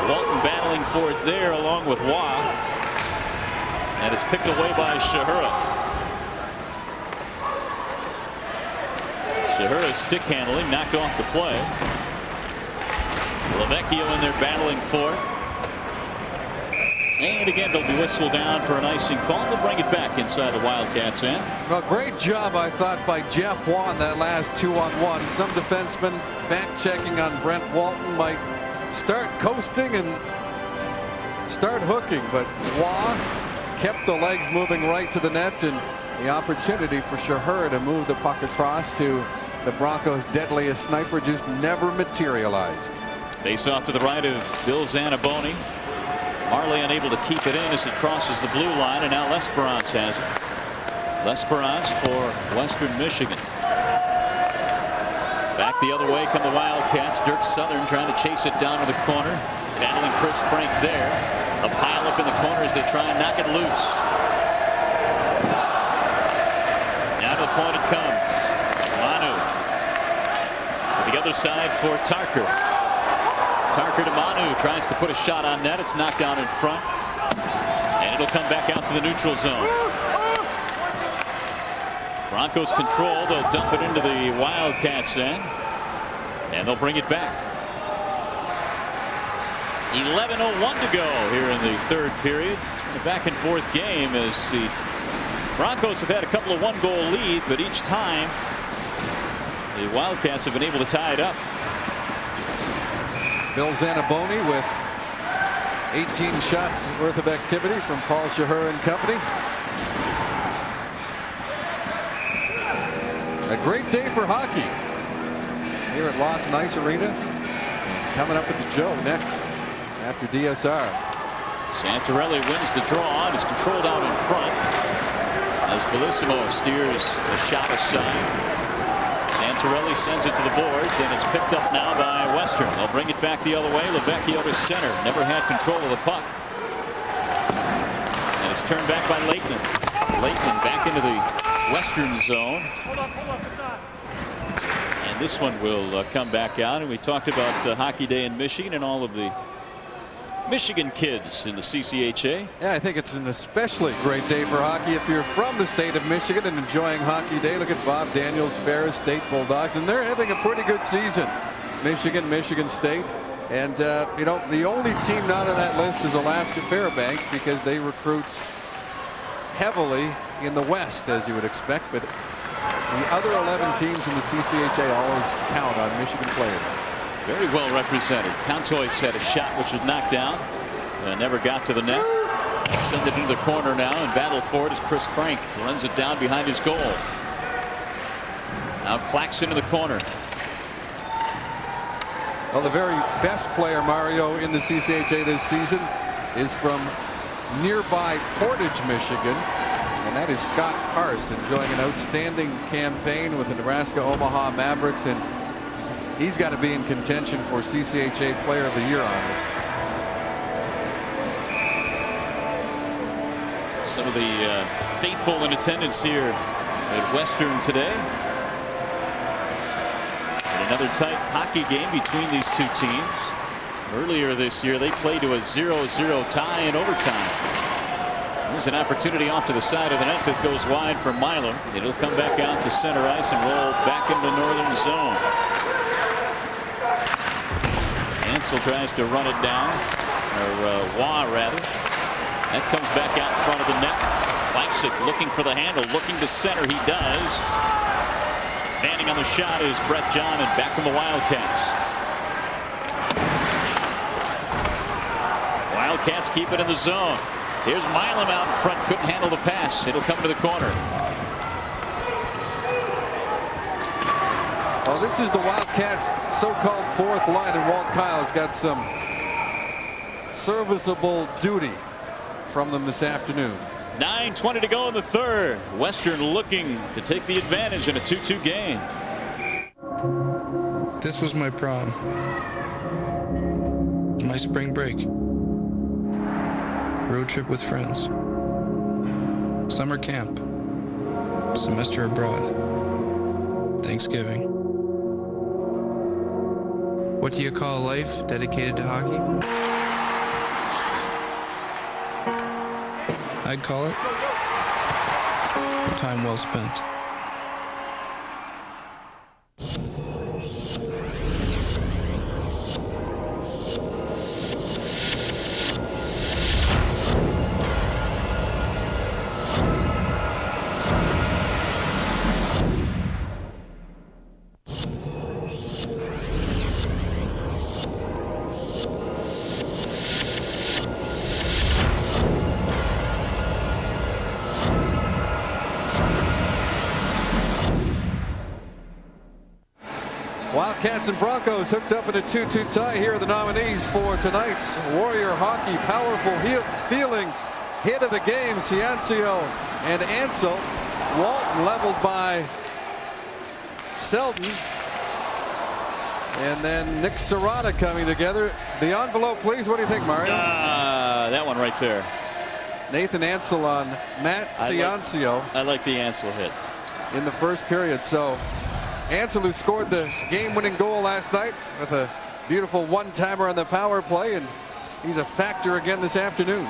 Walton battling for it there along with Waugh. And it's picked away by Shahura. Shahura's stick handling knocked off the play. Lavecchio in there battling for it. And again, it'll be whistled down for an icing call. They'll bring it back inside the Wildcats end. Well, great job, I thought, by Jeff Wan that last 2-on-1. Some defensemen back checking on Brent Walton might start coasting and start hooking, but Wan kept the legs moving right to the net, and the opportunity for Shahura to move the puck across to the Broncos' deadliest sniper just never materialized. Face off to the right of Bill Zanaboni. Marley unable to keep it in as it crosses the blue line, and now L'Esperance has it. L'Esperance for Western Michigan. Back the other way come the Wildcats. Dirk Southern trying to chase it down to the corner. Battling Chris Frank there. A pile up in the corner as they try and knock it loose. Now to the point it comes. Manu. To the other side for Tarker. Tarker to Manu, tries to put a shot on net. It's knocked down in front. And it'll come back out to the neutral zone. Broncos control. They'll dump it into the Wildcats end. And they'll bring it back. 11:01 to go here in the third period. It's been a back and forth game as the Broncos have had a couple of one-goal lead, but each time the Wildcats have been able to tie it up. Bill Zanaboni with 18 shots worth of activity from Paul Shahura and company. A great day for hockey here at Lost and Ice Arena. And coming up at the Joe next after DSR. Santorelli wins the draw and is controlled out in front as Bellissimo steers the shot aside. Santorelli sends it to the boards, and it's picked up now by Western. They'll bring it back the other way. Lavecchio to center. Never had control of the puck. And it's turned back by Leighton. Leighton back into the Western zone. And this one will come back out. And we talked about Hockey Day in Michigan and all of the Michigan kids in the CCHA. Yeah, I think it's an especially great day for hockey if you're from the state of Michigan and enjoying Hockey Day. Look at Bob Daniels, Ferris State Bulldogs, and they're having a pretty good season. Michigan, Michigan State, and you know, the only team not on that list is Alaska Fairbanks because they recruit heavily in the West, as you would expect, but the other 11 teams in the CCHA always count on Michigan players. Very well represented. Cantois had a shot which was knocked down and never got to the net. Send it into the corner now and battle for it as Chris Frank runs it down behind his goal. Now Claxton in the corner. Well, the very best player, Mario, in the CCHA this season is from nearby Portage, Michigan, and that is Scott Hars, enjoying an outstanding campaign with the Nebraska Omaha Mavericks, and he's got to be in contention for CCHA Player of the Year honors. Some of the faithful in attendance here at Western today. And another tight hockey game between these two teams. Earlier this year, they played to a 0-0 tie in overtime. There's an opportunity off to the side of the net that goes wide for Milam. It'll come back out to center ice and roll back into the northern zone. Ansel tries to run it down, or Waugh rather. That comes back out in front of the net. Leipzig looking for the handle, looking to center. He does. Standing on the shot is Brett John, and back from the Wildcats. Wildcats keep it in the zone. Here's Milam out in front, couldn't handle the pass. It'll come to the corner. Well, this is the Wildcats' so-called fourth line, and Walt Kyle's got some serviceable duty from them this afternoon. 9:20 to go in the third. Western looking to take the advantage in a 2-2 game. This was my prom. My spring break. Road trip with friends. Summer camp. Semester abroad. Thanksgiving. What do you call a life dedicated to hockey? I'd call it time well spent. Wildcats and Broncos hooked up in a 2-2 tie. Here are the nominees for tonight's Warrior Hockey Powerful Feeling hit of the game. Ciancio and Ansel. Walton leveled by Selden. And then Nick Serrata coming together. The envelope, please. What do you think, Mario? That one right there. Nathan Ansel on Matt Ciancio. I like the Ansel hit. In the first period. So Ansel, who scored the game-winning goal last night with a beautiful one-timer on the power play, and he's a factor again this afternoon.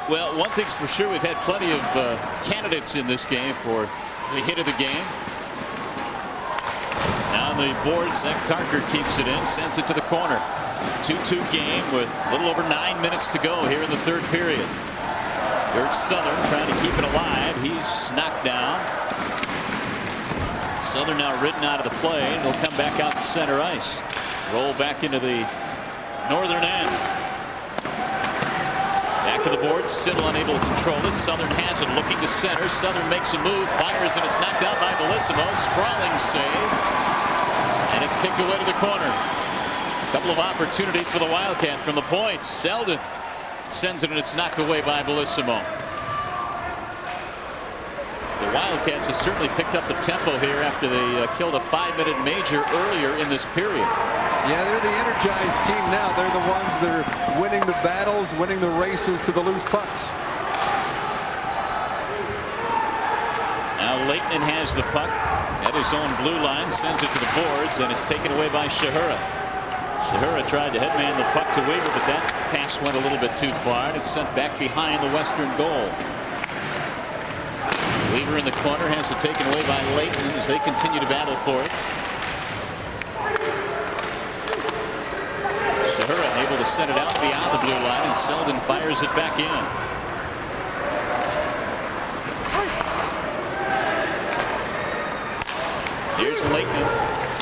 Well, one thing's for sure, we've had plenty of candidates in this game for the hit of the game. Now on the board, Zach Tarker keeps it in, sends it to the corner. 2-2 game with a little over 9 minutes to go here in the third period. Dirk Southern trying to keep it alive. He's knocked down. Southern now ridden out of the play, and he'll come back out to center ice. Roll back into the northern end. Back to the board. Siddle unable to control it. Southern has it, looking to center. Southern makes a move, fires, and it's knocked out by Bellissimo. Sprawling save, and it's kicked away to the corner. A couple of opportunities for the Wildcats from the point. Selden sends it, and it's knocked away by Bellissimo. The Wildcats have certainly picked up the tempo here after they killed a 5-minute major earlier in this period. Yeah, they're the energized team now. They're the ones that are winning the battles, winning the races to the loose pucks. Now Leighton has the puck at his own blue line, sends it to the boards, and it's taken away by Shahura. Shahura tried to headman the puck to Weaver, but that pass went a little bit too far, and it's sent back behind the Western goal. Weaver in the corner has it taken away by Leighton as they continue to battle for it. Shahura able to send it out beyond the blue line, and Selden fires it back in. Here's Leighton.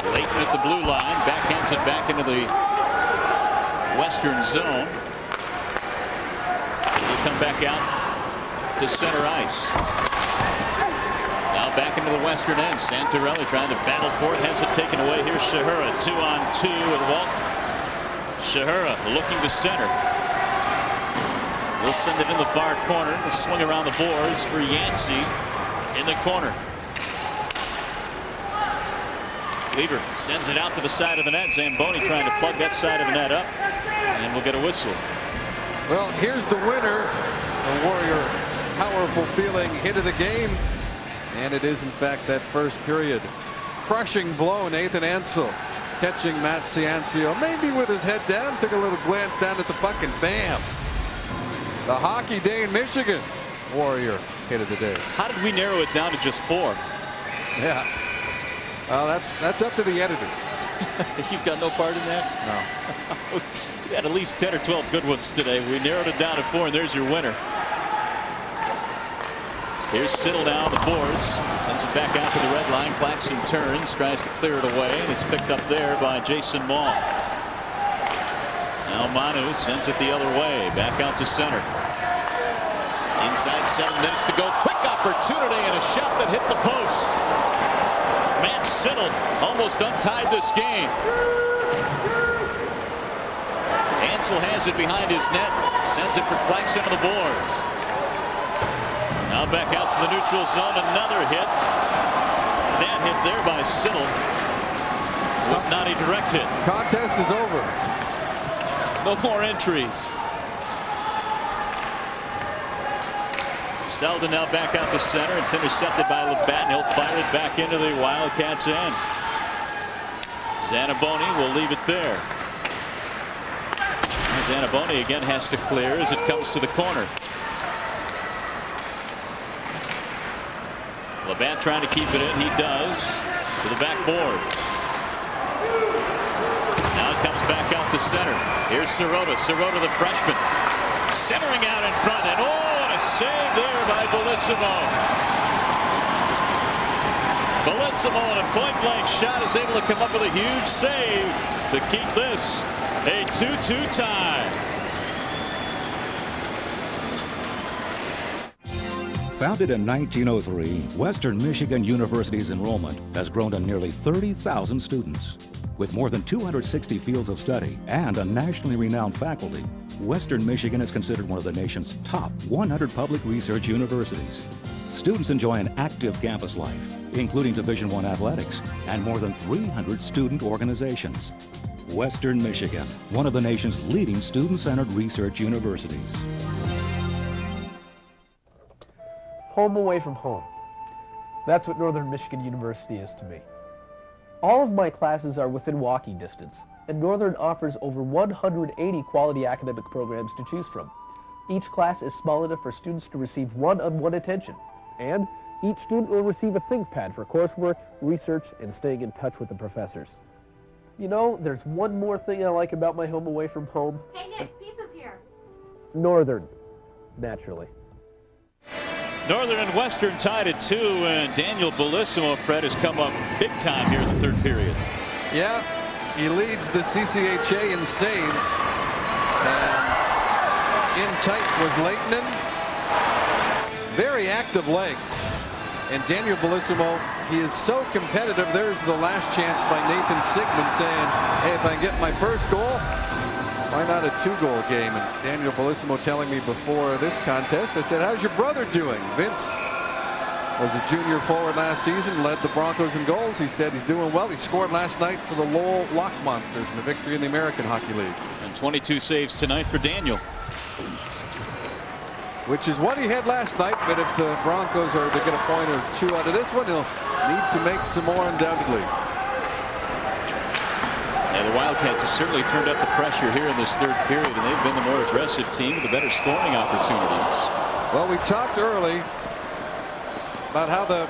Leighton at the blue line, backhands it back into the Western zone. He'll come back out to center ice. Now back into the Western end. Santorelli trying to battle for it, has it taken away. Here's Shahura, 2-on-2 with Walton. Shahura looking to center. We'll send it in the far corner. The swing around the boards for Yancey in the corner. Weaver sends it out to the side of the net. Zamboni trying to plug that side of the net up, and we'll get a whistle. Well, here's the winner, the Warrior Powerful Feeling hit of the game, and it is in fact that first period crushing blow. Nathan Ansel catching Matt Ciancio, maybe with his head down, took a little glance down at the puck, and bam! The Hockey Day in Michigan Warrior hit of the day. How did we narrow it down to just 4? Yeah. Well, that's up to the editors. You've got no part in that? No. We had at least 10 or 12 good ones today. We narrowed it down to 4, and there's your winner. Here's Siddle now on the boards. Sends it back out to the red line. Claxton turns, tries to clear it away, and it's picked up there by Jason Maul. Now Manu sends it the other way, back out to center. Inside 7 minutes to go. Quick opportunity and a shot that hit the post. Matt Siddle almost untied this game. Ansel has it behind his net. Sends it for Claxton to the board. Now back out to the neutral zone. Another hit. That hit there by Siddle was not a direct hit. Contest is over. No more entries. Selden now back out to center. It's intercepted by Labatt, and he'll fire it back into the Wildcats' end. Zanaboni will leave it there. Zanaboni again has to clear as it comes to the corner. Labatt trying to keep it in. He does. To the backboard. Now it comes back out to center. Here's Sirota. Sirota, the freshman. Centering out in front. And what a save there by Bellissimo. Bellissimo on a point-blank shot is able to come up with a huge save to keep this a 2-2 tie. Founded in 1903, Western Michigan University's enrollment has grown to nearly 30,000 students. With more than 260 fields of study and a nationally renowned faculty, Western Michigan is considered one of the nation's top 100 public research universities. Students enjoy an active campus life, including Division I athletics and more than 300 student organizations. Western Michigan, one of the nation's leading student-centered research universities. Home away from home. That's what Northern Michigan University is to me. All of my classes are within walking distance, and Northern offers over 180 quality academic programs to choose from. Each class is small enough for students to receive one-on-one attention, and each student will receive a ThinkPad for coursework, research, and staying in touch with the professors. You know, there's one more thing I like about my home away from home. Hey Nick, pizza's here. Northern, naturally. Northern and Western tied at 2, and Daniel Bellissimo, Fred, has come up big time here in the third period. Yeah, he leads the CCHA in saves, and in tight was Leighton. Very active legs, and Daniel Bellissimo, he is so competitive. There's the last chance by Nathan Sigmund saying, hey, if I can get my first goal, why not a 2-goal game? And Daniel Bellissimo telling me before this contest, I said, how's your brother doing? Vince was a junior forward last season, led the Broncos in goals. He said he's doing well. He scored last night for the Lowell Lock Monsters in a victory in the American Hockey League. And 22 saves tonight for Daniel. Which is what he had last night, but if the Broncos are to get a point or 2 out of this one, he'll need to make some more undoubtedly. Yeah, the Wildcats have certainly turned up the pressure here in this third period, and they've been the more aggressive team with the better scoring opportunities. Well, we talked early about how the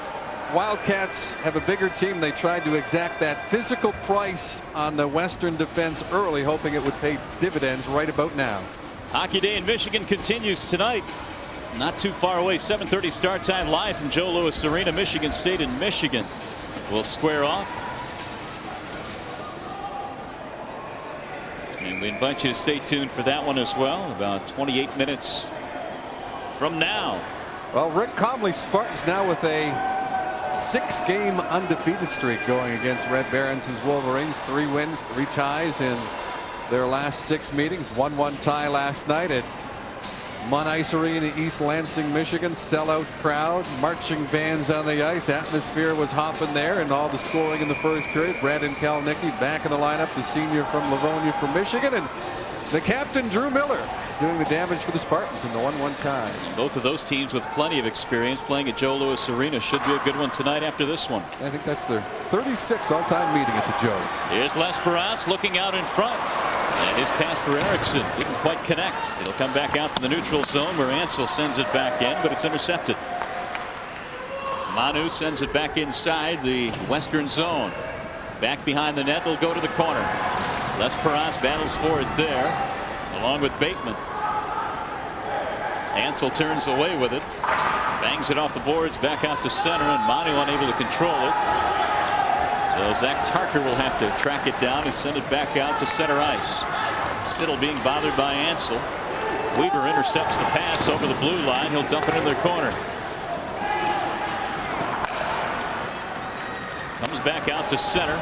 Wildcats have a bigger team. They tried to exact that physical price on the Western defense early, hoping it would pay dividends right about now. Hockey Day in Michigan continues tonight. Not too far away, 7:30 start time live from Joe Louis Arena. Michigan State and Michigan will square off. And we invite you to stay tuned for that one as well, about 28 minutes from now. Well, Rick Comley's Spartans now with a 6-game undefeated streak going against Red Barons' Wolverines. 3 wins, 3 ties in their last 6 meetings. 1-1 tie last night at Munn Ice Arena, East Lansing, Michigan. Sellout crowd, marching bands on the ice. Atmosphere was hopping there, and all the scoring in the first period. Brandon Kalnicki back in the lineup, the senior from Livonia from Michigan, and the captain Drew Miller doing the damage for the Spartans in the 1-1 tie. And both of those teams with plenty of experience playing at Joe Louis Arena. Should be a good one tonight after this one. I think that's their 36th all-time meeting at the Joe. Here's Lesperance looking out in front, and his pass for Erickson didn't quite connect. It'll come back out to the neutral zone where Ansel sends it back in, but it's intercepted. Manu sends it back inside the western zone. Back behind the net, they'll go to the corner. Lesperance battles for it there, along with Bateman. Ansel turns away with it, bangs it off the boards back out to center, and Manu unable to control it. So Zach Tarker will have to track it down and send it back out to center ice. Siddle being bothered by Ansel. Weaver intercepts the pass over the blue line. He'll dump it in their corner. Comes back out to center.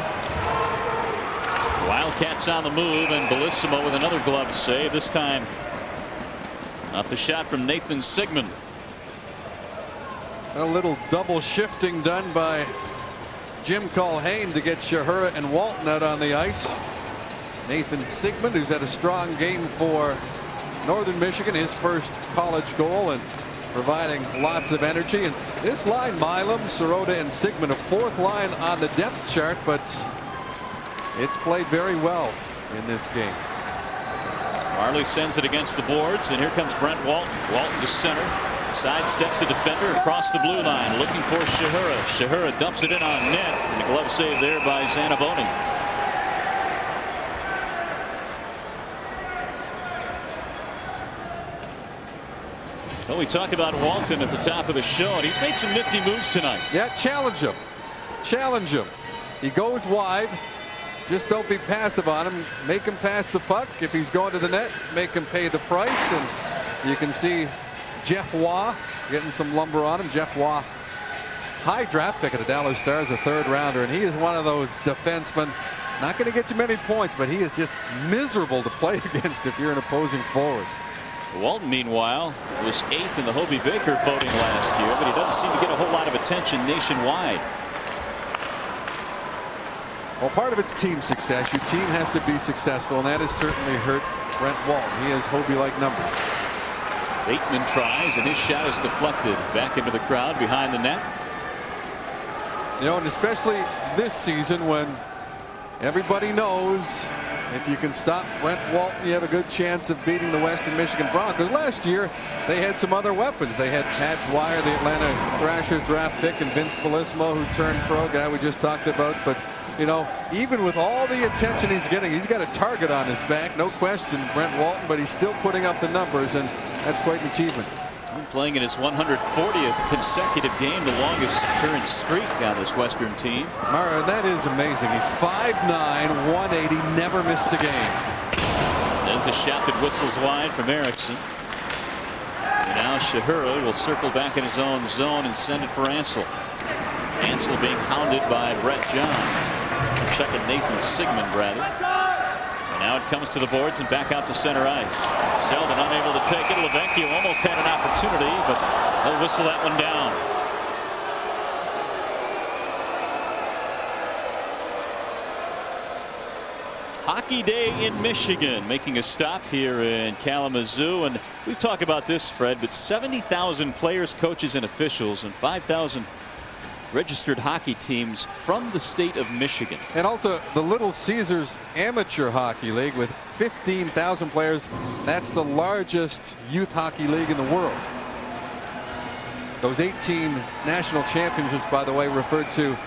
Wildcats on the move, and Bellissimo with another glove save. This time off the shot from Nathan Sigmund. A little double shifting done by Jim Culhane to get Shahura and Walton out on the ice. Nathan Sigmund, who's had a strong game for Northern Michigan, his first college goal, and providing lots of energy. And this line, Milam, Sirota, and Sigmund, a 4th line on the depth chart, but it's played very well in this game. Marley sends it against the boards, and here comes Brent Walton. Walton to center, sidesteps the defender across the blue line, looking for Shahura. Shahura dumps it in on net, and a glove save there by Zanaboni. Well, we talked about Walton at the top of the show, and he's made some nifty moves tonight. Yeah, challenge him. Challenge him. He goes wide. Just don't be passive on him. Make him pass the puck. If he's going to the net, make him pay the price. And you can see Jeff Waugh getting some lumber on him. Jeff Waugh, high draft pick of the Dallas Stars, a 3rd rounder, and he is one of those defensemen. Not going to get you many points, but he is just miserable to play against if you're an opposing forward. Walton, meanwhile, was 8th in the Hobey Baker voting last year, but he doesn't seem to get a whole lot of attention nationwide. Well, part of it's team success. Your team has to be successful, and that has certainly hurt Brent Walton. He has Hobey-like numbers. Bateman tries, and his shot is deflected back into the crowd behind the net. You know, and especially this season when everybody knows if you can stop Brent Walton, you have a good chance of beating the Western Michigan Broncos. Last year, they had some other weapons. They had Pat Dwyer, the Atlanta Thrashers draft pick, and Vince Bellissimo, who turned pro, guy we just talked about. But, you know, even with all the attention he's getting, he's got a target on his back, no question, Brent Walton, but he's still putting up the numbers, and that's quite an achievement. Playing in his 140th consecutive game, the longest current streak on this Western team. Mara, that is amazing. He's 5'9", 180, never missed a game. There's a shot that whistles wide from Erickson. Now Shahura will circle back in his own zone and send it for Ansel. Ansel being hounded by Brett John. Checking Nathan Sigmund, rather. Now it comes to the boards and back out to center ice. Selden unable to take it. Lavecchio almost had an opportunity, but he'll whistle that one down. Hockey Day in Michigan, making a stop here in Kalamazoo. And we've talked about this, Fred, but 70,000 players, coaches, and officials, and 5,000 registered hockey teams from the state of Michigan. And also the Little Caesars Amateur Hockey League with 15,000 players. That's the largest youth hockey league in the world. Those 18 national championships, by the way, referred to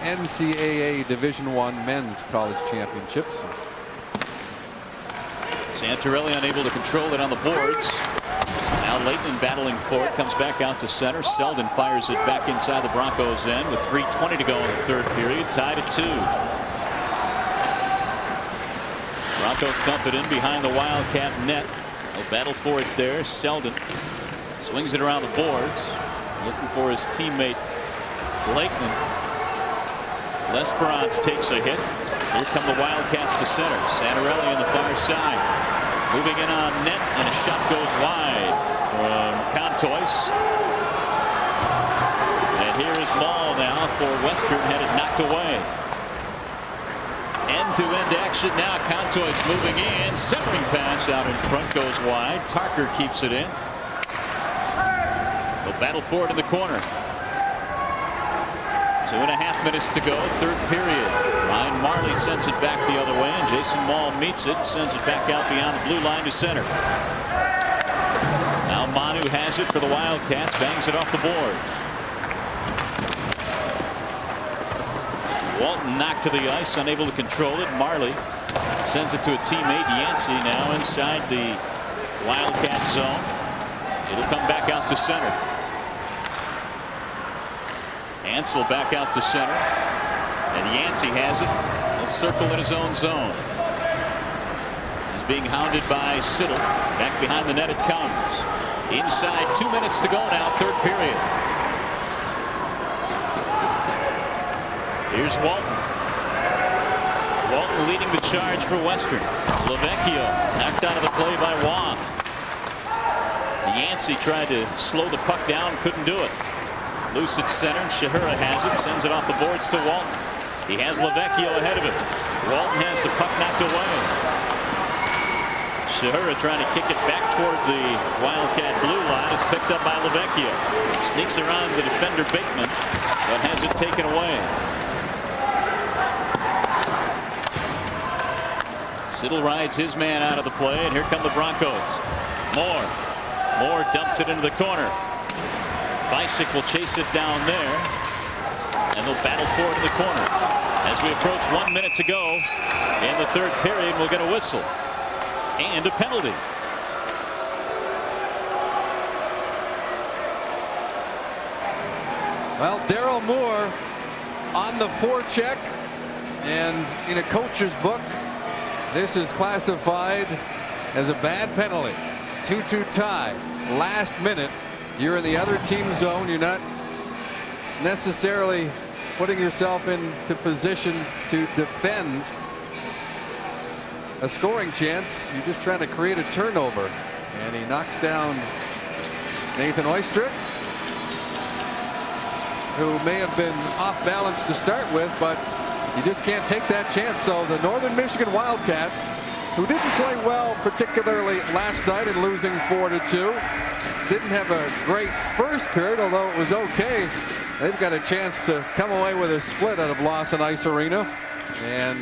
NCAA Division I men's college championships. Santorelli unable to control it on the boards. Now Leighton battling for it, comes back out to center. Selden fires it back inside the Broncos' end with 3:20 to go in the 3rd period, tied at 2. Broncos dump it in behind the Wildcat net. They'll battle for it there. Selden swings it around the boards, looking for his teammate Leighton. L'Esperance takes a hit. Here come the Wildcats to center. Santorelli on the far side. Moving in on net, and a shot goes wide from Contois. And here is Mall now for Western, had it knocked away. End-to-end action now. Contois moving in. Centering pass out in front goes wide. Tarker keeps it in. They'll battle for it in the corner. 2.5 minutes to go, 3rd period. Ryan Marley sends it back the other way, and Jason Mall meets it, sends it back out beyond the blue line to center. Now Manu has it for the Wildcats, bangs it off the board. Walton knocked to the ice, unable to control it. Marley sends it to a teammate, Yancey, now inside the Wildcat zone. It'll come back out to center. Ansel back out to center, and Yancey has it. He'll circle in his own zone. He's being hounded by Siddle. Back behind the net it comes. Inside, 2 minutes to go now, 3rd period. Here's Walton. Walton leading the charge for Western. Lavecchio knocked out of the play by Wong. Yancey tried to slow the puck down, couldn't do it. Loose at center, and Shahura has it, sends it off the boards to Walton. He has Lavecchio ahead of him. Walton has the puck knocked away. Shahura trying to kick it back toward the Wildcat blue line. It's picked up by Lavecchio. Sneaks around the defender Bateman, but has it taken away. Siddle rides his man out of the play, and here come the Broncos. Moore dumps it into the corner. Bicyk will chase it down there, and they'll battle for it in the corner. As we approach 1 minute to go in the 3rd period, we'll get a whistle and a penalty. Well, Daryl Moore on the forecheck, and in a coach's book, this is classified as a bad penalty. 2-2 tie. last minute. You're in the other team zone. You're not necessarily putting yourself into position to defend a scoring chance. You're just trying to create a turnover. And he knocks down Nathan Oystrick, who may have been off balance to start with, but you just can't take that chance. So the Northern Michigan Wildcats, who didn't play well particularly last night in losing 4-2, didn't have a great first period, although it was okay. They've got a chance to come away with a split out of Lawson Ice Arena, and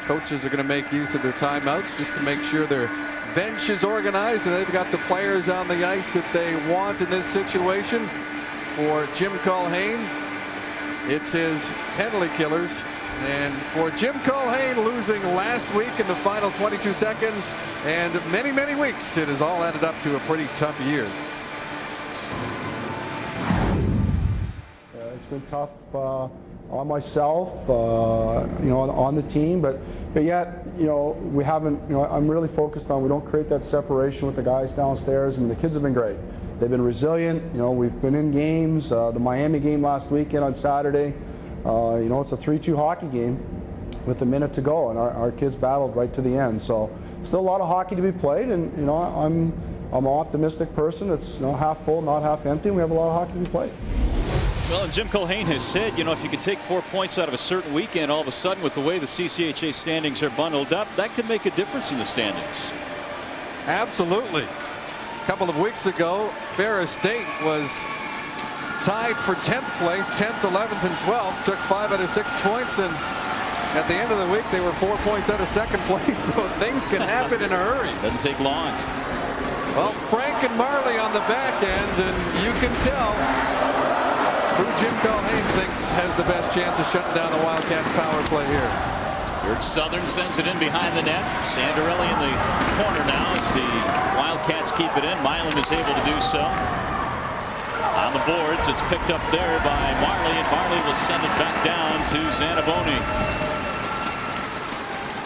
coaches are going to make use of their timeouts just to make sure their bench is organized and they've got the players on the ice that they want in this situation. For Jim Culhane, it's his penalty killers. And for Jim Culhane, losing last week in the final 22 seconds and many, many weeks, it has all added up to a pretty tough year. It's been tough on myself, on the team, but yet, we haven't, I'm really focused on we don't create that separation with the guys downstairs. I mean, the kids have been great. They've been resilient. We've been in games. The Miami game last weekend on Saturday, it's a 3-2 hockey game with a minute to go, and our kids battled right to the end. So still a lot of hockey to be played, and I'm an optimistic person. It's half full, not half empty. And we have a lot of hockey to be played. Well, and Jim Culhane has said, if you could take 4 points out of a certain weekend, all of a sudden with the way the CCHA standings are bundled up, that could make a difference in the standings. Absolutely. A couple of weeks ago, Ferris State was tied for 10th place, 10th, 11th, and 12th, took 5 out of 6 points, and at the end of the week, they were 4 points out of second place, so things can happen in a hurry. Doesn't take long. Well, Frank and Marley on the back end, and you can tell who Jim Culhane thinks has the best chance of shutting down the Wildcats power play here. George Southern sends it in behind the net. Sandarelli in the corner now as the Wildcats keep it in. Milan is able to do so. On the boards, it's picked up there by Marley, and Marley will send it back down to Zanaboni.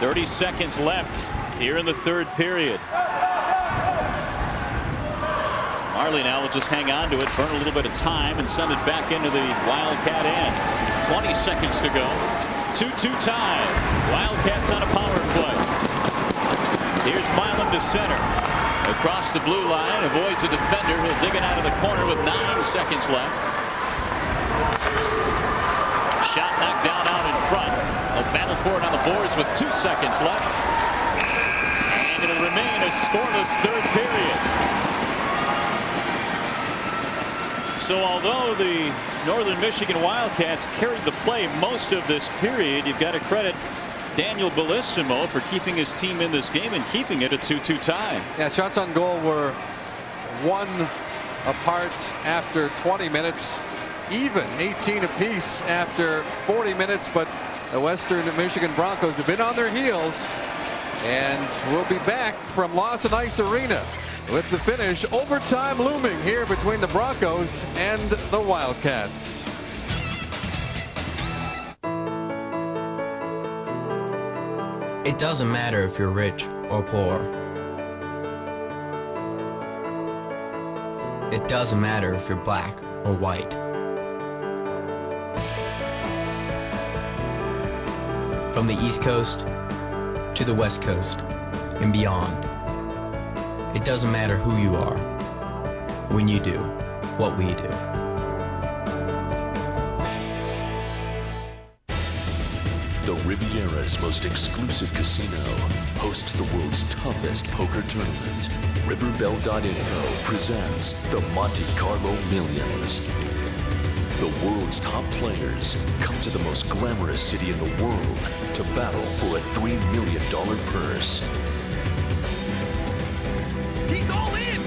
30 seconds left here in the third period. Marley now will just hang on to it, burn a little bit of time, and send it back into the Wildcat end. 20 seconds to go. 2-2 tie. Wildcats on a power play. Here's Milan to center. Across the blue line, avoids a defender. He'll dig it out of the corner with 9 seconds left. Shot knocked down out in front. They'll battle for it on the boards with 2 seconds left. And it'll remain a scoreless third period. So although the Northern Michigan Wildcats carried the play most of this period, you've got to credit Daniel Bellissimo for keeping his team in this game and keeping it a 2-2 tie. Yeah, shots on goal were 1 apart after 20 minutes, even 18 apiece after 40 minutes, but the Western Michigan Broncos have been on their heels, and we'll be back from Lawson Ice Arena with the finish. Overtime looming here between the Broncos and the Wildcats. It doesn't matter if you're rich or poor. It doesn't matter if you're black or white. From the East Coast to the West Coast and beyond. It doesn't matter who you are when you do what we do. The Riviera's most exclusive casino hosts the world's toughest poker tournament. Riverbell.info presents the Monte Carlo Millions. The world's top players come to the most glamorous city in the world to battle for a $3 million purse. He's all in!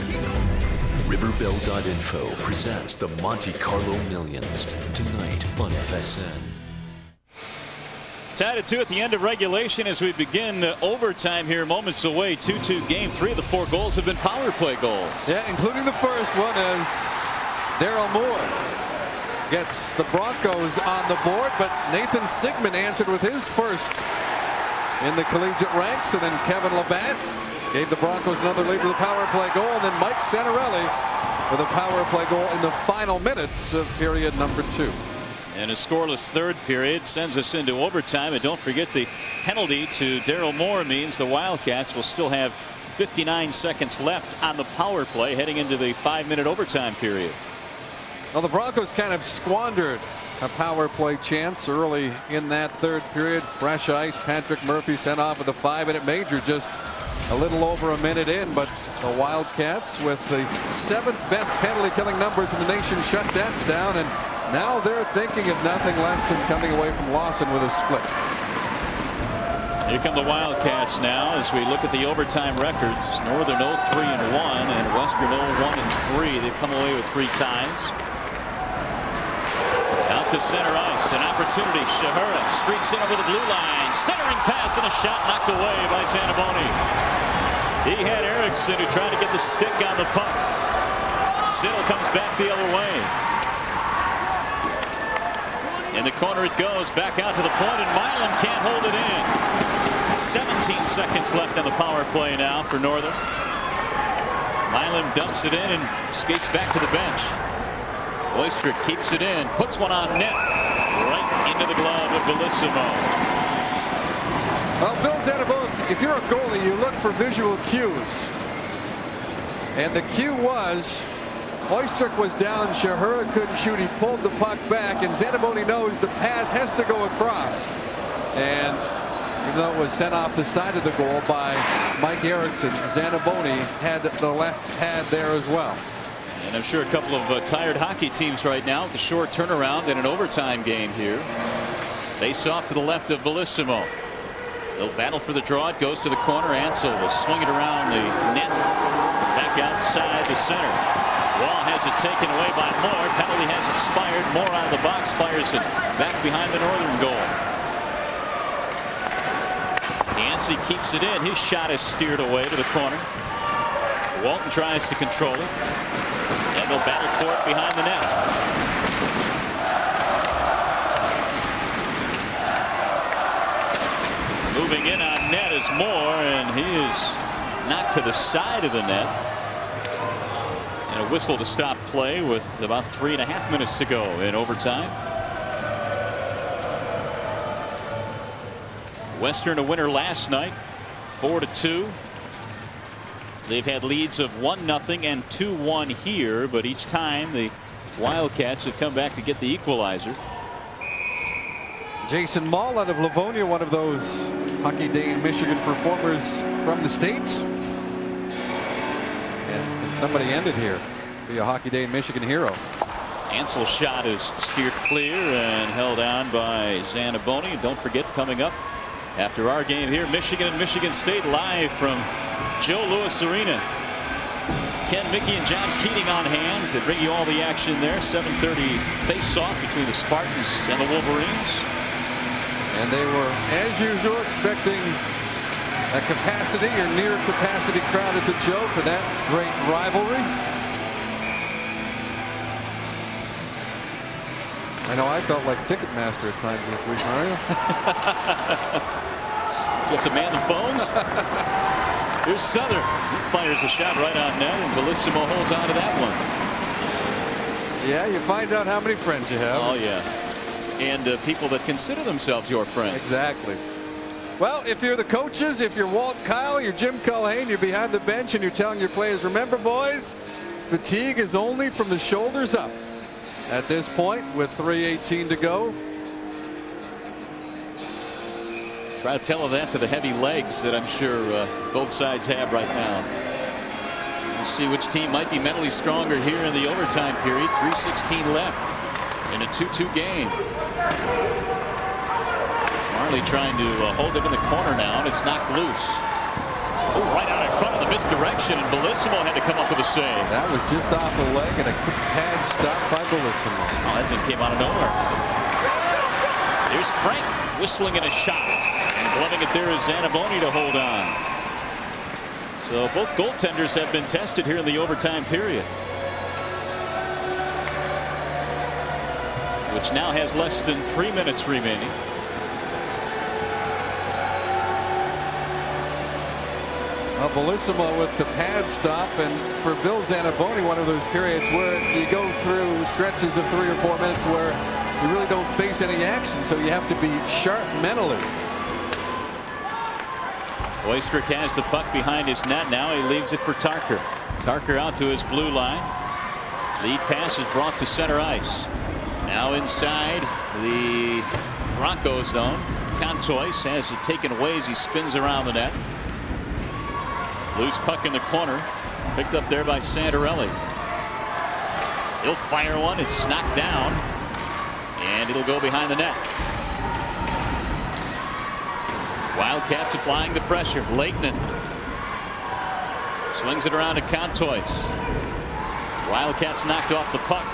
Riverbell.info presents the Monte Carlo Millions tonight on FSN. It's added 2 at the end of regulation as we begin overtime here moments away. 2-2 game. 3 of the 4 goals have been power play goals. Yeah, including the first one as Daryl Moore gets the Broncos on the board, but Nathan Sigmund answered with his first in the collegiate ranks, and then Kevin Labatt gave the Broncos another lead with a power play goal, and then Mike Santarelli with a power play goal in the final minutes of period number 2. And a scoreless third period sends us into overtime. And don't forget, the penalty to Daryl Moore means the Wildcats will still have 59 seconds left on the power play heading into the 5-minute overtime period. Well, the Broncos kind of squandered a power play chance early in that third period. Fresh ice. Patrick Murphy sent off with a 5-minute major just a little over a minute in, but the Wildcats, with the 7th best penalty killing numbers in the nation, shut that down, and now they're thinking of nothing less than coming away from Lawson with a split. Here come the Wildcats now as we look at the overtime records. Northern 0-3-1 and Western 0-1-3. They've come away with 3 ties. Out to center ice, an opportunity. Shahura streaks in over the blue line. Centering pass and a shot knocked away by Zanaboni. He had Erickson who tried to get the stick on the puck. Siddle comes back the other way. In the corner it goes, back out to the point, and Milam can't hold it in. 17 seconds left on the power play now for Northern. Milam dumps it in and skates back to the bench. Oyster keeps it in, puts one on net, right into the glove of Bellissimo. Well, Bill Zanaboni, if you're a goalie, you look for visual cues. And the cue was Oyster was down, Shahura couldn't shoot, he pulled the puck back, and Zanaboni knows the pass has to go across. And even though it was sent off the side of the goal by Mike Erickson, Zanaboni had the left pad there as well. And I'm sure a couple of tired hockey teams right now with the short turnaround in an overtime game here. Face off to the left of Bellissimo. They'll battle for the draw. It goes to the corner. Ansel will swing it around the net. Back outside the center. Wall has it taken away by Moore. Penalty has expired. Moore out of the box fires it back behind the Northern goal. Yancey keeps it in. His shot is steered away to the corner. Walton tries to control it. And they'll battle for it behind the net. Moving in on net is Moore, and he is knocked to the side of the net. And a whistle to stop play with about 3.5 minutes to go in overtime. Western a winner last night, 4-2. They've had leads of 1-0 and 2-1 here, but each time the Wildcats have come back to get the equalizer. Jason Mall out of Livonia, one of those Hockey Day in Michigan performers from the States. And somebody ended here. Be a Hockey Day in Michigan hero. Ansel's shot is steered clear and held on by Zanaboni. Don't forget, coming up after our game here, Michigan and Michigan State live from Joe Louis Arena. Ken Mickey and John Keating on hand to bring you all the action there. 7:30 face-off between the Spartans and the Wolverines. And they were, as usual, expecting a capacity or near capacity crowd at the Joe for that great rivalry. I know I felt like Ticketmaster at times this week, Mario. You have to man the phones. Here's Southern. He fires a shot right on net, and Bellissimo holds on to that one. Yeah, you find out how many friends you have. Oh, yeah. And people that consider themselves your friends. Exactly. Well, if you're the coaches, if you're Walt Kyle, you're Jim Culhane, you're behind the bench and you're telling your players, remember, boys, fatigue is only from the shoulders up. At this point, with 3:18 to go. Try to tell them that to the heavy legs that I'm sure both sides have right now. We'll see which team might be mentally stronger here in the overtime period. 3:16 left in a 2-2 game. Marley trying to hold it in the corner now, and it's knocked loose. Oh, right out in front of the misdirection, and Bellissimo had to come up with a save. That was just off the leg and a quick pad stop by Bellissimo. Oh, that thing came out of nowhere. Here's Frank whistling in a shot. And gloving it there is Zanaboni to hold on. So both goaltenders have been tested here in the overtime period, which now has less than 3 minutes remaining. Bellissimo with the pad stop, and for Bill Zanaboni, one of those periods where you go through stretches of 3 or 4 minutes where you really don't face any action, so you have to be sharp mentally. Oystrick has the puck behind his net. Now he leaves it for Tarker. Tarker out to his blue line. Lead pass is brought to center ice. Now inside the Broncos zone. Cantois has it taken away as he spins around the net. Loose puck in the corner. Picked up there by Santarelli. He'll fire one. It's knocked down. And it'll go behind the net. Wildcats applying the pressure. Lehtinen swings it around to Cantois. Wildcats knocked off the puck.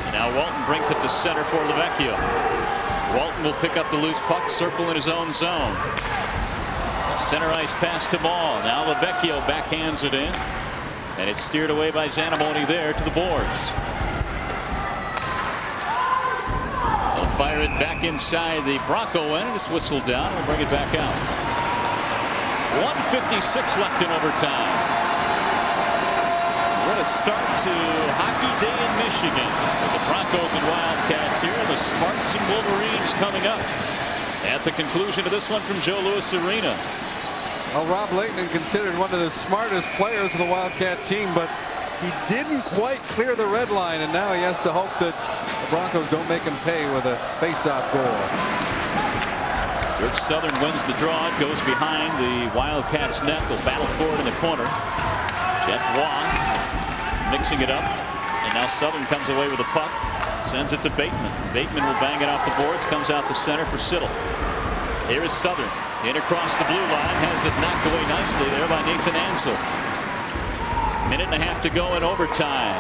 And now Walton brings it to center for Lavecchio. Walton will pick up the loose puck, circle in his own zone. Center ice pass to Maul. Now Lavecchio backhands it in. And it's steered away by Zanamoni there to the boards. They'll fire it back inside the Bronco end. It's whistled down. We'll bring it back out. 1:56 left in overtime. What a start to Hockey Day in Michigan. With the Broncos and Wildcats here. The Spartans and Wolverines coming up at the conclusion of this one from Joe Louis Arena. Well, Rob Lehtinen considered one of the smartest players of the Wildcat team, but he didn't quite clear the red line, and now he has to hope that the Broncos don't make him pay with a face-off goal. George Southern wins the draw. It goes behind the Wildcats net. They'll battle for it in the corner. Jeff Waugh mixing it up, and now Southern comes away with the puck. Sends it to Bateman. Bateman will bang it off the boards. Comes out to center for Siddle. Here is Southern. In across the blue line. Has it knocked away nicely there by Nathan Ansel. Minute and a half to go in overtime.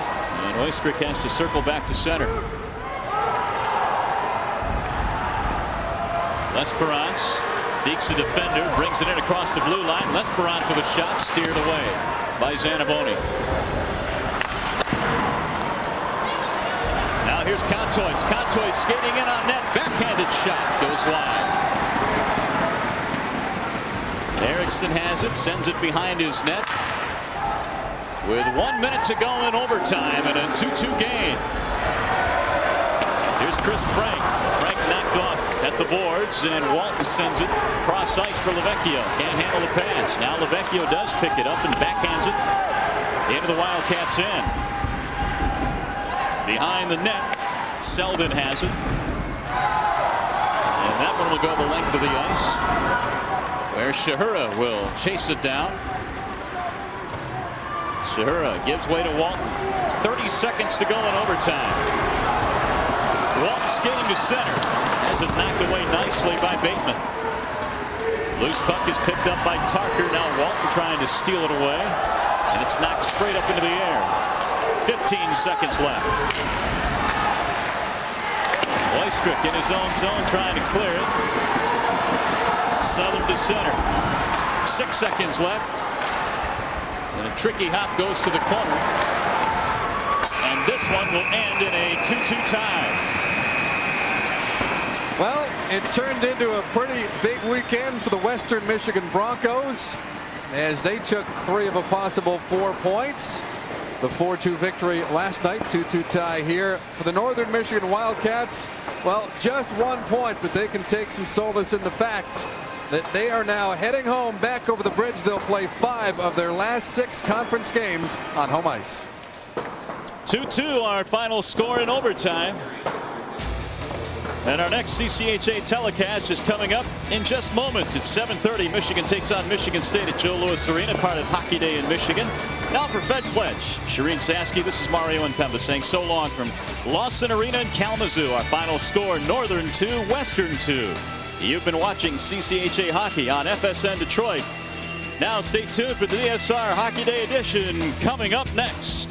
And Oystrick has to circle back to center. L'Esperance dekes the defender. Brings it in across the blue line. L'Esperance with a shot. Steered away by Zanaboni. Now here's Cantois. Cantois skating in on net. Backhanded shot. Goes wide. Erickson has it. Sends it behind his net. With 1 minute to go in overtime and a 2-2 game. Here's Chris Frank. Frank knocked off at the boards, and Walton sends it cross ice for Lavecchio. Can't handle the pass. Now Lavecchio does pick it up and backhands it into the Wildcats end. Behind the net, Selden has it. And that one will go the length of the ice, where Shahura will chase it down. Shahura gives way to Walton. 30 seconds to go in overtime. Walton skating to center. Has it knocked away nicely by Bateman. Loose puck is picked up by Tarker. Now Walton trying to steal it away. And it's knocked straight up into the air. 15 seconds left. Oystrick in his own zone trying to clear it. Southern to center. 6 seconds left. And a tricky hop goes to the corner. And this one will end in a 2-2 tie. Well, it turned into a pretty big weekend for the Western Michigan Broncos as they took 3 of a possible 4 points. The 4-2 victory last night, 2-2 tie here for the Northern Michigan Wildcats. Well, just 1 point, but they can take some solace in the fact that they are now heading home back over the bridge. They'll play 5 of their last 6 conference games on home ice. 2-2 our final score in overtime. And our next CCHA telecast is coming up in just moments. It's 7:30. Michigan takes on Michigan State at Joe Louis Arena, part of Hockey Day in Michigan. Now for Fed Pledge, Shireen Sasky, this is Mario and Pemba saying so long from Lawson Arena in Kalamazoo. Our final score, Northern 2, Western 2. You've been watching CCHA Hockey on FSN Detroit. Now stay tuned for the DSR Hockey Day edition coming up next.